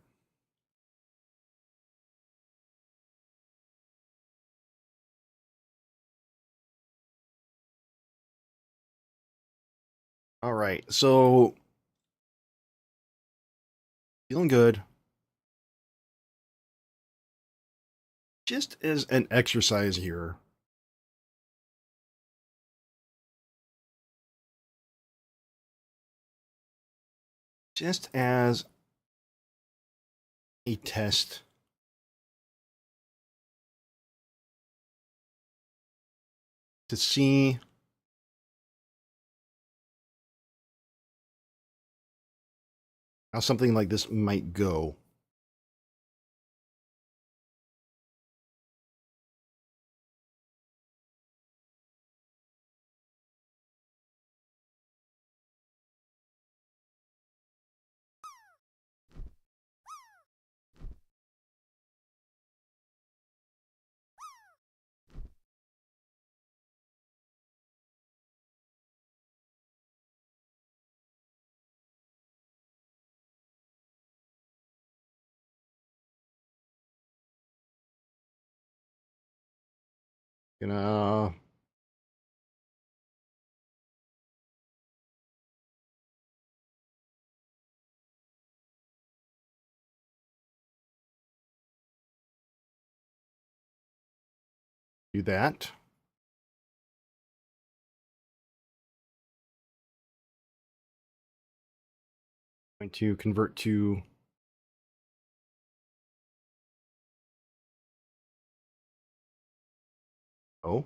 Speaker 3: All right, so feeling good. Just as an exercise here, just as a test, to see how something like this might go. Gonna do that. Going to convert to O.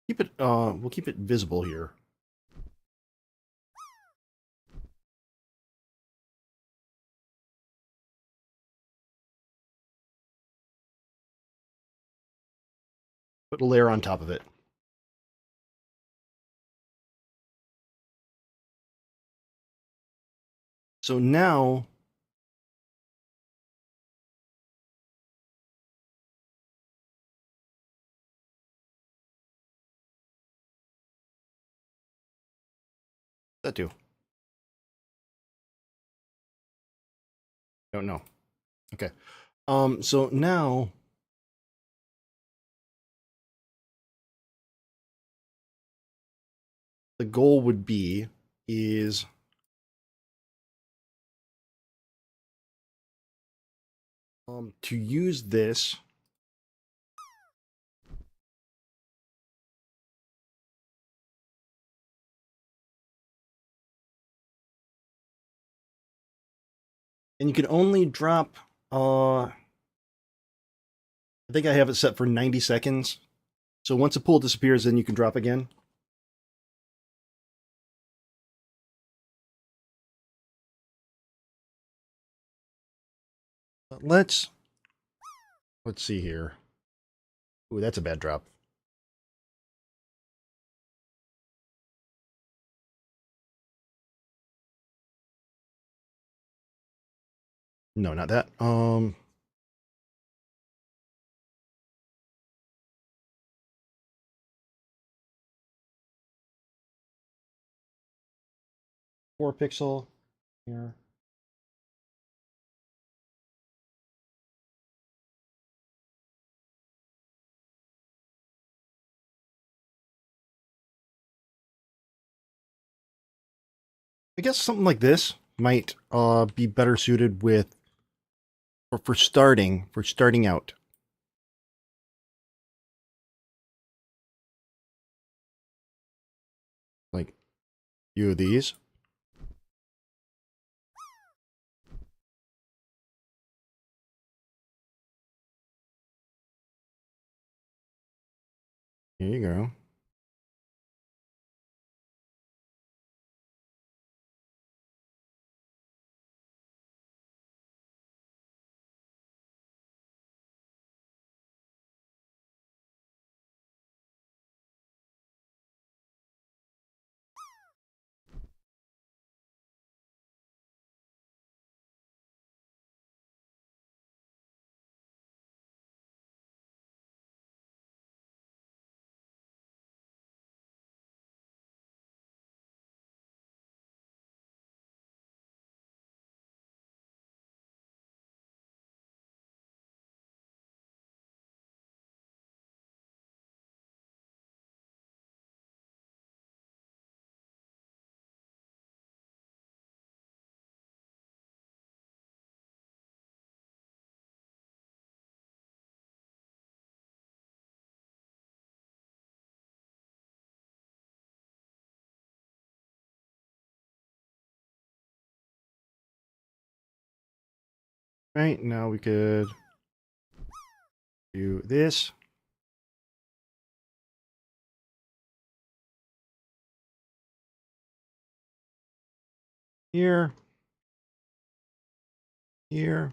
Speaker 3: Keep it. We'll keep it visible here. Put a layer on top of it. So now that do. Don't know. Okay. So now the goal would be is to use this and you can only drop I think I have it set for 90 seconds. So once the pool disappears, then you can drop again. But let's see here. Ooh, that's a bad drop. No, not that. 4 pixel here. I guess something like this might be better suited with or for starting out. Like a few of these. Here you go. Right, now we could do this. Here. Here.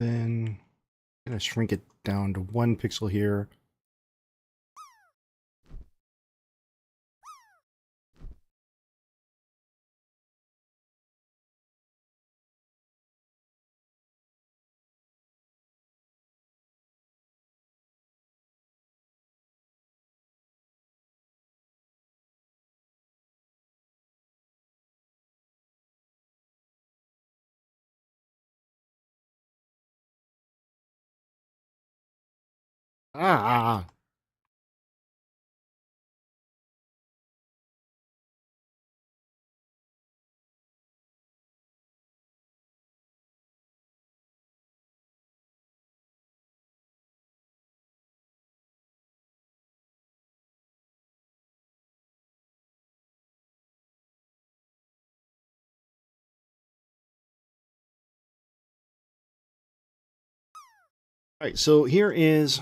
Speaker 3: Then I'm gonna shrink it down to 1 pixel here. Ah. All right, so here is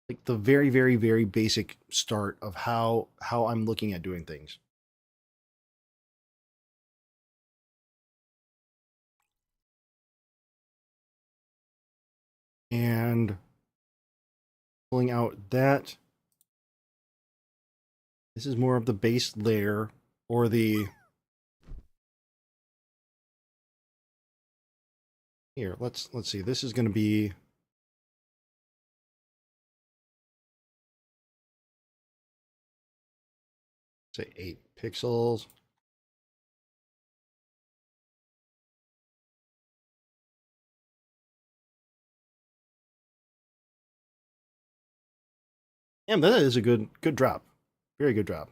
Speaker 3: like the very, very, very basic start of how I'm looking at doing things. And pulling out that. This is more of the base layer, or the... Here, let's see. This is going to be... say 8 pixels. Damn, that is a good drop. Very good drop.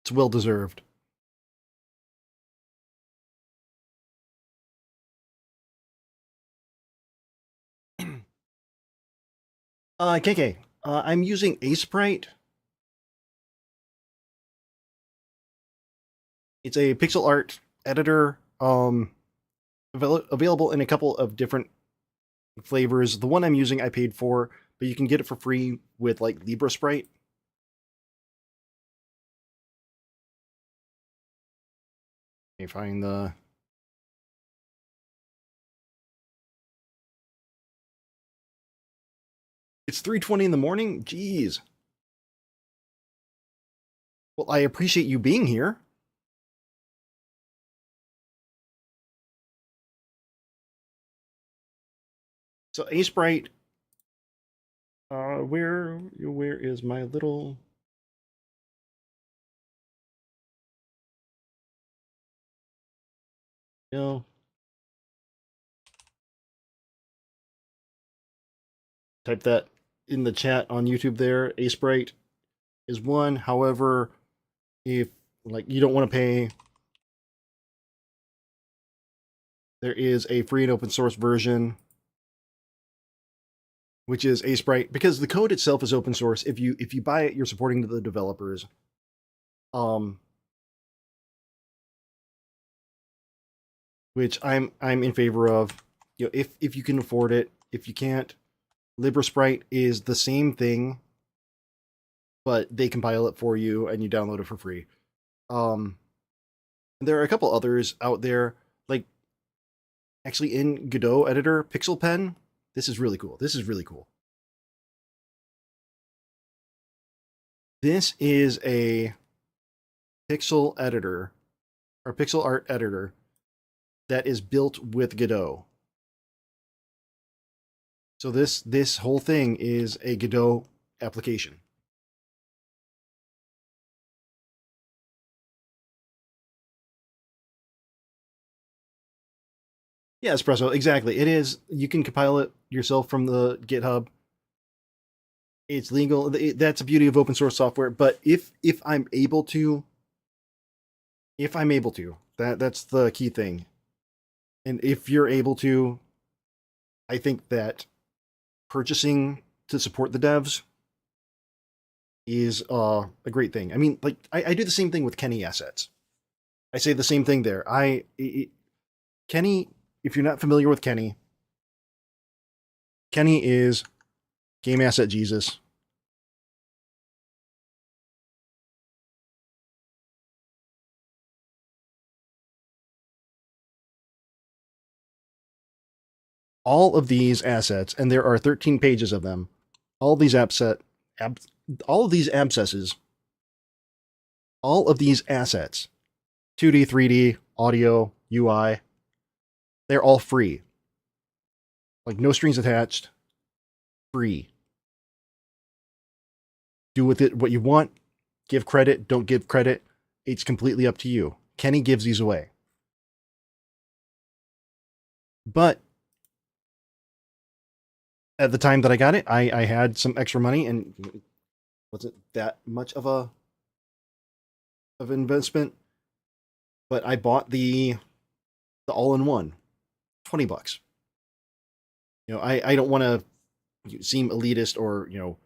Speaker 3: It's well deserved. KK, I'm using Sprite. It's a pixel art editor, available in a couple of different flavors. The one I'm using I paid for, but you can get it for free with like Libra Sprite. Let me find the... It's 3:20 in the morning? Jeez. Well, I appreciate you being here. So Sprite, where is my little... No. Type that in the chat on YouTube there. Sprite is one. However, if like you don't want to pay, there is a free and open source version, which is Sprite, because the code itself is open source. If you buy it, you're supporting the developers. which I'm in favor of. You know, if you can afford it. If you can't, LibreSprite is the same thing, but they compile it for you and you download it for free. There are a couple others out there, like actually in Godot editor, Pixel Pen. This is really cool. This is really cool. This is a pixel editor or pixel art editor that is built with Godot. So this whole thing is a Godot application. Yeah, Espresso, exactly. It is. You can compile it yourself from the GitHub. It's legal. That's the beauty of open source software. But if I'm able to, that's the key thing. And if you're able to, I think that purchasing to support the devs is a great thing. I mean, like I do the same thing with Kenny assets. I say the same thing there. Kenny, if you're not familiar with Kenny, Kenny is game asset Jesus. All of these assets, and there are 13 pages of them. All of these abscesses, all of these assets, 2D, 3D, audio, UI, they're all free. Like no strings attached, free. Do with it what you want. Give credit, don't give credit. It's completely up to you. Kenny gives these away. But at the time that I got it, I had some extra money, and wasn't that much of investment. But I bought the all-in-one, $20. You know, I don't want to seem elitist or, you know,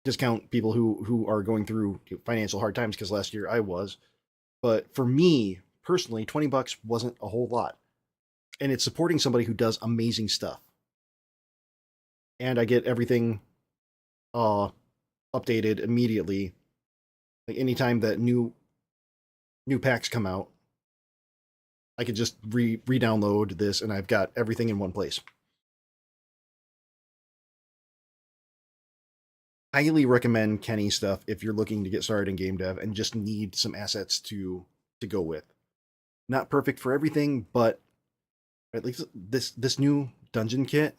Speaker 3: discount people who are going through financial hard times, because last year I was. But for me personally, $20 wasn't a whole lot, and it's supporting somebody who does amazing stuff. And I get everything updated immediately. Like anytime that new packs come out, I could just re-download this, and I've got everything in one place. Highly recommend Kenny stuff if you're looking to get started in game dev and just need some assets to go with. Not perfect for everything, but at least this new dungeon kit,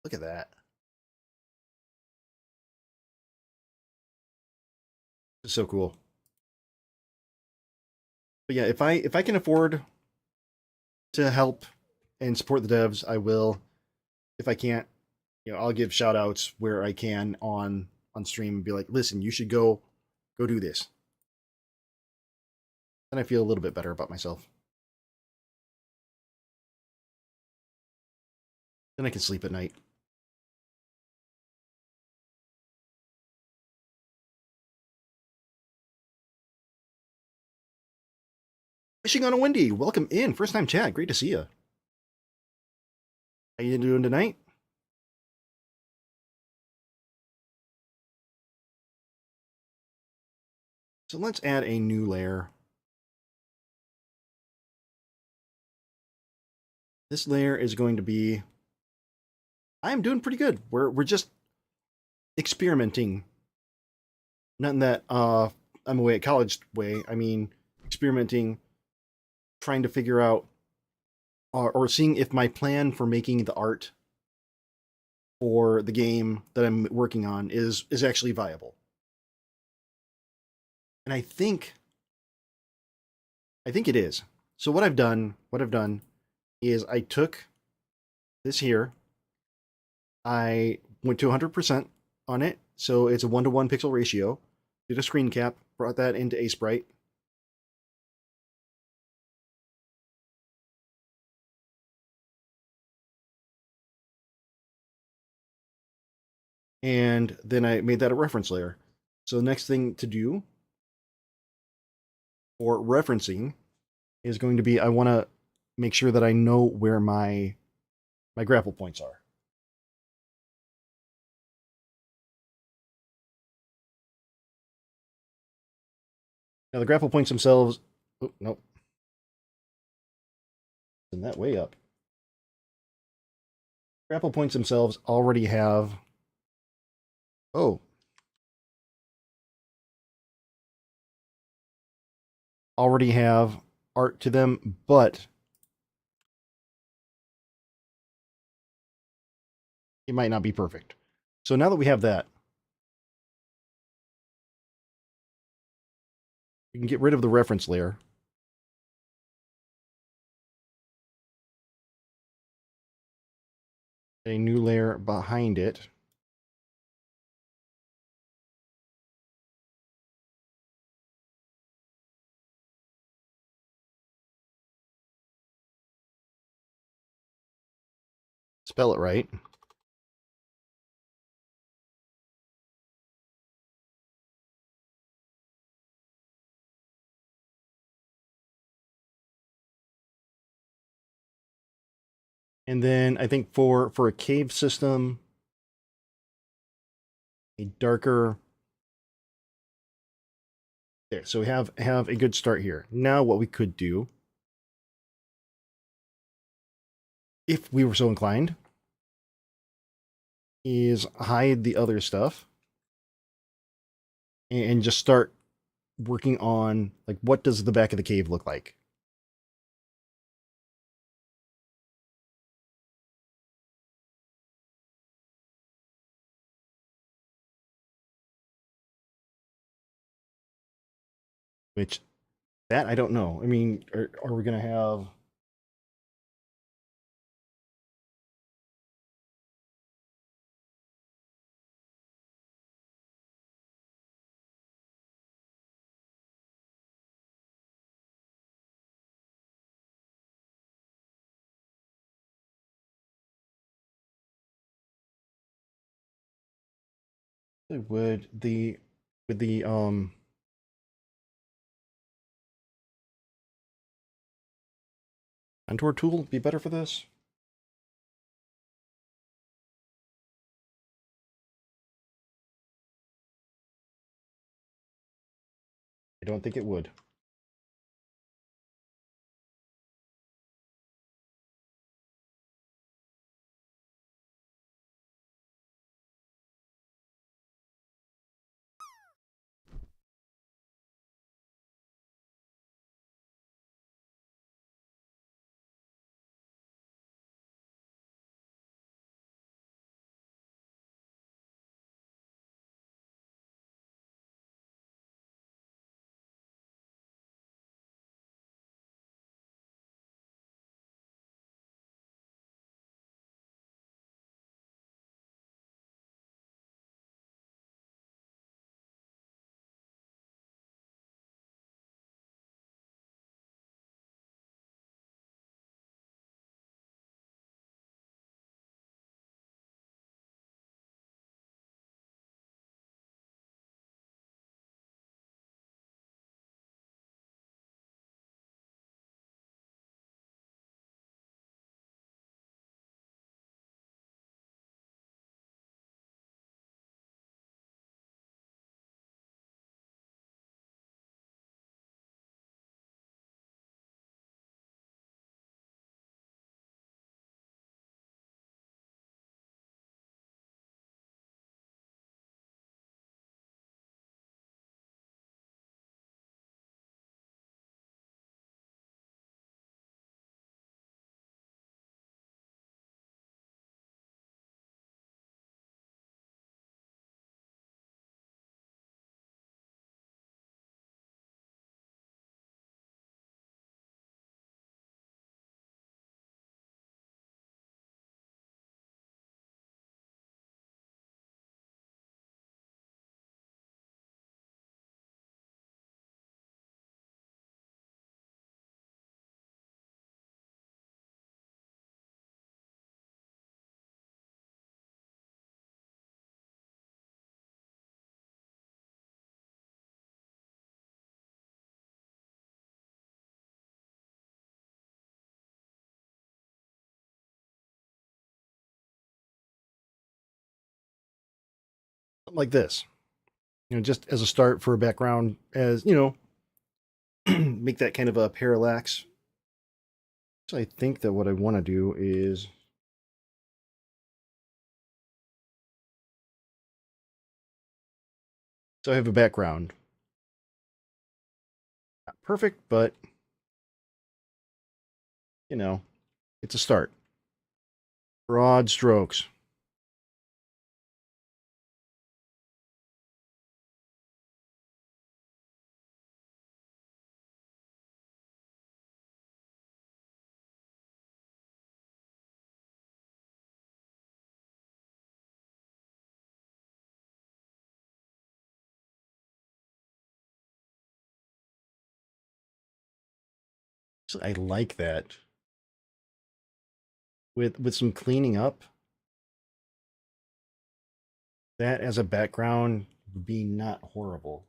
Speaker 3: look at that. It's so cool. But yeah, if I can afford to help and support the devs, I will. If I can't, you know, I'll give shout outs where I can on stream and be like, listen, you should go do this. Then I feel a little bit better about myself. Then I can sleep at night. Wishing on a Wendy, welcome in. First time chat. Great to see you. How you doing tonight? So let's add a new layer. This layer is going to be, I'm doing pretty good. We're just experimenting. Not in that I'm away at college way. I mean experimenting, trying to figure out or seeing if my plan for making the art for the game that I'm working on is actually viable. And I think it is. So what I've done is I took this here, I went to 100% on it, so it's a 1-to-1 pixel ratio, did a screen cap, brought that into Sprite. And then I made that a reference layer. So the next thing to do for referencing is going to be I want to make sure that I know where my grapple points are. Now the grapple points themselves, oh, nope. Send that way up. Grapple points themselves already have, oh, already have art to them, but it might not be perfect. So now that we have that, we can get rid of the reference layer. A new layer behind it. Spell it right. And then I think for a cave system, a darker. There, so we have a good start here. Now what we could do, if we were so inclined, is hide the other stuff and just start working on, like, what does the back of the cave look like? Which, that I don't know. I mean, are we going to have... Would the contour tool be better for this? I don't think it would. something like this. Just as a start for a background, as make that kind of a parallax. So I think that what I want to do is so I have a background. Not perfect, but it's a start. Broad strokes. So I like that. With some cleaning up, that as a background would be not horrible.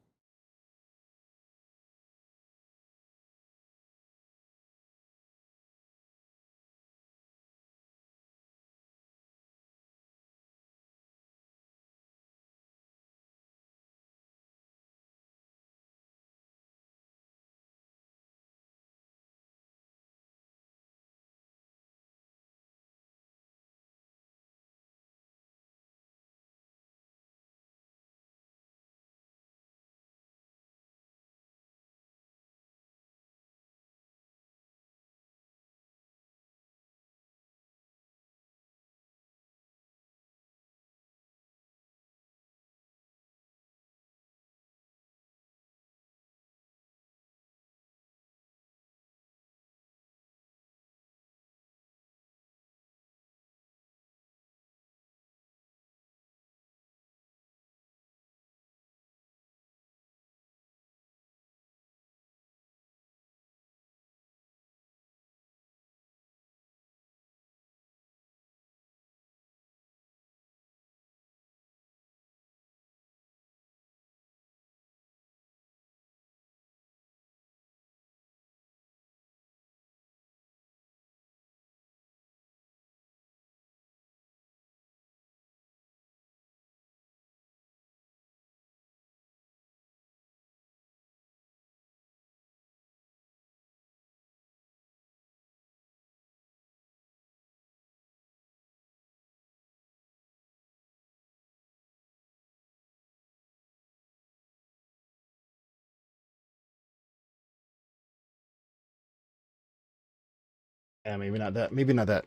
Speaker 3: Yeah, maybe not that. Maybe not that.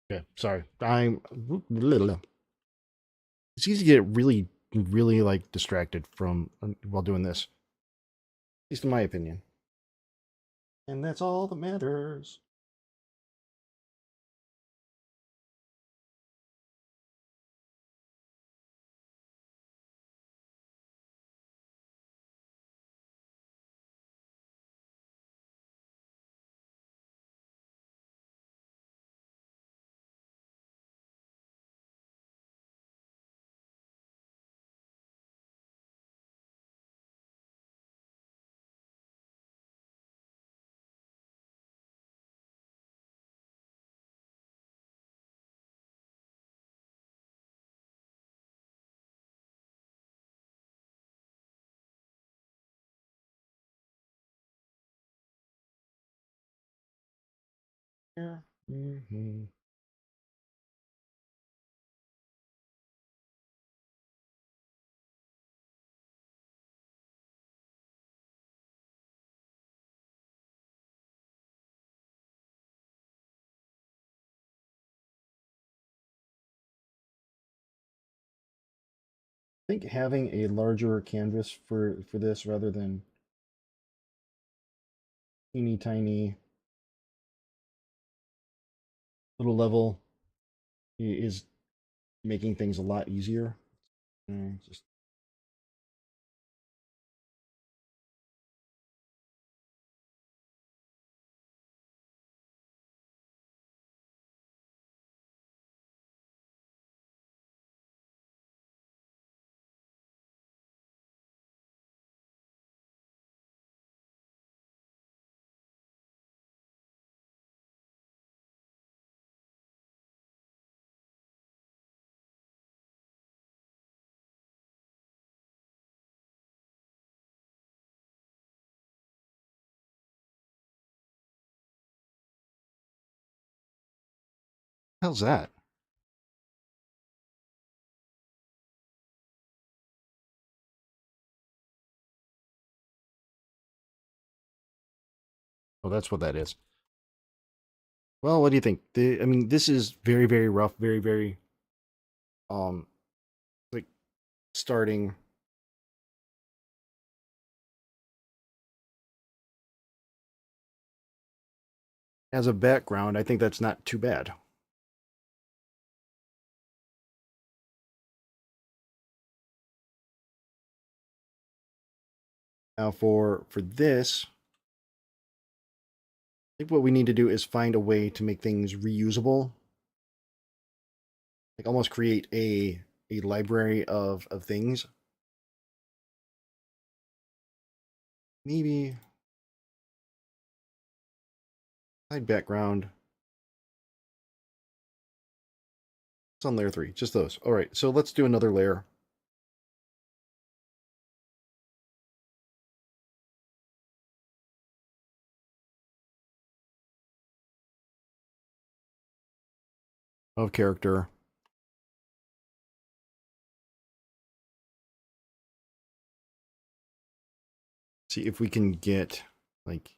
Speaker 3: Okay, sorry. It's easy to get really, really like distracted from while doing this. At least in my opinion. And that's all that matters. Here. Mm-hmm. I think having a larger canvas for this rather than teeny tiny little level is making things a lot easier. Just how's that? Oh, that's what that is. Well, what do you think? I mean, this is very, very rough, very, very, um, like starting. As a background, I think that's not too bad. Now for this, I think what we need to do is find a way to make things reusable. Like almost create a library of things. Maybe hide background. It's on layer 3, just those. All right, so let's do another layer. Of character. See if we can get like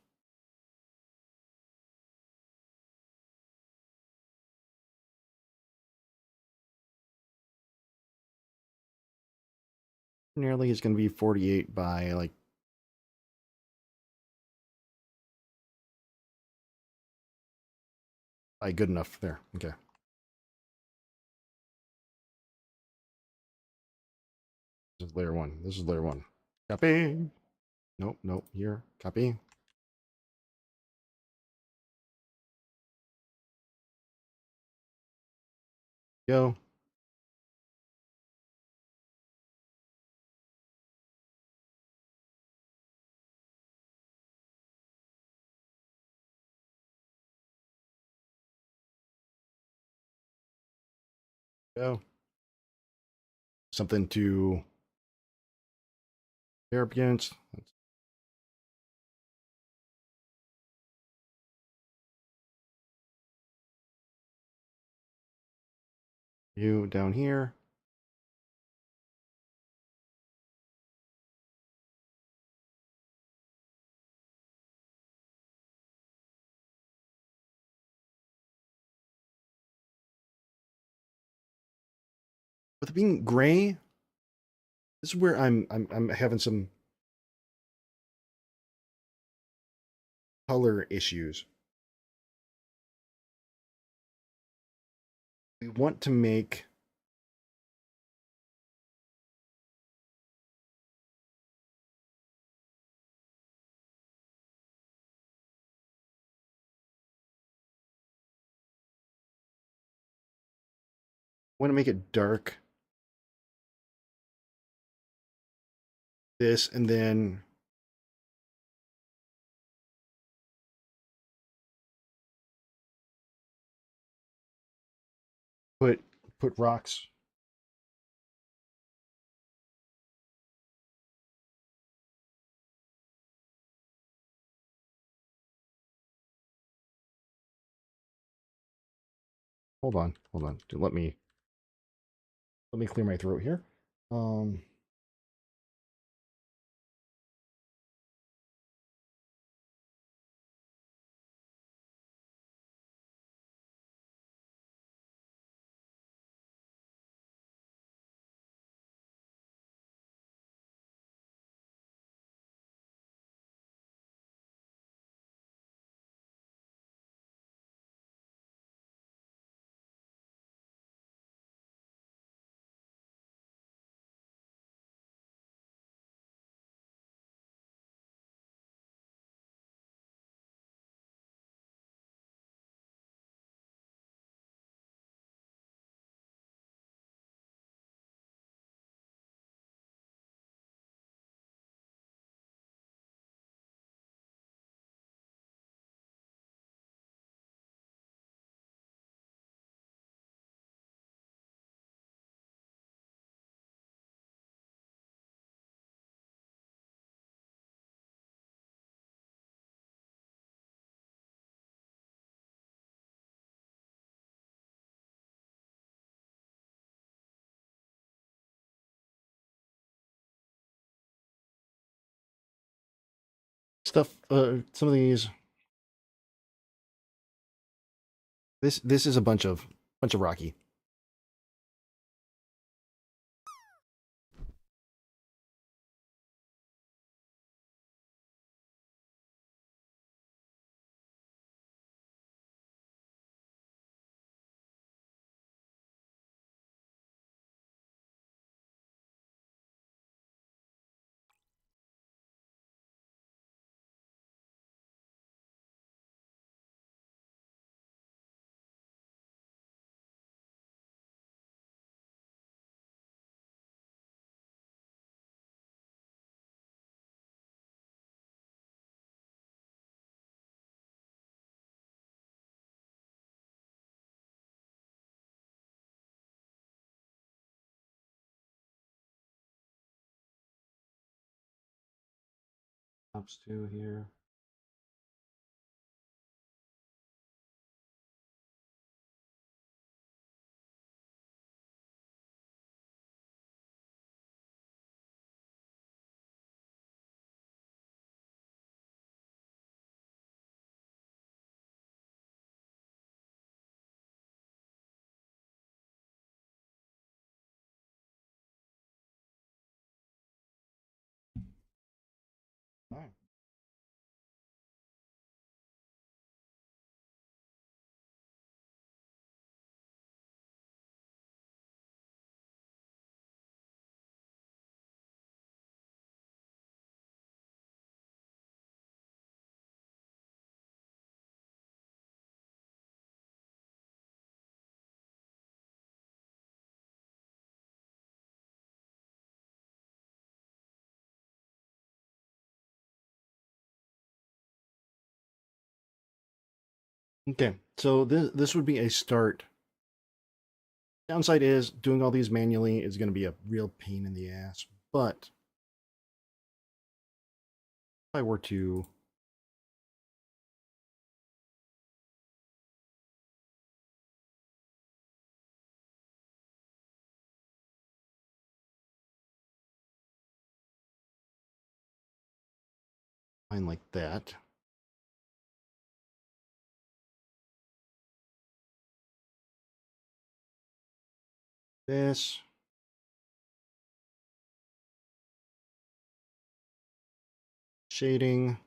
Speaker 3: nearly is going to be 48 by like good enough there. Okay. This is layer 1. This is layer 1. Copy. Nope, nope. Here. Copy. Go. Go. Something to pair up against. You down here. With it being gray, this is where I'm having some color issues. We want to make it dark. This and then put rocks. Hold on. Dude, let me clear my throat here. Stuff. Some of these. This is a bunch of Rocky. Ops 2 here. All right. Okay, so this would be a start. Downside is doing all these manually is going to be a real pain in the ass. But if I were to find like that, this, shading,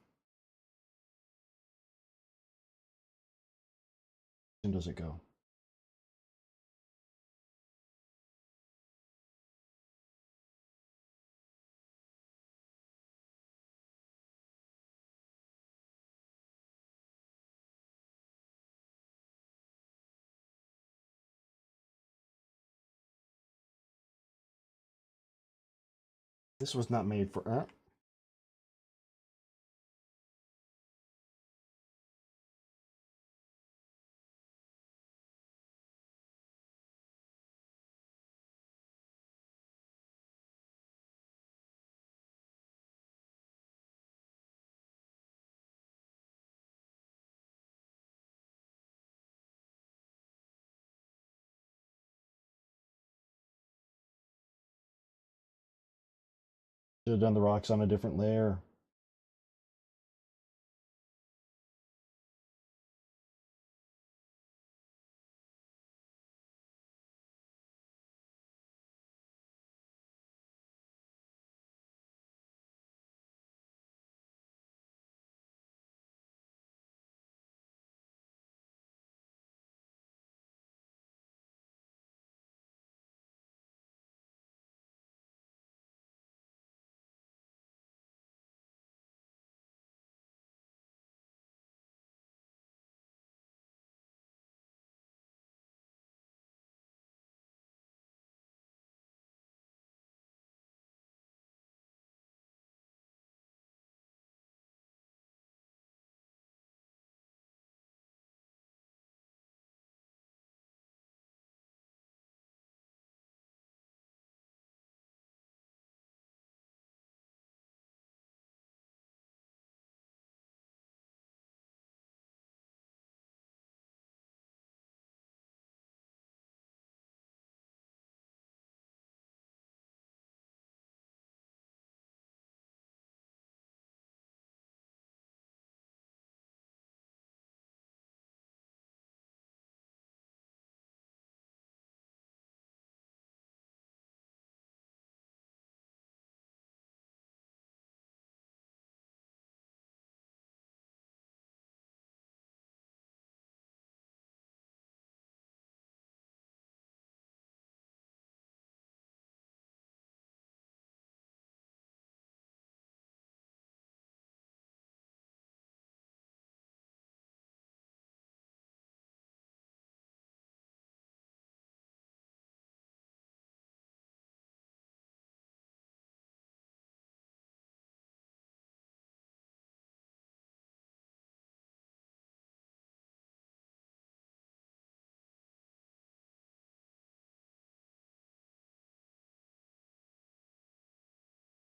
Speaker 3: and does it go? This was not made for. Should have done the rocks on a different layer.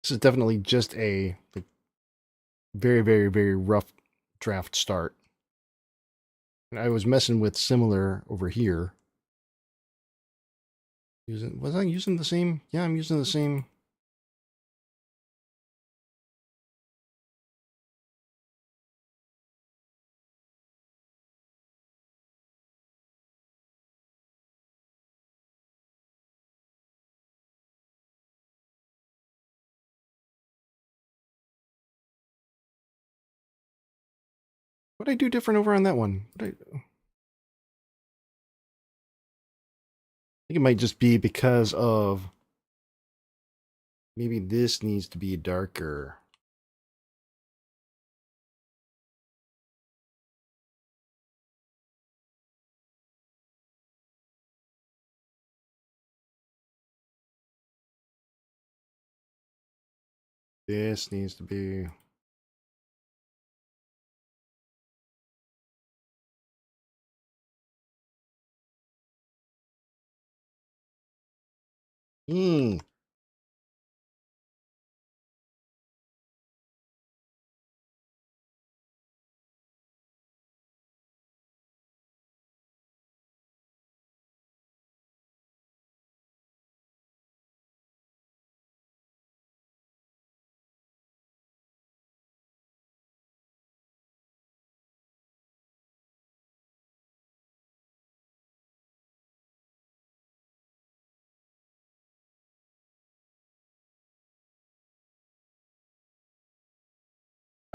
Speaker 3: This is definitely just a like, very, very, very rough draft start. And I was messing with similar over here. Was I using the same? Yeah, I'm using the same. What did I do different over on that one? I think it might just be because of maybe this needs to be darker. This needs to be. Hmm.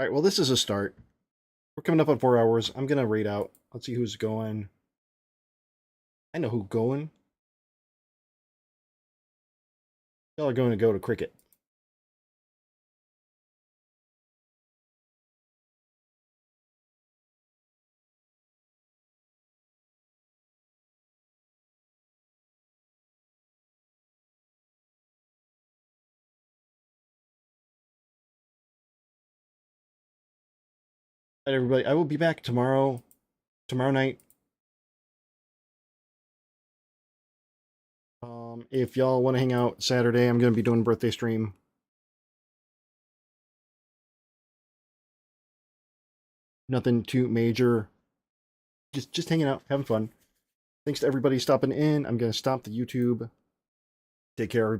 Speaker 3: All right, well, this is a start. We're coming up on 4 hours. I'm going to rate out. Let's see who's going. I know who's going. Y'all are going to go to cricket. All right, everybody. I will be back tomorrow night. If y'all want to hang out Saturday, I'm going to be doing a birthday stream. Nothing too major. Just hanging out, having fun. Thanks to everybody stopping in. I'm going to stop the YouTube. Take care, everybody.